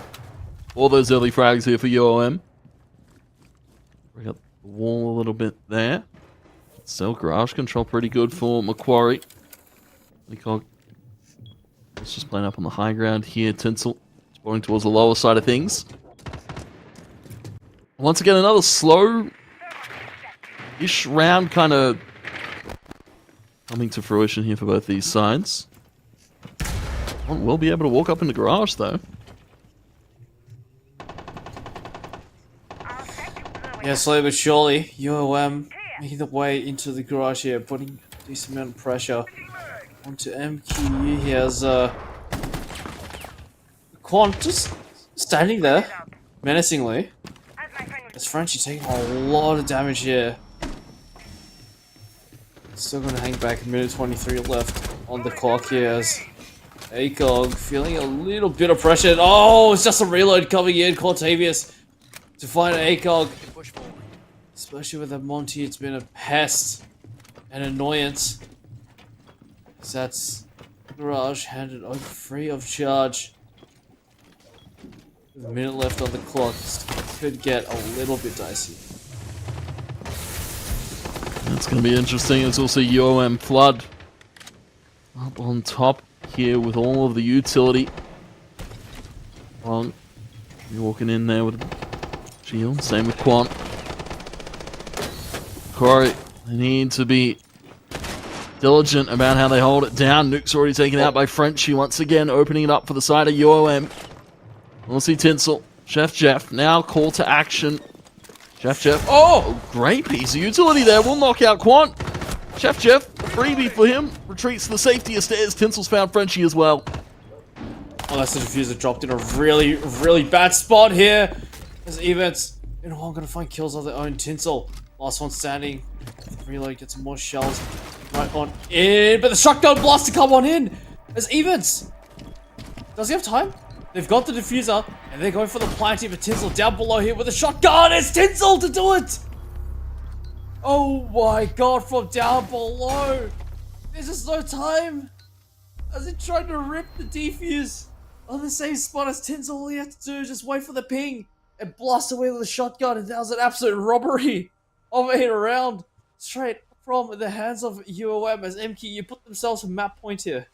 all those early frags here for UOM. Bring up the wall a little bit there. Still garage control pretty good for Macquarie. It's just playing up on the high ground here. Tinsel spawning towards the lower side of things. Once again, another slow-ish round kind of coming to fruition here for both these sides. One will be able to walk up in the garage, though. Yeah, slowly but surely, UOM making the way into the garage here, putting a decent amount of pressure onto MQU here as Quant just standing there menacingly. As Frenchie taking a lot of damage here. Still gonna hang back, a minute 23 left on the clock here as ACOG feeling a little bit of pressure. Oh, it's just a reload coming in. Cortavius to find ACOG. Especially with that Monty, it's been a pest and annoyance. So that's garage handed over free of charge. With a minute left on the clock, this could get a little bit dicey. That's going to be interesting. It's also UOM Flood up on top here with all of the utility. Long, you're walking in there with a shield. Same with Quant. Corey, they need to be diligent about how they hold it down. Nuke's already taken out by Frenchie once again, opening it up for the side of UOM. We'll see Tinsel Chef Jeff now call to action. Chef Jeff. Oh, great piece of utility there. Will knock out Quant. Chef Jeff, a freebie for him. Retreats to the safety of stairs. Tinsel's found Frenchie as well. Oh, that's the diffuser dropped in a really, really bad spot here. As Events, you know, I'm gonna find kills of their own. Tinsel, last one standing. Reload, get some more shells. Right on in, but the shotgun blast to come on in. As Events, does he have time? They've got the diffuser, and they're going for the planting for Tinsel down below here with a shotgun. It's Tinsel to do it! Oh my god, from down below! There's just no time! As he tried to rip the defuse on the same spot as Tinsel, all he had to do is just wait for the ping and blast away with a shotgun, and that was an absolute robbery of a round straight from the hands of UOM as MKU put themselves a map point here.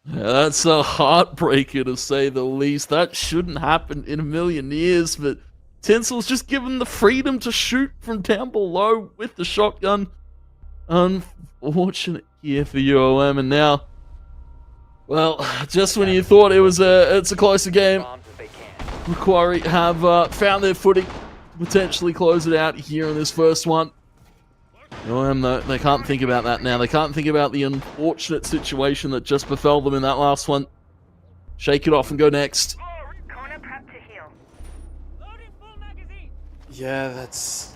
Yeah, that's a heartbreaker to say the least. That shouldn't happen in a million years, but Tinsel's just given the freedom to shoot from down below with the shotgun. Unfortunate here for UOM, and now, well, just when you thought it's a closer game, Bombs if they can. Macquarie have found their footing to potentially close it out here in this first one. UOM, though, they can't think about that now. They can't think about the unfortunate situation that just befell them in that last one. Shake it off and go next. Corner prep to heal. Loading full magazine. Yeah, that's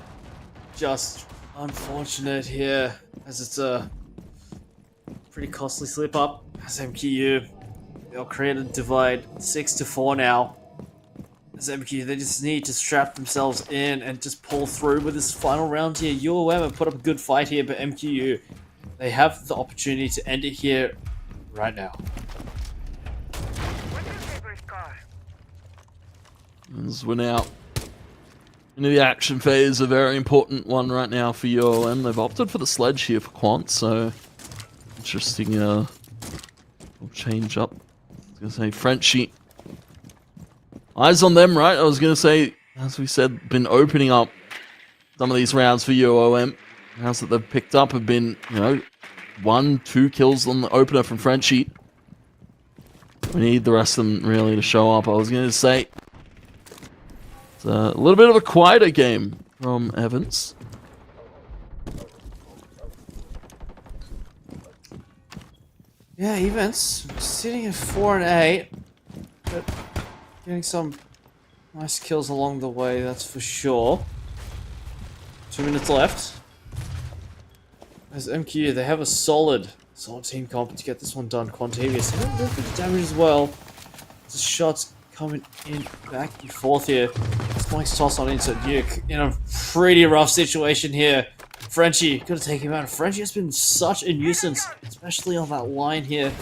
just unfortunate here, as it's a pretty costly slip up. As MKU, they'll create a divide 6-4 now. As MKU, they just need to strap themselves in and just pull through with this final round here. UOM have put up a good fight here, but MKU, they have the opportunity to end it here right now. As we're now into the action phase, a very important one right now for UOM. They've opted for the sledge here for Quant, so interesting change up. I was going to say Frenchie. Eyes on them, right? I was going to say, as we said, been opening up some of these rounds for UOM. Rounds that they've picked up have been, 1-2 kills on the opener from Frenchie. We need the rest of them really to show up. I was going to say, it's a little bit of a quieter game from Evans. Yeah, Events sitting at 4-8, but getting some nice kills along the way, that's for sure. 2 minutes left. As MQ, they have a solid team comp to get this one done. Quantavious, a little bit of damage as well. The shots coming in back and forth here. Spike's toss on into Nuke in a pretty rough situation here. Frenchie, gotta take him out. Frenchie has been such a nuisance, especially on that line here.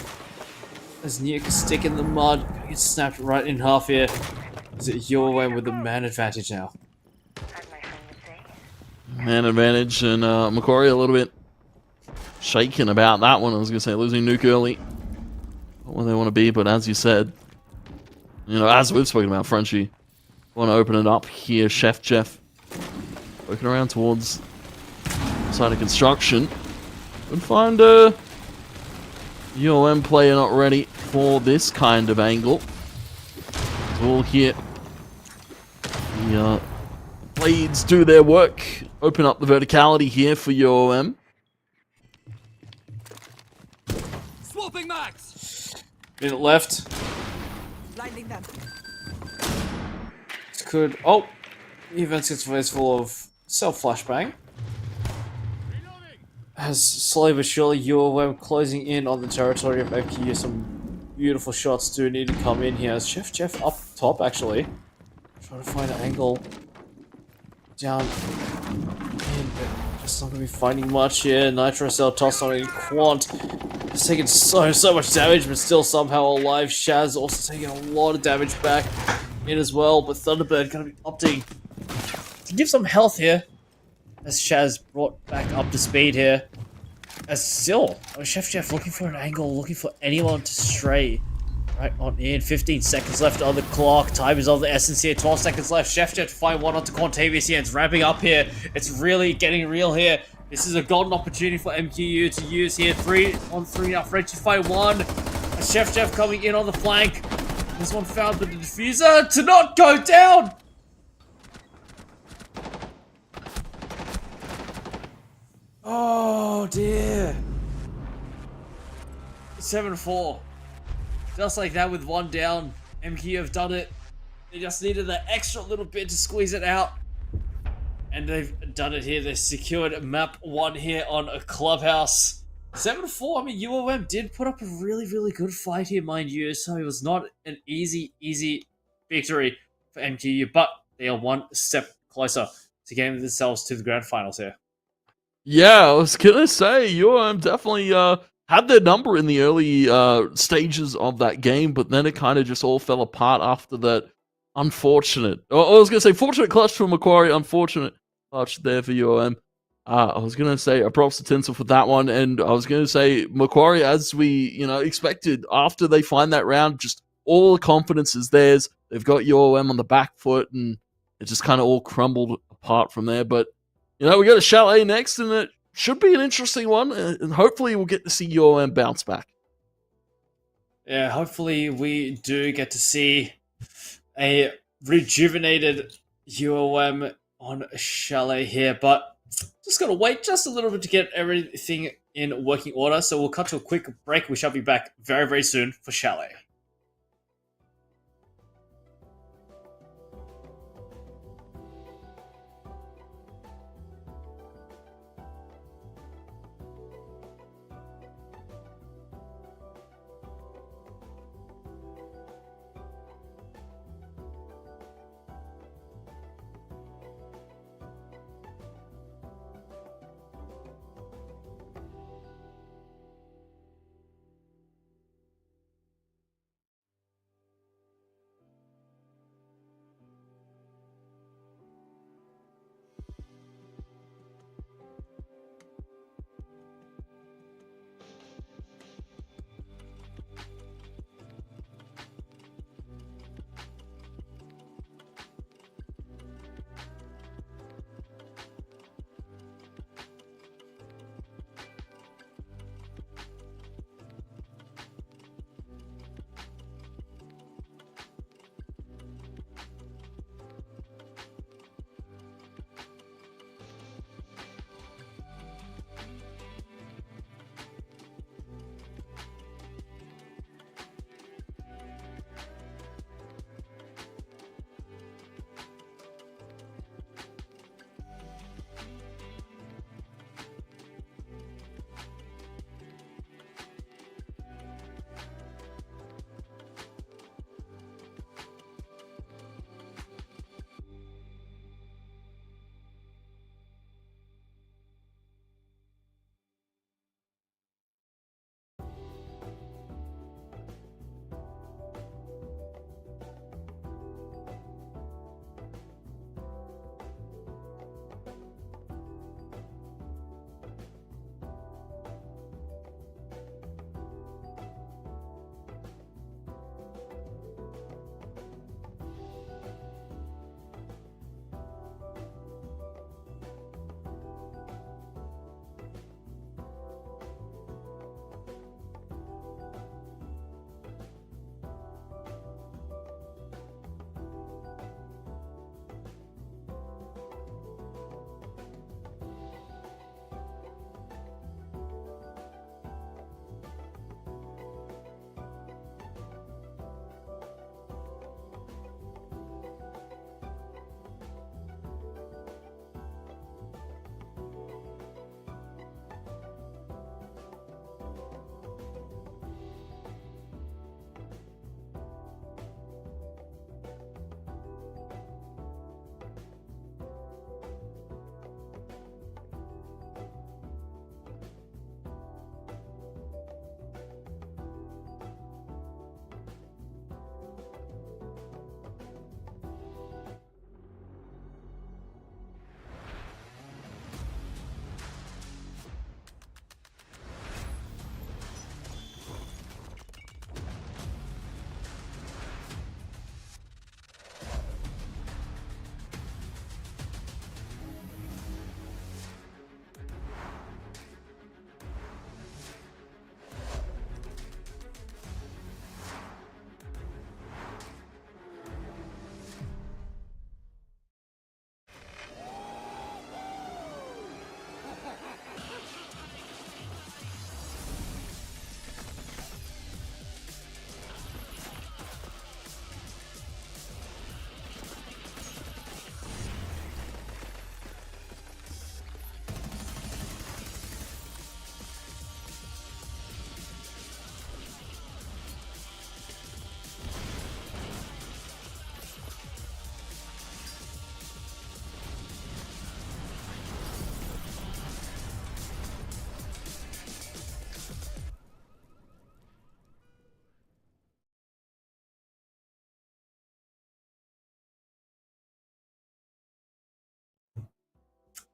As Nuke is stick in the mud, gonna get snapped right in half here. Is it your way with the man advantage now? Man advantage, and Macquarie a little bit shaken about that one. I was gonna say losing Nuke early. Not where they want to be, but as you said, as we've spoken about, Frenchie want to open it up here. Chef Jeff working around towards the side of construction. And find a UOM player not ready for this kind of angle. We'll hear the blades do their work. Open up the verticality here for UOM. Swapping max. Minute left. Blinding them. This could. Oh! Events gets face full of self flashbang. As slowly but surely UOM closing in on the territory of MKU. Some beautiful shots do need to come in here. As Chef Jeff up top actually. Trying to find an angle down in, but just not gonna be finding much here. Nitro Cell toss on in. Quant is taking so much damage, but still somehow alive. Shaz also taking a lot of damage back in as well, but Thunderbird gonna be opting to give some health here. As Shaz brought back up to speed here. As still, Chef Jeff looking for an angle, looking for anyone to stray right on in. 15 seconds left on the clock. Time is of the essence here. 12 seconds left. Chef Jeff to find one onto Quantavious here. It's ramping up here. It's really getting real here. This is a golden opportunity for MQU to use here. 3-on-3 now. Frenchie fight one. Chef Jeff coming in on the flank. This one found, but the diffuser to not go down. Oh dear. 7-4. Just like that with one down. MQ have done it. They just needed that extra little bit to squeeze it out. And they've done it here. They've secured map 1 here on a Clubhouse. 7-4. I mean, UOM did put up a really, really good fight here, mind you. So it was not an easy victory for MQU. But they are one step closer to getting themselves to the grand finals here. Yeah, I was gonna say UOM definitely had their number in the early stages of that game, but then it kind of just all fell apart after that. Unfortunate. I was gonna say fortunate clutch for Macquarie, unfortunate clutch there for UOM. I was gonna say a props to Tinsel for that one, and I was gonna say Macquarie, as we expected, after they find that round, just all the confidence is theirs. They've got UOM on the back foot, and it just kind of all crumbled apart from there. But we got a Chalet next, and it should be an interesting one, and hopefully we'll get to see UOM bounce back. Yeah, hopefully we do get to see a rejuvenated UOM on Chalet here, but just gotta wait just a little bit to get everything in working order. So we'll cut to a quick break. We shall be back very, very soon for Chalet.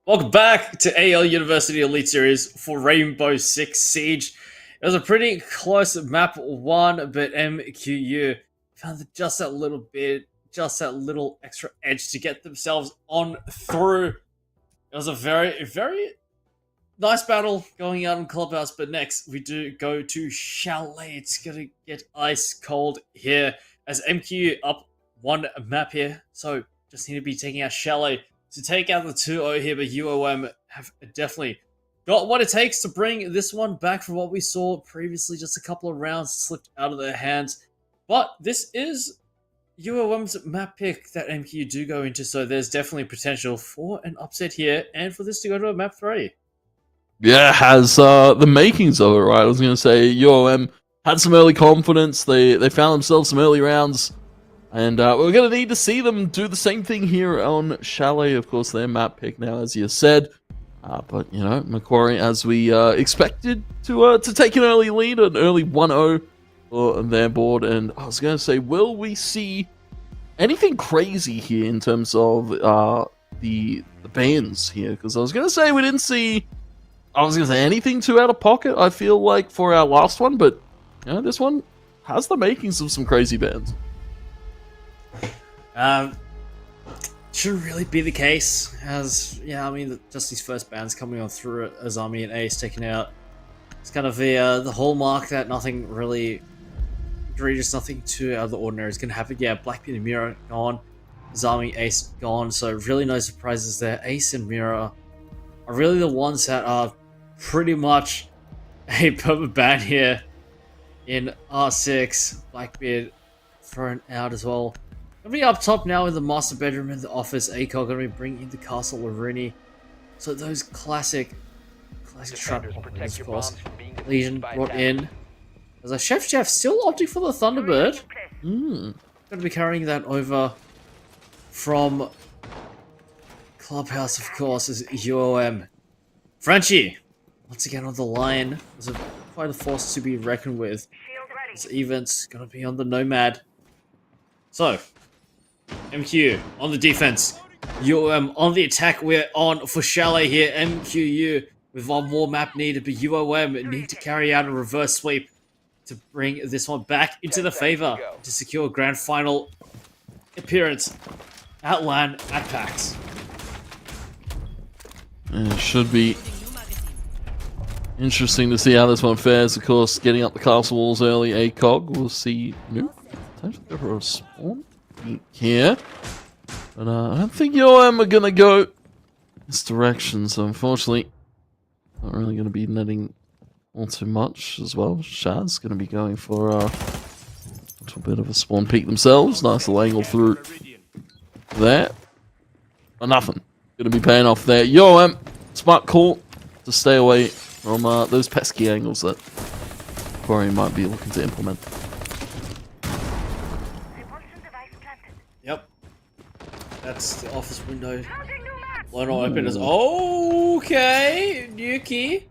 Welcome back to AEL University Elite Series for Rainbow Six Siege. It was a pretty close map one, but MQU found just that little extra edge to get themselves on through. It was a very, very nice battle going out in Clubhouse, but next we do go to Chalet. It's gonna get ice cold here as MQU up one map here, so just need to be taking out Chalet to take out the 2-0 here, but UOM have definitely got what it takes to bring this one back from what we saw previously. Just a couple of rounds slipped out of their hands. But this is UOM's map pick that MQ do go into, so there's definitely potential for an upset here and for this to go to a map 3. Yeah, it has the makings of it, right? I was going to say UOM had some early confidence. They found themselves some early rounds. And we're going to need to see them do the same thing here on Chalet. Of course, their map pick now, as you said. But, you know, Macquarie, as we expected to take an early lead, an early 1-0 on their board. And I was going to say, will we see anything crazy here in terms of the bans here? Because I was going to say we didn't see, anything too out of pocket, I feel like, for our last one. But, you know, this one has the makings of some crazy bans. Shouldn't really be the case, as, yeah, I mean, just these first bans coming on through it as Army and Ace taken out. It's kind of the hallmark that nothing really egregious, nothing too out of the ordinary is going to happen. Yeah, Blackbeard and Mira gone, Zami, Ace gone, so really no surprises there. Ace and Mira are really the ones that are pretty much a permanent ban here in R6. Blackbeard thrown out as well. Gonna be up top now in the master bedroom in the office. ACOG gonna be bringing in the Castle Larini. So those classic trap openers, of course. Legion brought in. As a Chef still opting for the Thunderbird. Gonna be carrying that over from Clubhouse, of course, is UOM. Frenchie, once again on the line. There's quite a force to be reckoned with. This event's gonna be on the Nomad. So, MQ on the defense, UOM on the attack. We're on for Chalet here. MQU with one more map needed, but UOM need to carry out a reverse sweep to bring this one back into the favor to secure a grand final appearance at LAN at PAX. It should be interesting to see how this one fares. Of course, getting up the castle walls early, ACOG. We'll see. Nope. Time to go for a spawn here. But I don't think UOM are going to go this direction, so unfortunately, not really going to be netting all too much as well. Shad's going to be going for a little bit of a spawn peek themselves. Nice little angle through there. But nothing. Going to be paying off there. UOM, smart call to stay away from those pesky angles that Corey might be looking to implement. Yep. That's the office window. Blown open as okay. Nuki.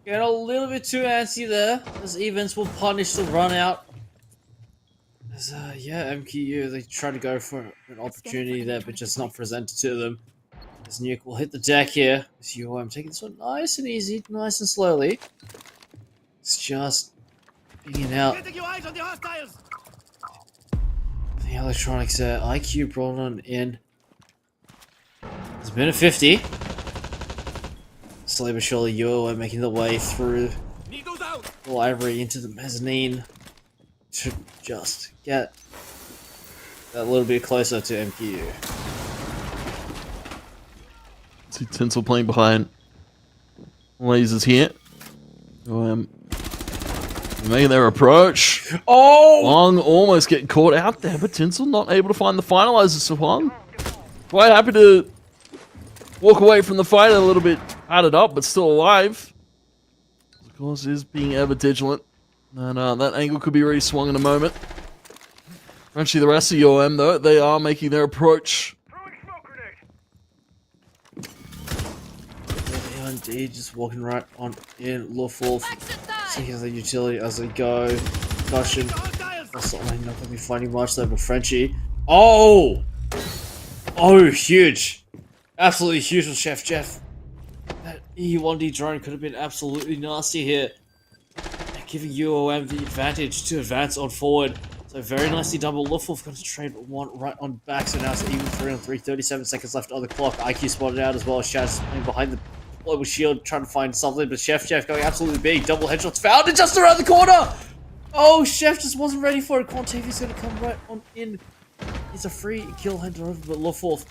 Get a little bit too antsy there. As events will punish the run out. As yeah, MQU, they try to go for an opportunity there, but just not presented to them. As Nuke will hit the deck here. As UOM taking this one nice and easy, nice and slowly. It's just being out. The electronics there. IQ brought on in. It's been a 50. Slowly but surely, UOM making the way through the library into the mezzanine to just get that little bit closer to MQU. See Tinsel playing behind lasers here. Making their approach. Oh! Long almost getting caught out there, but Tinsel not able to find the finalizer. So Huang quite happy to walk away from the fight a little bit padded up, but still alive. Of course, is being ever vigilant. And that angle could be really swung in a moment. Eventually, the rest of UOM, though, they are making their approach. Yeah, indeed, just walking right on in. Lawful. Taking the utility as they go. Concussion. Also, not going to be finding much there, but Frenchie. Oh! Oh, huge. Absolutely huge with Chef. That E1D drone could have been absolutely nasty here, giving UOM the advantage to advance on forward. So very nicely done, but Luftwolf going to trade one right on back. So now it's even 3 on 3, 37 seconds left on the clock. IQ spotted out as well. Shaz playing behind the global shield, trying to find something, but Chef going absolutely big. Double headshots found and just around the corner. Oh, Chef just wasn't ready for it. Quantavious going to come right on in. It's a free kill handed over, but Luftwolf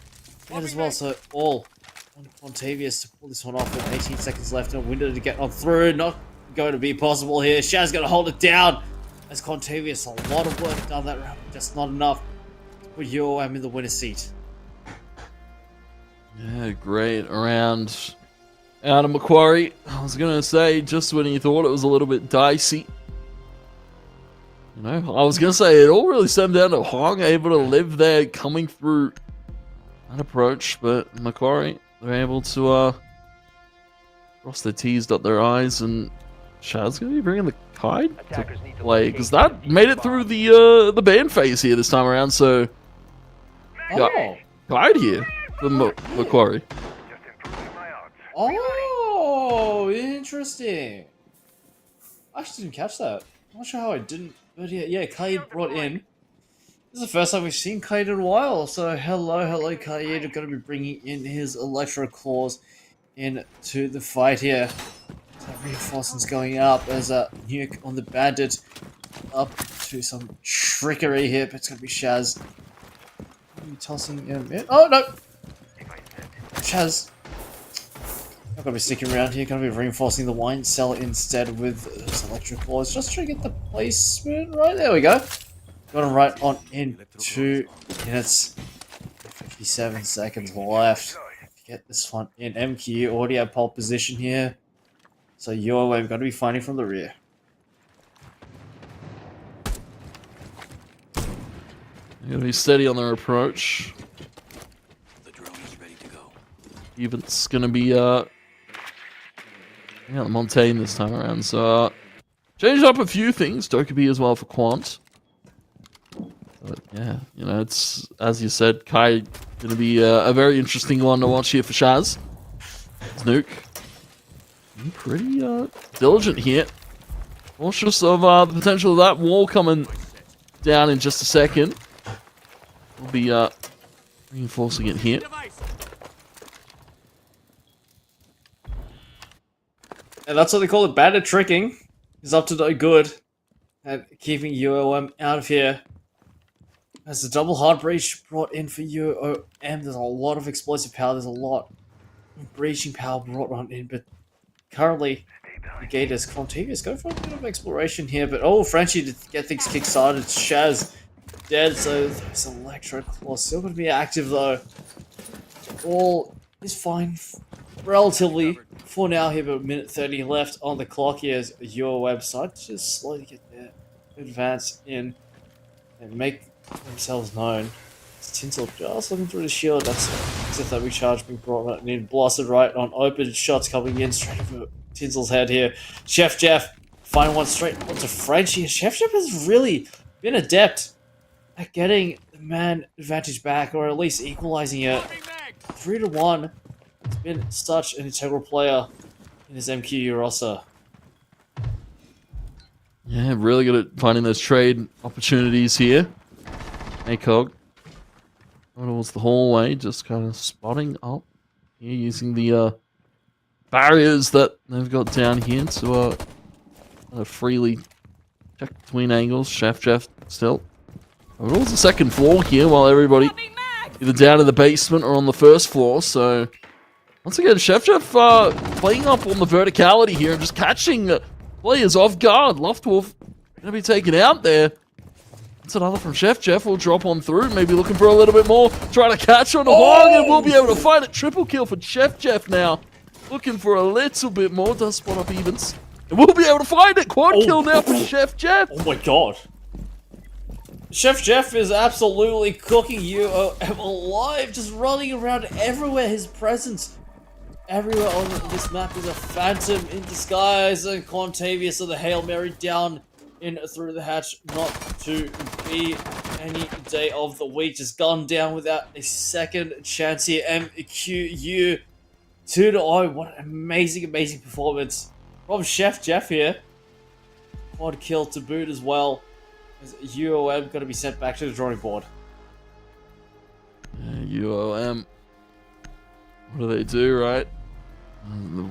dead as well. So all on Quantavious to pull this one off with 18 seconds left and a window to get on through. Not going to be possible here. Shaz going to hold it down as Quantavious. A lot of work done that round, just not enough to put UOM in the winner's seat. Yeah, great around out of Macquarie. I was going to say, just when you thought it was a little bit dicey, you know, I was going to say it all really stemmed down to Hong able to live there coming through that approach, but Macquarie, they're able to cross their T's, dot their I's, and Shad's going to be bringing the Kite to play, because that made it through the ban phase here this time around, so Oh, Kite here for Macquarie. oh, interesting. I actually didn't catch that. I'm not sure how I didn't, but yeah, Kaid brought in. This is the first time we've seen Kaid in a while, so hello, Kaid. We're going to be bringing in his Electro Claws into the fight here. So reinforcements going up as a nuke on the Bandit, up to some trickery here, but it's going to be Shaz. Tossing him in. Oh no! Shaz. Not going to be sticking around here, going to be reinforcing the wine cell instead with those electric claws. Just trying to get the placement right. There we go. Got him right on in 2 minutes. 57 seconds left. Get this one in. MQ already at pole position here. So you're going to be fighting from the rear. They're going to be steady on their approach. The drone is ready to go. Even's going to be the Montaigne this time around, so changed up a few things. Dokkaebi as well for Quant. But yeah, you know, it's, as you said, Kai going to be a very interesting one to watch here for Shaz. Snook. Pretty diligent here. Cautious of the potential of that wall coming down in just a second. We'll be reinforcing it here. And that's what they call it. Bandit tricking is up to no good at keeping UOM out of here. As the double hard breach brought in for UOM, there's a lot of explosive power. There's a lot of breaching power brought on in, but currently the Gators Quantavious go for a bit of exploration here. But oh, Frenchie to get things kick-started. Shaz dead, so this Electro Claw still going to be active though. All is fine relatively for now here, but a minute 30 left on the clock here as your website just slowly get their advance in and make themselves known. It's Tinsel just looking through the shield. That's as if that recharge being brought in, blasted right on open. Shots coming in straight over Tinsel's head here. Chef Jeff find one straight onto Frenchie. Chef Jeff has really been adept at getting the man advantage back, or at least equalizing it. 3-1. He's been such an integral player in his MQ roster. Yeah, really good at finding those trade opportunities here. ACOG. Going towards the hallway, just kind of spotting up here using the barriers that they've got down here to kind of freely check between angles. Chef Jeff still. But towards the second floor here while everybody either down in the basement or on the first floor, so once again, Chef Jeff playing up on the verticality here and just catching players off guard. Luftwolf going to be taken out there. That's another from Chef Jeff. Will drop on through, maybe looking for a little bit more. Trying to catch on the Hog, and we'll be able to find it. Triple kill for Chef Jeff now. Looking for a little bit more. Does spot up Evens. And we'll be able to find it. Quad kill now for Chef Jeff. Oh my god. Chef Jeff is absolutely cooking you alive, just running around everywhere. His presence everywhere on this map is a phantom in disguise, and Quantavious of the Hail Mary down in through the hatch, not to be any day of the week. Just gone down without a second chance here. MQU 2-0. What an amazing, amazing performance from Chef Jeff here. Quad kill to boot as well. As UOM going to be sent back to the drawing board. UOM. What do they do, right?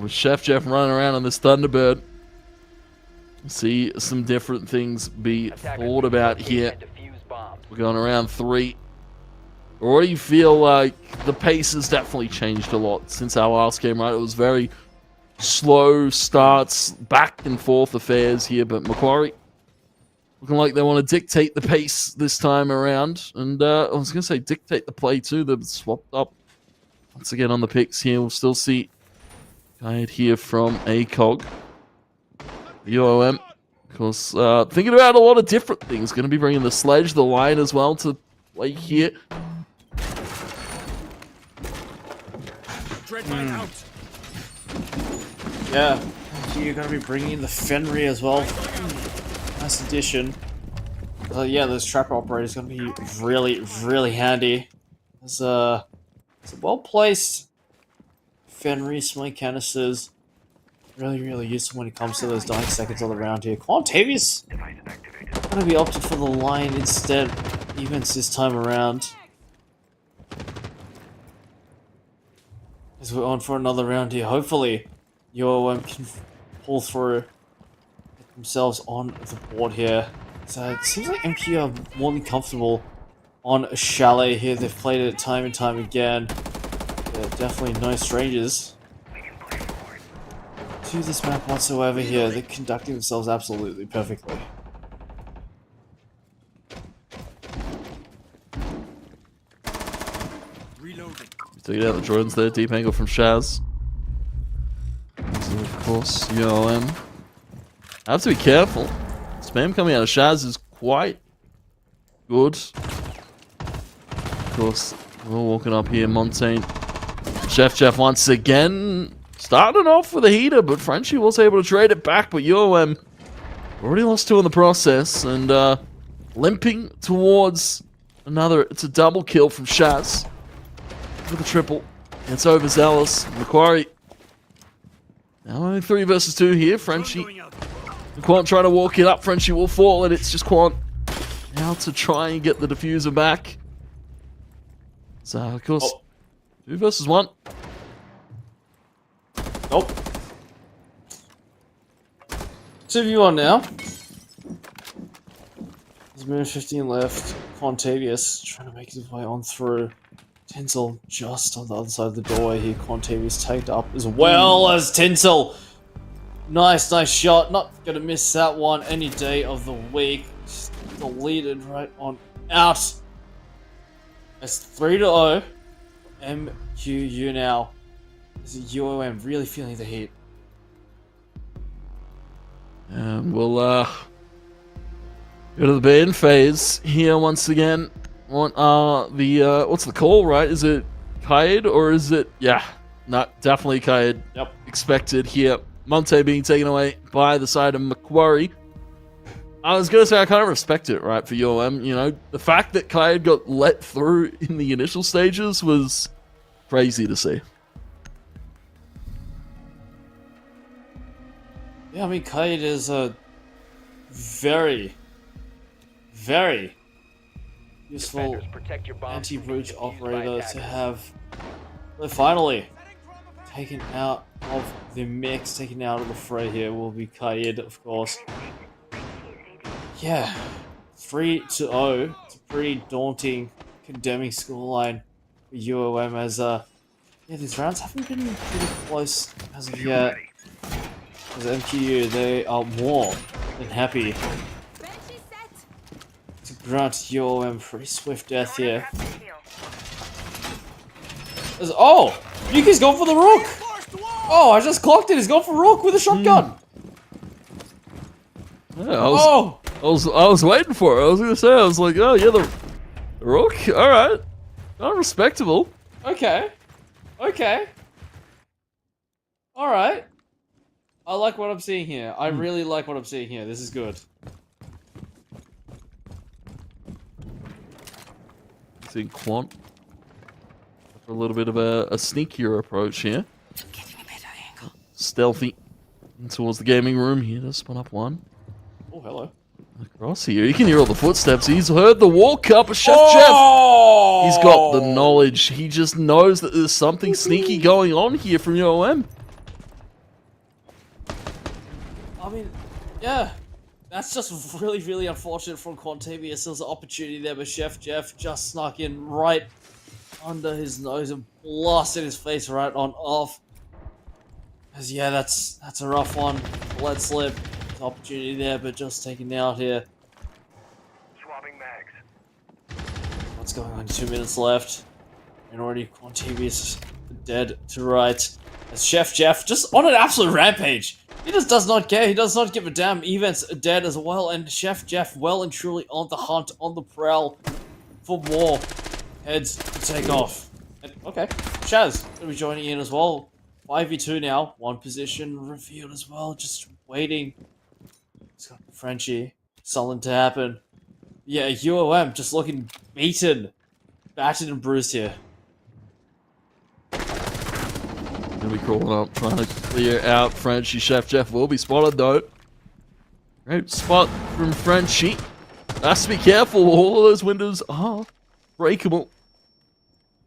With Chef Jeff running around on this Thunderbird. See some different things be thought about here. We're going around 3. Already feel like the pace has definitely changed a lot since our last game, right? It was very slow starts, back and forth affairs here, but Macquarie looking like they want to dictate the pace this time around. And I was going to say dictate the play too. They've swapped up once again on the picks here. We'll still see guide here from ACOG. UOM, of course, thinking about a lot of different things. Going to be bringing the sledge, the line as well to play here. Yeah, you're going to be bringing the Fenry as well. Nice addition. Yeah, this trapper operator is going to be really, really handy. It's a well-placed Fenry smoke canisters. Really, really useful when it comes to those dying seconds on the round here. Quantavius going to be opted for the line instead, events this time around. As we're on for another round here. Hopefully, UOM can pull through, get themselves on the board here. So it seems like MQ are more than comfortable on a chalet here. They've played it time and time again. They're definitely no strangers to this map whatsoever here. They're conducting themselves absolutely perfectly. Taking out the drones there, deep angle from Shaz. So of course, UOM. Have to be careful. Spam coming out of Shaz is quite good. Of course, we're walking up here, Montaigne. Chef Jeff once again. Starting off with a heater, but Frenchie was able to trade it back, but UOM already lost 2 in the process, and limping towards another. It's a double kill from Shaz. With a triple. It's overzealous. Macquarie. Now only 3 versus 2 here. Frenchie. Quant trying to walk it up. Frenchie will fall, and it's just Quant now to try and get the diffuser back. So, of course, 2 versus 1. Nope. 2v1 now. There's a minute 15 left. Quantavius trying to make his way on through. Tinsel just on the other side of the doorway here. Quantavius tagged up as well as Tinsel. Nice, nice shot. Not going to miss that one any day of the week. Just deleted right on out. It's 3-0. MQU now. This is UOM really feeling the heat. And we'll go to the ban phase here once again. What what's the call, right? Is it Kaid or is it... Yeah, not definitely Kaid. Yep. Expected here. Monte being taken away by the side of Macquarie. I was going to say I kind of respect it, right, for UOM. You know, the fact that Kaid got let through in the initial stages was crazy to see. Yeah, I mean, Kaid is a very, very useful anti-breach operator to have finally taken out of the mix, taken out of the fray here will be Kaid, of course. Yeah, 3-0. It's a pretty daunting, condemning scoreline for UOM as yeah, these rounds haven't been pretty close as of yet. As MQU, they are more than happy to grant UOM pretty swift death here. Oh! Yuki's gone for the Rook! Oh, I just clocked it, he's gone for Rook with a shotgun! Yeah, I was waiting for it. I was gonna say, I was like, oh yeah, the Rook? Alright. Not respectable. Okay. Okay. Alright. I like what I'm seeing here. I really like what I'm seeing here. This is good. I think Quant for a little bit of a sneakier approach here. Getting a better angle. Stealthy towards the gaming room here to spot up one. Oh, hello. Across here, you can hear all the footsteps. He's heard the walk up. Chef Jeff. Oh! He's got the knowledge. He just knows that there's something sneaky going on here from UOM. I mean, yeah. That's just really, really unfortunate from Quantavious. There was an opportunity there, but Chef Jeff just snuck in right under his nose and blasted his face right on off. Cause yeah, that's a rough one. Let slip. There's an opportunity there, but just taken out here. Swapping mags. What's going on? 2 minutes left. And already Quantavious dead to right. As Chef Jeff just on an absolute rampage. He just does not care. He does not give a damn. Event's dead as well. And Chef Jeff well and truly on the hunt, on the prowl for more heads to take off. And, okay. Shaz going to be joining in as well. 5v2 now. One position revealed as well. Just waiting. He's got Frenchie. Something to happen. Yeah, UOM just looking beaten. Battered and bruised here. Gonna be crawling up, trying to clear out Frenchie. Chef Jeff will be spotted though. Great spot from Frenchie. Has to be careful. All of those windows are breakable.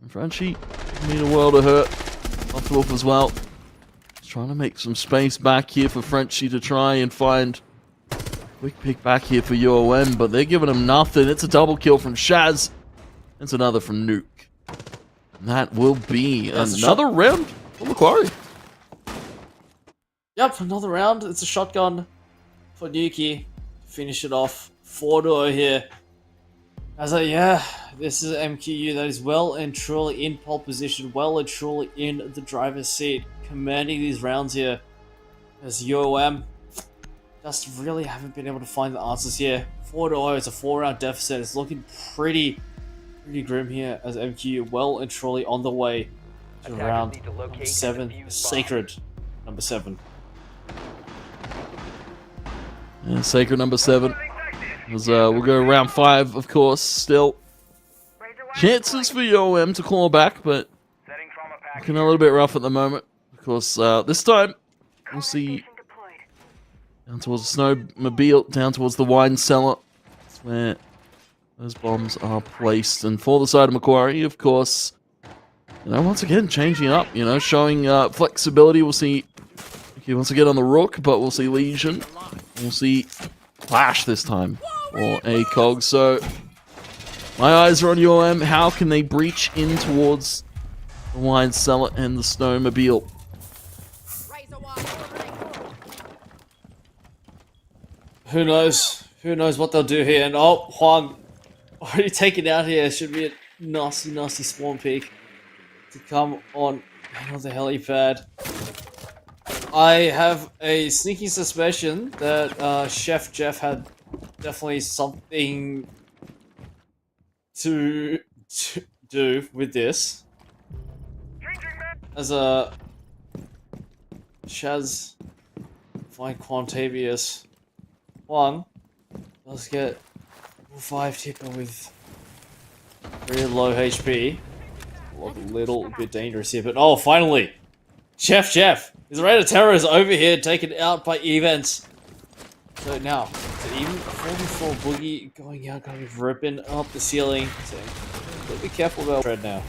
And Frenchie need a world of hurt. Off Wolf as well. Just trying to make some space back here for Frenchie to try and find a quick pick back here for UOM, but they're giving him nothing. It's a double kill from Shaz. It's another from Nuke. And that will be another round for Macquarie. Yep, another round. It's a shotgun for Nuki. Finish it off. 4-0 here. As yeah, this is MQU that is well and truly in pole position, well and truly in the driver's seat, commanding these rounds here. As UOM just really haven't been able to find the answers here. 4-0, it's a 4-round deficit. It's looking pretty grim here as MQU well and truly on the way to Attackers round need to locate number and 7, defuse sacred number 7. Yeah, sacred number 7. As, we'll go round 5, of course. Still chances for UOM to claw back, but Setting trauma pack. looking a little bit rough at the moment. Of course, this time we'll see down towards the snowmobile, down towards the wine cellar. That's where those bombs are placed. And for the side of Macquarie, of course, you know, once again changing up, you know, showing flexibility. We'll see once again on the Rook, but we'll see Legion. We'll see Clash this time for ACOG. So my eyes are on UOM. How can they breach in towards the wine cellar and the snowmobile? Who knows? Who knows what they'll do here? And oh, Huang already taken out here. Should be a nasty spawn peak to come on the helipad. I have a sneaky suspicion that Chef Jeff had definitely something to do with this. As a Shaz find Quantavious. One, let's get 5 tipper with very low HP. Look a little bit dangerous here, but oh, finally! Chef his rate of terror is over here, taken out by events. So now, even 44 Boogie going out, kind of ripping up the ceiling. So be careful about Fred now.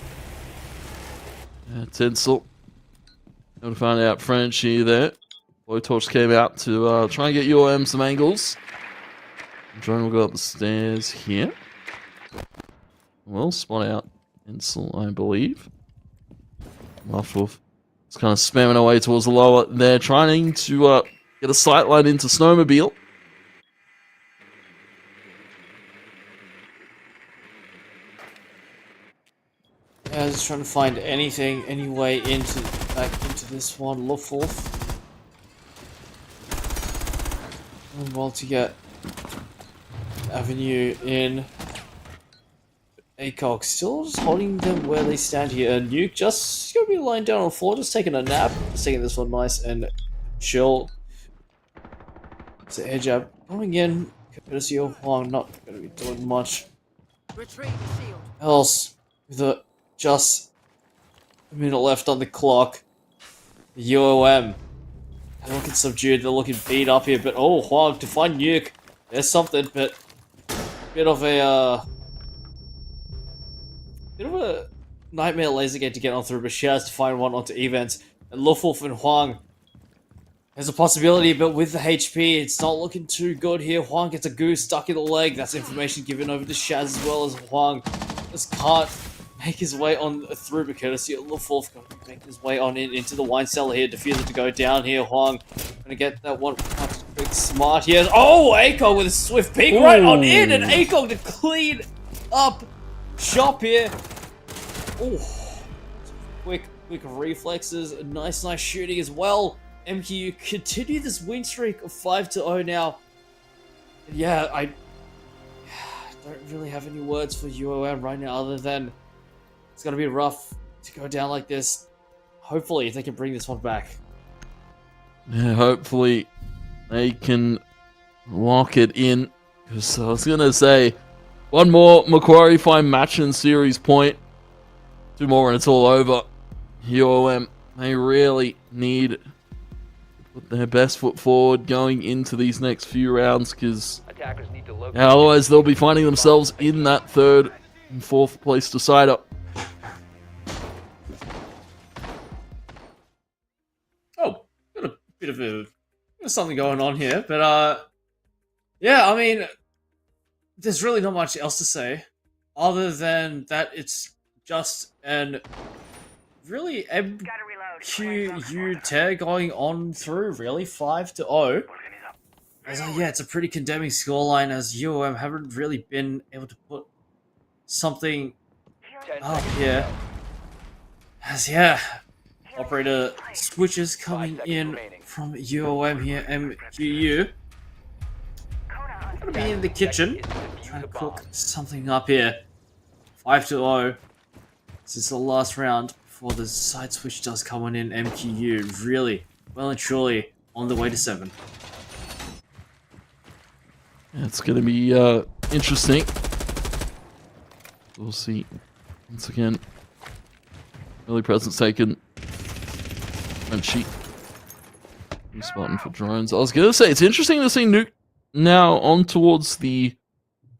Tinsel. Able to find out Frenchie there. Blowtorch came out to try and get UOM some angles. Drone will go up the stairs here. We'll spot out Tinsel, I believe. Wolf. It's kind of spamming away towards the lower there, trying to get a sightline into Snowmobile. Yeah, just trying to find anything, any way back into this one. Luftwolf. And well to get Avenue in. ACOG still just holding them where they stand here. And Nuke just gonna be lying down on the floor, just taking a nap. Just taking this one nice and chill. It's an air jab coming in. Courtesy of Huang, not gonna be doing much else with just a minute left on the clock. UOM. They're looking subdued, they're looking beat up here, but oh, Huang to find Nuke. There's something, but bit of a nightmare laser gate to get on through, but she has to find one onto events. And Luftwolf and Huang. There's a possibility, but with the HP, it's not looking too good here. Huang gets a goose stuck in the leg. That's information given over to Shaz as well as Huang just can't make his way on through, but courtesy of Luftwolf going to make his way on into the wine cellar here. Diffuser to go down here. Huang going to get that one big smart here. Oh, AGON with a swift peek right on in, and AGON to clean up shop here. Oh, quick reflexes, nice shooting as well. MKU continue this win streak of 5-0 now. And yeah, I don't really have any words for UOM right now other than it's gonna be rough to go down like this. Hopefully they can bring this one back. Yeah, hopefully they can lock it in. Because I was gonna say, one more Macquarie Fine match in series point. 2 more and it's all over. UOM, they really need to put their best foot forward going into these next few rounds, because Attackers need to locate otherwise they'll be finding themselves in that 3rd and 4th place decider. Oh, got a bit of something going on here, but yeah, I mean, there's really not much else to say other than that it's just an really MQU tear going on through, really, 5-0. As yeah, it's a pretty condemning scoreline as UOM haven't really been able to put something 10 up seconds here. left. As yeah, operator switches coming 5 seconds in remaining. from UOM here, MQU. Gonna be in the kitchen, trying to cook something up here. 5-0. This is the last round before the side switch does come on in. MQU really well and truly on the way to 7. It's going to be interesting. We'll see. Once again, early presence taken. And cheat. Spotting for drones. I was going to say, it's interesting to see Nuke now on towards the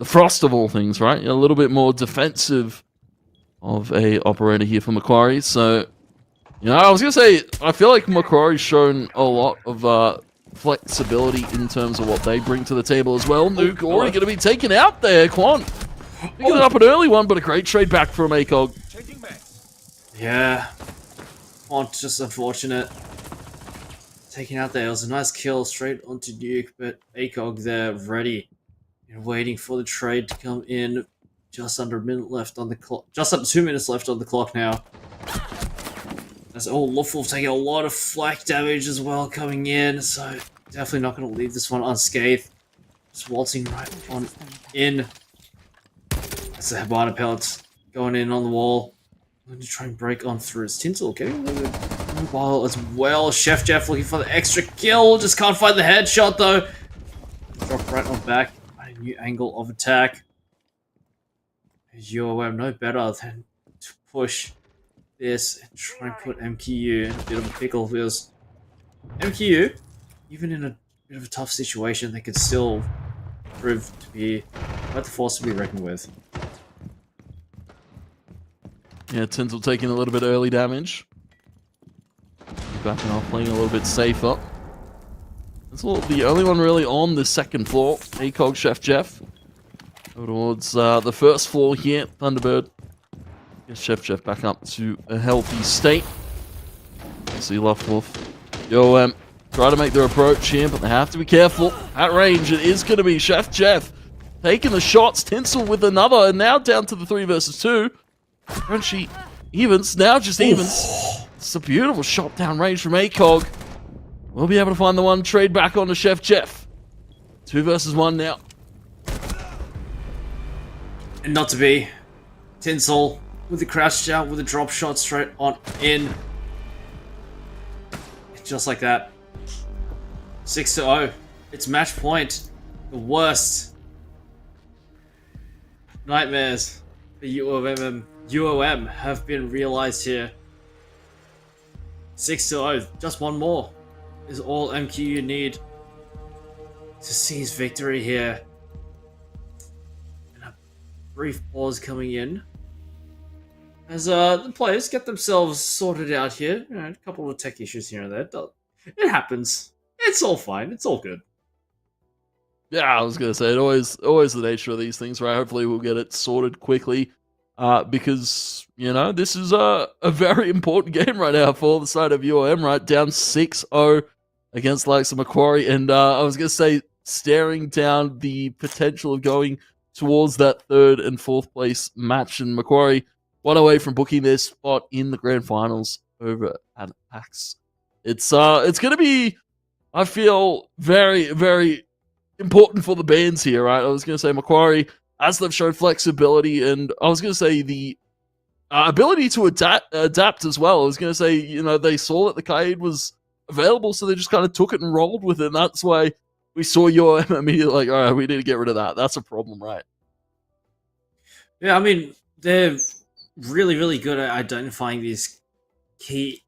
Frost of all things, right? A little bit more defensive of a operator here for Macquarie. So, you know, I was going to say, I feel like Macquarie's shown a lot of flexibility in terms of what they bring to the table as well. Nuke already going to be taken out there. Quan picking it up an early one, but a great trade back from ACOG. Yeah. Oh, just unfortunate. Taking out there. It was a nice kill straight onto Nuke, but ACOG there ready and waiting for the trade to come in. Just under a minute left on the clock. Just under 2 minutes left on the clock now. As Luftwolf taking a lot of flak damage as well coming in, so definitely not going to leave this one unscathed. Just waltzing right on in. That's the Habana pellets going in on the wall. I'm going to try and break on through. Is Tinsel getting a little bit mobile as well? Chef Jeff looking for the extra kill. Just can't find the headshot though. Drop right on back. A new angle of attack. UOM no better than to push this and try and put MQU in a bit of a pickle, because MQU, even in a bit of a tough situation, they could still prove to be quite the force to be reckoned with. Yeah, Tinsel taking a little bit early damage. Backing off, playing a little bit safer. That's the only one really on the 2nd floor. ACOG, Chef Jeff. Go towards the 1st floor here, Thunderbird. Get Chef back up to a healthy state. See Luftwolf. Yo, try to make their approach here, but they have to be careful. At range, it is going to be Chef Jeff taking the shots. Tinsel with another, and now down to the 3 versus 2. Crunchy evens, now just evens. It's a beautiful shot down range from ACOG. We'll be able to find the one trade back onto Chef Jeff. 2 versus 1 now. And not to be. Tinsel with the crash out with a drop shot straight on in. Just like that. 6-0. It's match point. The worst nightmares for UOM have been realized here. 6-0. Just one more is all MQU need to seize victory here. And a brief pause coming in as the players get themselves sorted out here. You know, a couple of tech issues here and there. It happens. It's all fine. It's all good. Yeah, I was gonna say it always the nature of these things, right? Hopefully we'll get it sorted quickly. Because, you know, this is a very important game right now for the side of UOM, right? Down 6-0 against the likes of Macquarie. And I was going to say, staring down the potential of going towards that 3rd and 4th place match. And Macquarie, one away from booking their spot in the grand finals over at PAX. It's going to be, I feel, very, very important for the bands here, right? I was going to say Macquarie, as they've shown flexibility, and I was going to say the ability to adapt as well. I was going to say, you know, they saw that the Kaid was available, so they just kind of took it and rolled with it, and that's why we saw your immediately like, all right, we need to get rid of that. That's a problem, right? Yeah, I mean, they're really, really good at identifying these key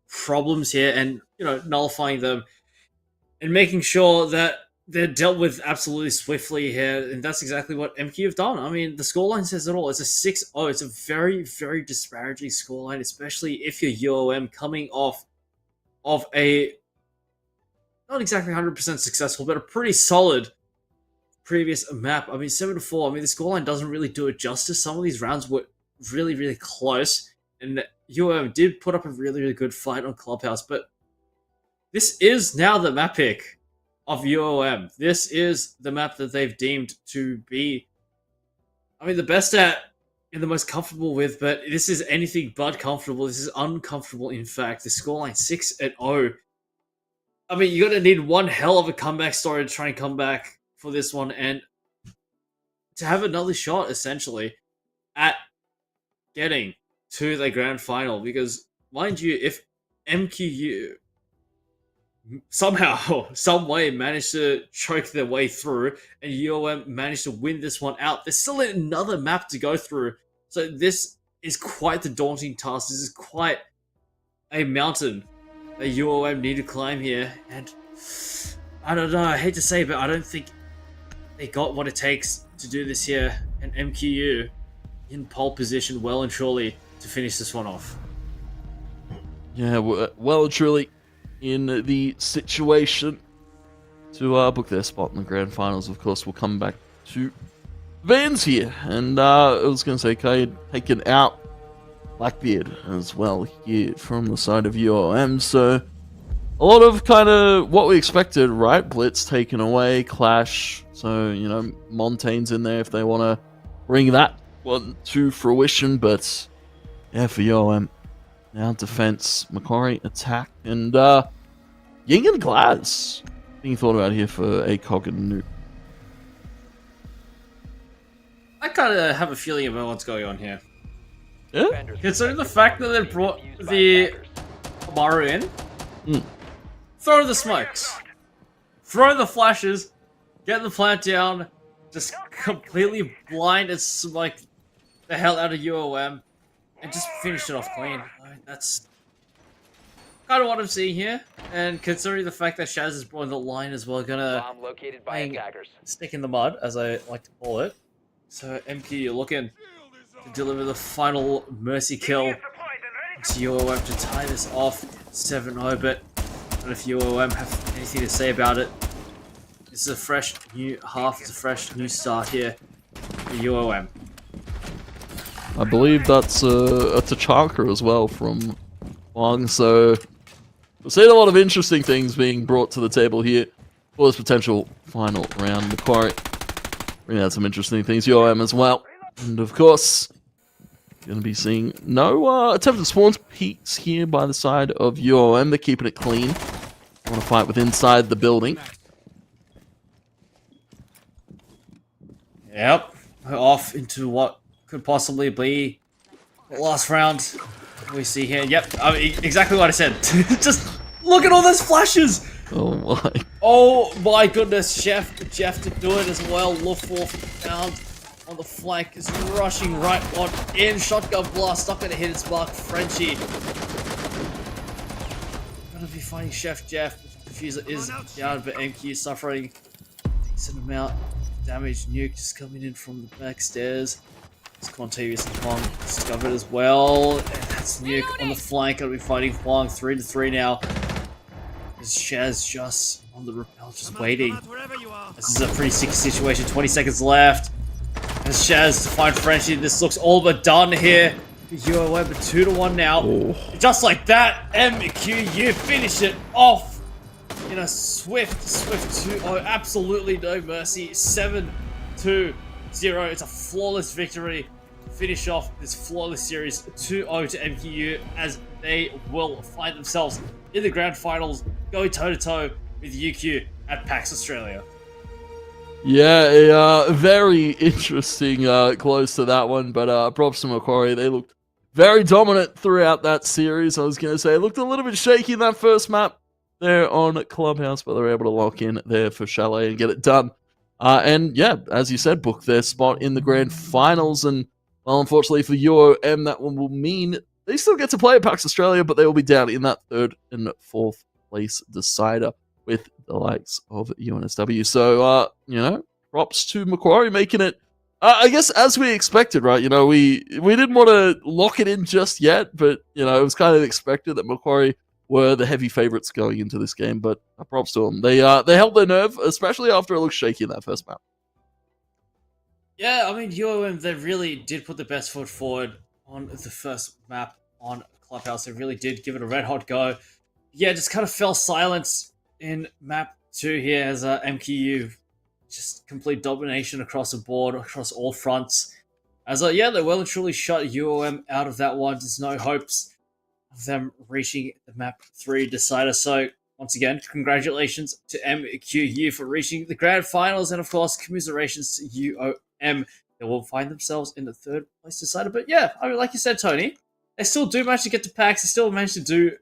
problems here and, you know, nullifying them and making sure that they're dealt with absolutely swiftly here, and that's exactly what MQ have done. I mean, the scoreline says it all. It's a 6-0. It's a very, very disparaging scoreline, especially if you're UOM coming off of a not exactly 100% successful, but a pretty solid previous map. I mean, 7-4. I mean, the scoreline doesn't really do it justice. Some of these rounds were really, really close, and UOM did put up a really, really good fight on Clubhouse, but this is now the map pick of UOM. This is the map that they've deemed to be, I mean, the best at and the most comfortable with, but this is anything but comfortable. This is uncomfortable, in fact. The scoreline 6-0. I mean, you're going to need one hell of a comeback story to try and come back for this one and to have another shot, essentially, at getting to the grand final. Because, mind you, if MQU somehow, some way managed to choke their way through and UOM managed to win this one out, there's still another map to go through. So this is quite the daunting task. This is quite a mountain that UOM need to climb here. And I don't know, I hate to say it, but I don't think they got what it takes to do this here. And MQU in pole position well and truly to finish this one off. Yeah, well and truly in the situation to book their spot in the grand finals. Of course, we'll come back to Vans here, and I was going to say Kaid taken out Blackbeard as well here from the side of UOM, so a lot of kind of what we expected, right? Blitz taken away, Clash, so, you know, Montaigne's in there if they want to bring that one to fruition, but yeah, for UOM, now defense, Macquarie attack, and Ying and Glaz being thought about here for ACOG and Nuke. I kind of have a feeling about what's going on here. Yeah? Considering the fact that they brought the Maru in, throw the smokes, throw the flashes, get the plant down, just completely blind and smoke the hell out of UOM, and just finish it off clean. That's kind of what I'm seeing here, and considering the fact that Shaz is brought in the line as well, gonna Bomb located by attackers. stick in the mud, as I like to call it. So MQ, you're looking to deliver the final mercy kill to UOM to tie this off 7-0, but if UOM have anything to say about it, this is a fresh new half, it's a fresh new start here for UOM. I believe that's a T'Chaka as well from Wong, so we've seen a lot of interesting things being brought to the table here for this potential final round. Macquarie bringing out some interesting things, UOM as well, and of course going to be seeing no attempted spawns peaks here by the side of UOM. They're keeping it clean. Want to fight with inside the building. Yep, we're off into what could possibly be the last round we see here. Yep, I mean, exactly what I said. Just look at all those flashes! Oh my goodness, Jeff to do it as well. Luftwaffe found on the flank is rushing right on in. Shotgun blast, not going to hit its mark. Frenchie gonna be fighting Chef Jeff. The diffuser is down, but MQ suffering a decent amount of damage. Nuke just coming in from the back stairs. It's Quantavious and Huang discovered as well. And that's Nuke on the flank. Gonna be fighting Huang 3-3 now. As Shaz just on the rappel, just waiting. This is a pretty sticky situation. 20 seconds left. As Shaz to find Frenchie. This looks all but done here. UOM 2-1 now. Oh. Just like that, MQ, finish it off in a swift 2-0. Absolutely no mercy. 7-2-0. It's a flawless victory. Finish off this flawless series 2-0 to MQ as they will find themselves in the grand finals, going toe-to-toe with UQ at PAX Australia. Yeah, very interesting close to that one, but props to Macquarie. They looked very dominant throughout that series. I was going to say, it looked a little bit shaky in that first map there on Clubhouse, but they were able to lock in there for Chalet and get it done. And yeah, as you said, book their spot in the grand finals. And well, unfortunately for UOM, that one will mean they still get to play at PAX Australia, but they will be down in that 3rd and 4th place decider with the likes of UNSW. So, props to Macquarie making it, I guess, as we expected, right? We didn't want to lock it in just yet, but, it was kind of expected that Macquarie were the heavy favorites going into this game, but props to them. They held their nerve, especially after it looked shaky in that first map. Yeah, I mean, UOM, they really did put the best foot forward on the first map on Clubhouse. They really did give it a red-hot go. Yeah, just kind of fell silence in map 2 here as MQU just complete domination across the board, across all fronts. As they well and truly shut UOM out of that one. There's no hopes of them reaching the map 3 decider. So once again, congratulations to MQU for reaching the grand finals, and of course, commiserations to UOM. They will find themselves in the 3rd place decider. But yeah, I mean, like you said, Tony, they still do manage to get to PAX. They still manage to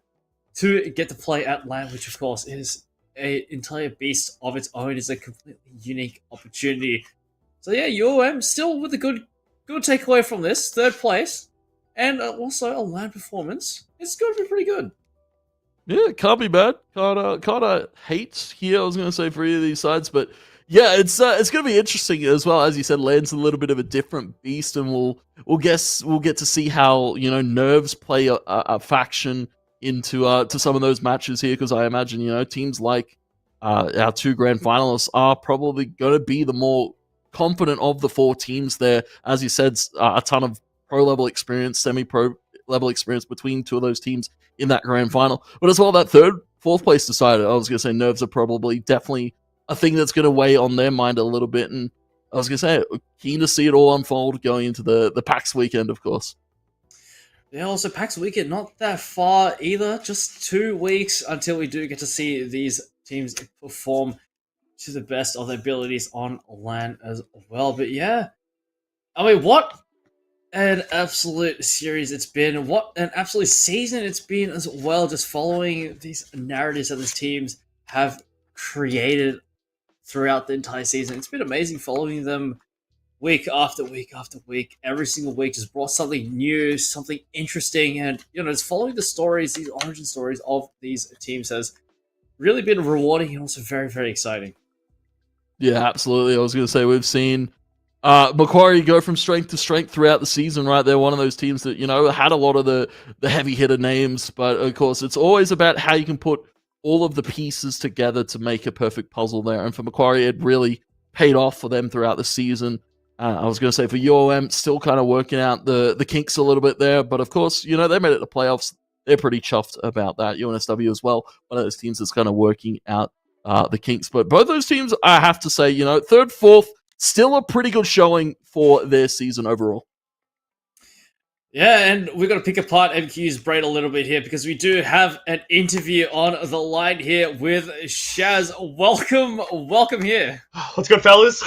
get to play at LAN, which of course is an entire beast of its own. Is a completely unique opportunity. So yeah, UOM still with a good takeaway from this 3rd place, and also a LAN performance. It's going to be pretty good. Yeah, can't be bad. Can't hate here, I was going to say, for either of these sides, but yeah, it's going to be interesting as well. As you said, LAN's a little bit of a different beast, and we'll get to see how nerves play a faction into to some of those matches here, because I imagine teams like our 2 grand finalists are probably going to be the more confident of the 4 teams there. As you said, a ton of pro level experience, semi-pro level experience between 2 of those teams in that grand final. But as well, that 3rd, 4th place decider, I was going to say nerves are probably definitely a thing that's going to weigh on their mind a little bit. And I was going to say, keen to see it all unfold going into the PAX weekend, of course. Yeah, also PAX weekend, not that far either. Just 2 weeks until we do get to see these teams perform to the best of their abilities on LAN as well. But yeah, I mean, what an absolute series it's been. What an absolute season it's been as well, just following these narratives that these teams have created throughout the entire season. It's been amazing following them week after week after week. Every single week just brought something new, something interesting, and just following the stories, these origin stories of these teams has really been rewarding and also very, very exciting. Yeah, absolutely. I was going to say, we've seen Macquarie go from strength to strength throughout the season, right? They're one of those teams that, had a lot of the heavy hitter names, but of course, it's always about how you can put all of the pieces together to make a perfect puzzle there. And for Macquarie, it really paid off for them throughout the season. I was going to say, for UOM, still kind of working out the kinks a little bit there, but of course, they made it to playoffs. They're pretty chuffed about that. UNSW as well, one of those teams that's kind of working out the kinks. But both those teams, I have to say, 3rd, 4th, still a pretty good showing for their season overall. Yeah, and we're going to pick apart MQ's brain a little bit here because we do have an interview on the line here with Shaz. Welcome here. What's good, fellas?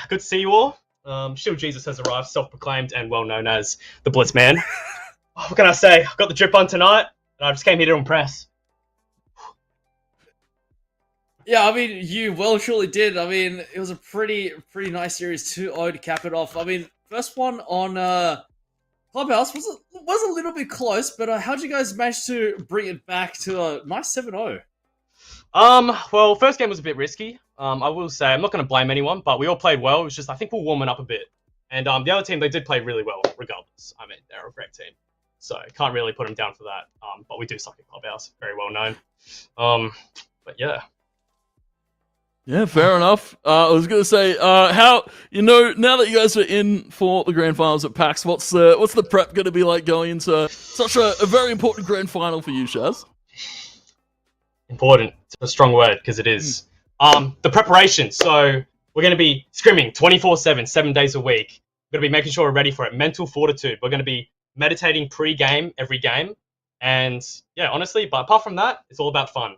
Good to see you all. Shield Jesus has arrived, self-proclaimed and well-known as the Blitz Man. What can I say? I've got the drip on tonight, and I just came here to impress. Yeah, I mean, you well surely did. I mean, it was a pretty nice series 2-0 to cap it off. I mean, first one on Clubhouse was a little bit close, but how'd you guys manage to bring it back to a nice 7-0? Well, first game was a bit risky. I will say, I'm not going to blame anyone, but we all played well. It was just, I think we're warming up a bit. And the other team, they did play really well, regardless. I mean, they're a great team. So, can't really put them down for that. But we do suck at Clubhouse. Very well known. But yeah. Yeah, fair enough. I was going to say, how, now that you guys are in for the grand finals at PAX, what's the prep going to be like going into such a very important grand final for you, Shaz? Important. It's a strong word, because it is. The preparation. So, we're going to be scrimming 24/7, 7 days a week. We're going to be making sure we're ready for it. Mental fortitude. We're going to be meditating pre-game, every game. And, yeah, honestly, but apart from that, it's all about fun.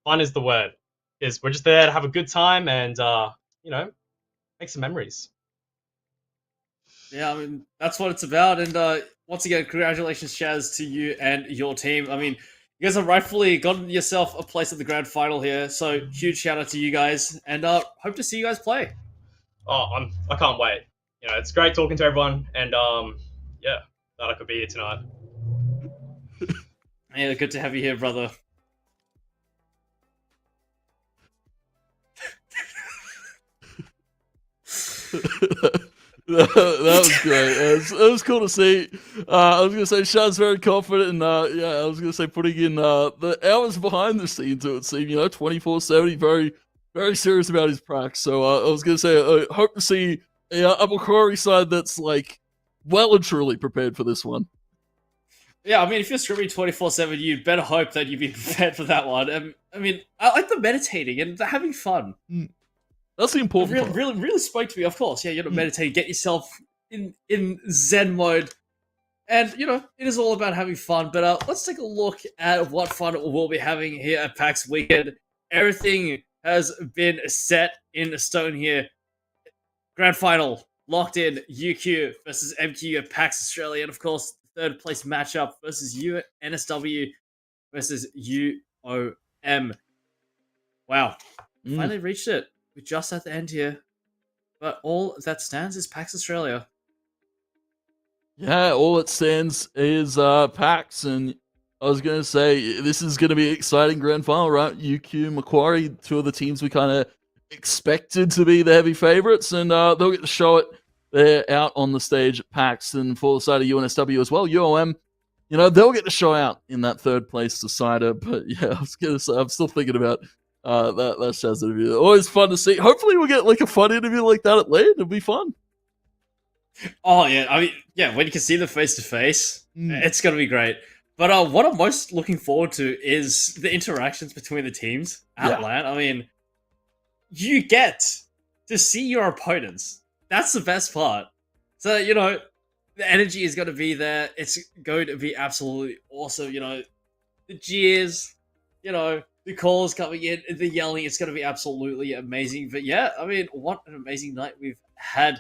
Fun is the word. Is we're just there to have a good time and make some memories. Yeah, I mean that's what it's about. And once again, congratulations, Shaz, to you and your team. I mean, you guys have rightfully gotten yourself a place at the grand final here. So huge shout out to you guys, and hope to see you guys play. Oh, I can't wait. It's great talking to everyone, and yeah, that I could be here tonight. Yeah, good to have you here, brother. That was great. It was cool to see. I was gonna say Shad's very confident, and I was gonna say putting in the hours behind the scenes. It would seem 24/7, very very serious about his practice. So I was gonna say I hope to see a Macquarie side that's like well and truly prepared for this one. Yeah, I mean, if you're streaming 24/7, you better hope that you've been prepared for that one. I mean, I like the meditating and the having fun. That's the important part. Really spoke to me, of course. Yeah, you're not meditating, get yourself in Zen mode. And, it is all about having fun. But let's take a look at what fun we'll be having here at PAX Weekend. Everything has been set in stone here. Grand final, locked in, UQ versus MQ at PAX Australia. And, of course, third place matchup versus NSW versus UOM. Wow. Finally reached it. We're just at the end here. But all that stands is PAX Australia. Yeah, all that stands is PAX. And I was going to say, this is going to be an exciting grand final, right? UQ, Macquarie, two of the teams we kind of expected to be the heavy favourites. And they'll get to show it. They're out on the stage at PAX. And for the side of UNSW as well, UOM, they'll get to show out in that third place decider. But yeah, I was going to say, I'm still thinking about that's Shaz's interview. Always fun to see. Hopefully we'll get like a fun interview like that at LAN. It'll be fun. Oh yeah, I mean, yeah, when you can see them face to face, it's gonna be great. But what I'm most looking forward to is the interactions between the teams at LAN. I mean, you get to see your opponents. That's the best part. So, the energy is going to be there. It's going to be absolutely awesome. The jeers, the calls coming in, the yelling. It's going to be absolutely amazing. But yeah, I mean, what an amazing night we've had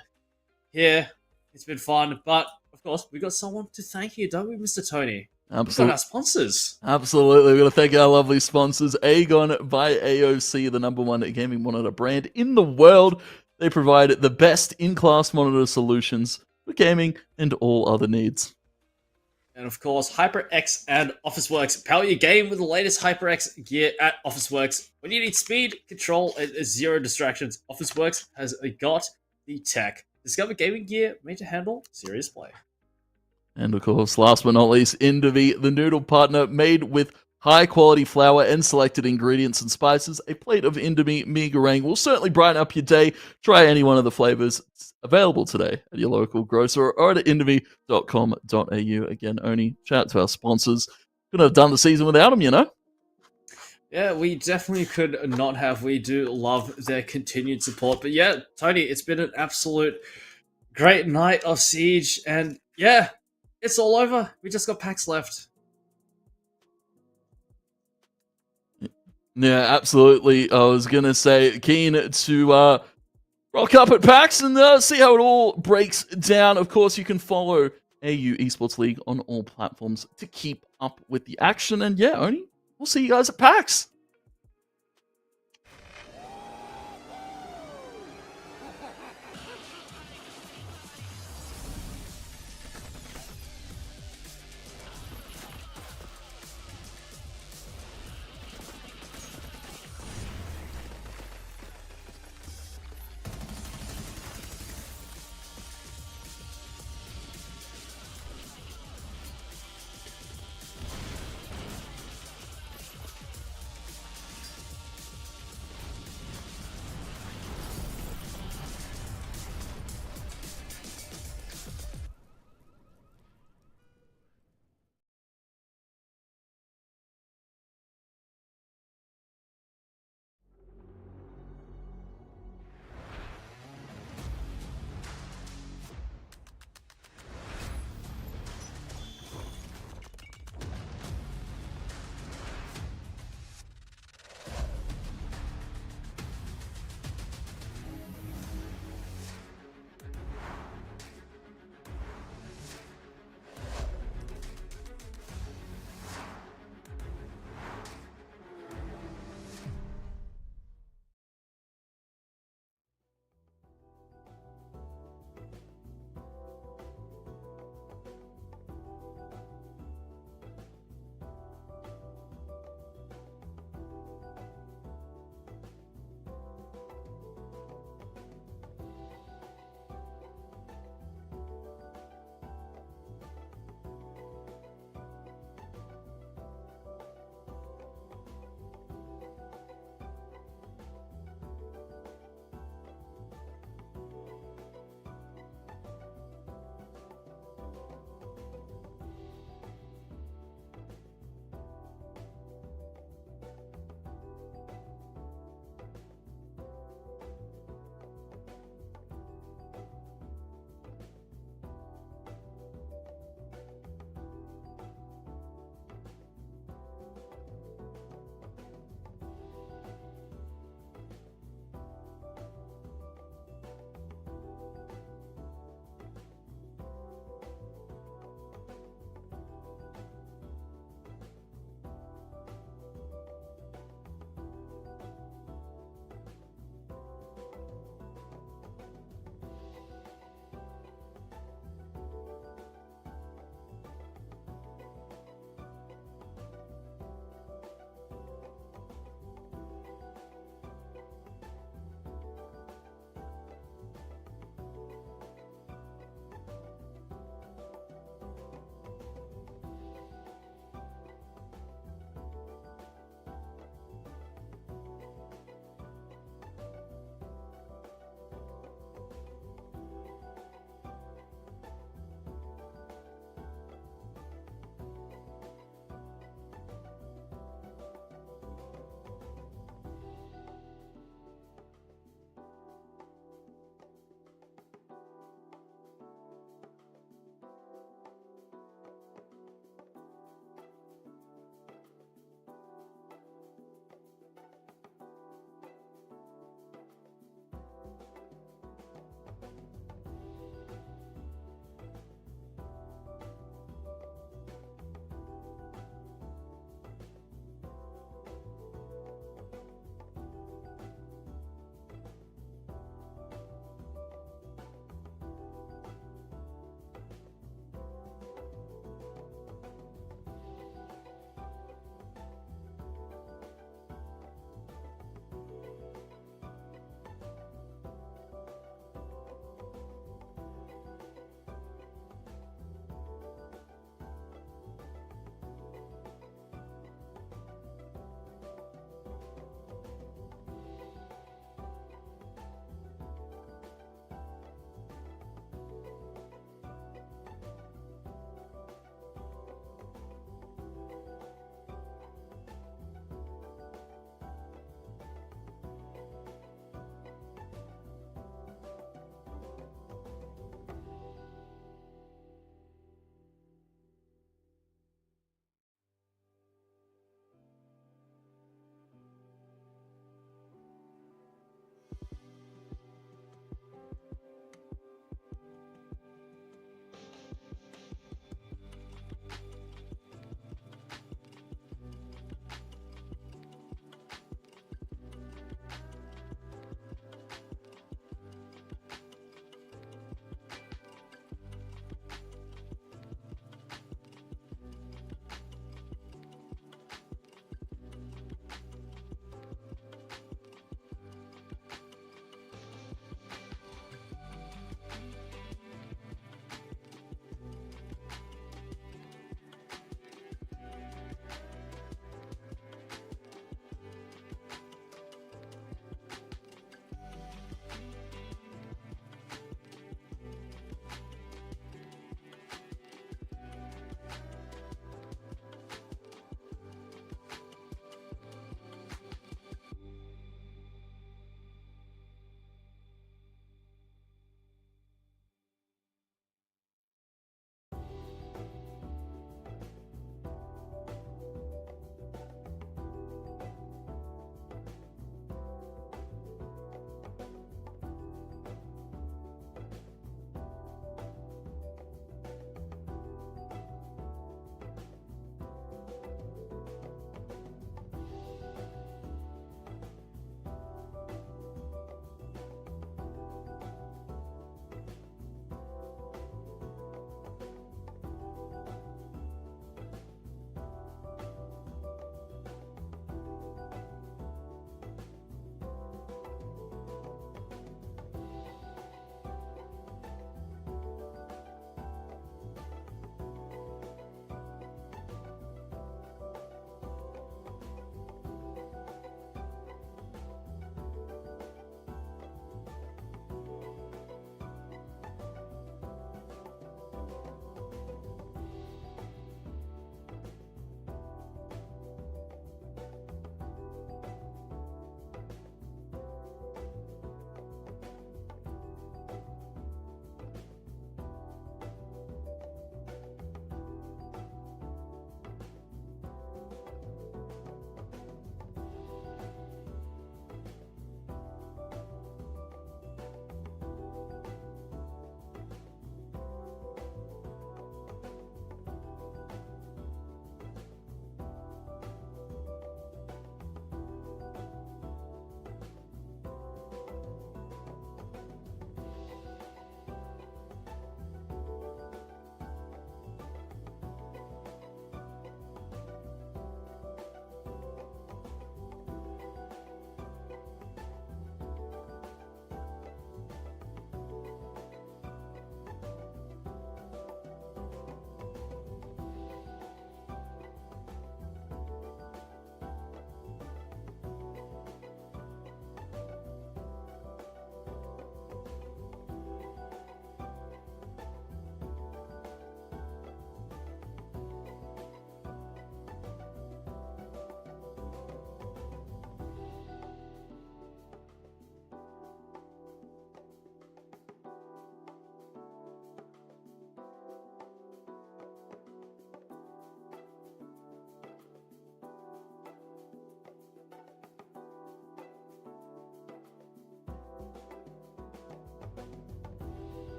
here. It's been fun. But, of course, we've got someone to thank here, don't we, Mr. Tony? Absolutely. We've got our sponsors. Absolutely. We're going to thank our lovely sponsors, AGON by AOC, the #1 gaming monitor brand in the world. They provide the best in-class monitor solutions for gaming and all other needs. And of course, HyperX and Officeworks. Power your game with the latest HyperX gear at Officeworks. When you need speed, control, and zero distractions, Officeworks has got the tech. Discover gaming gear made to handle serious play. And of course, last but not least, Indomie, the noodle partner made with high-quality flour and selected ingredients and spices. A plate of Indomie mee goreng will certainly brighten up your day. Try any one of the flavors. It's available today at your local grocer or at indomie.com.au. Again, Oni, shout out to our sponsors. Couldn't have done the season without them, Yeah, we definitely could not have. We do love their continued support. But yeah, Tony, it's been an absolute great night of Siege. And yeah, it's all over. We just got packs left. Yeah, absolutely. I was going to say, keen to rock up at PAX and see how it all breaks down. Of course, you can follow AU Esports League on all platforms to keep up with the action. And yeah, Oni, we'll see you guys at PAX.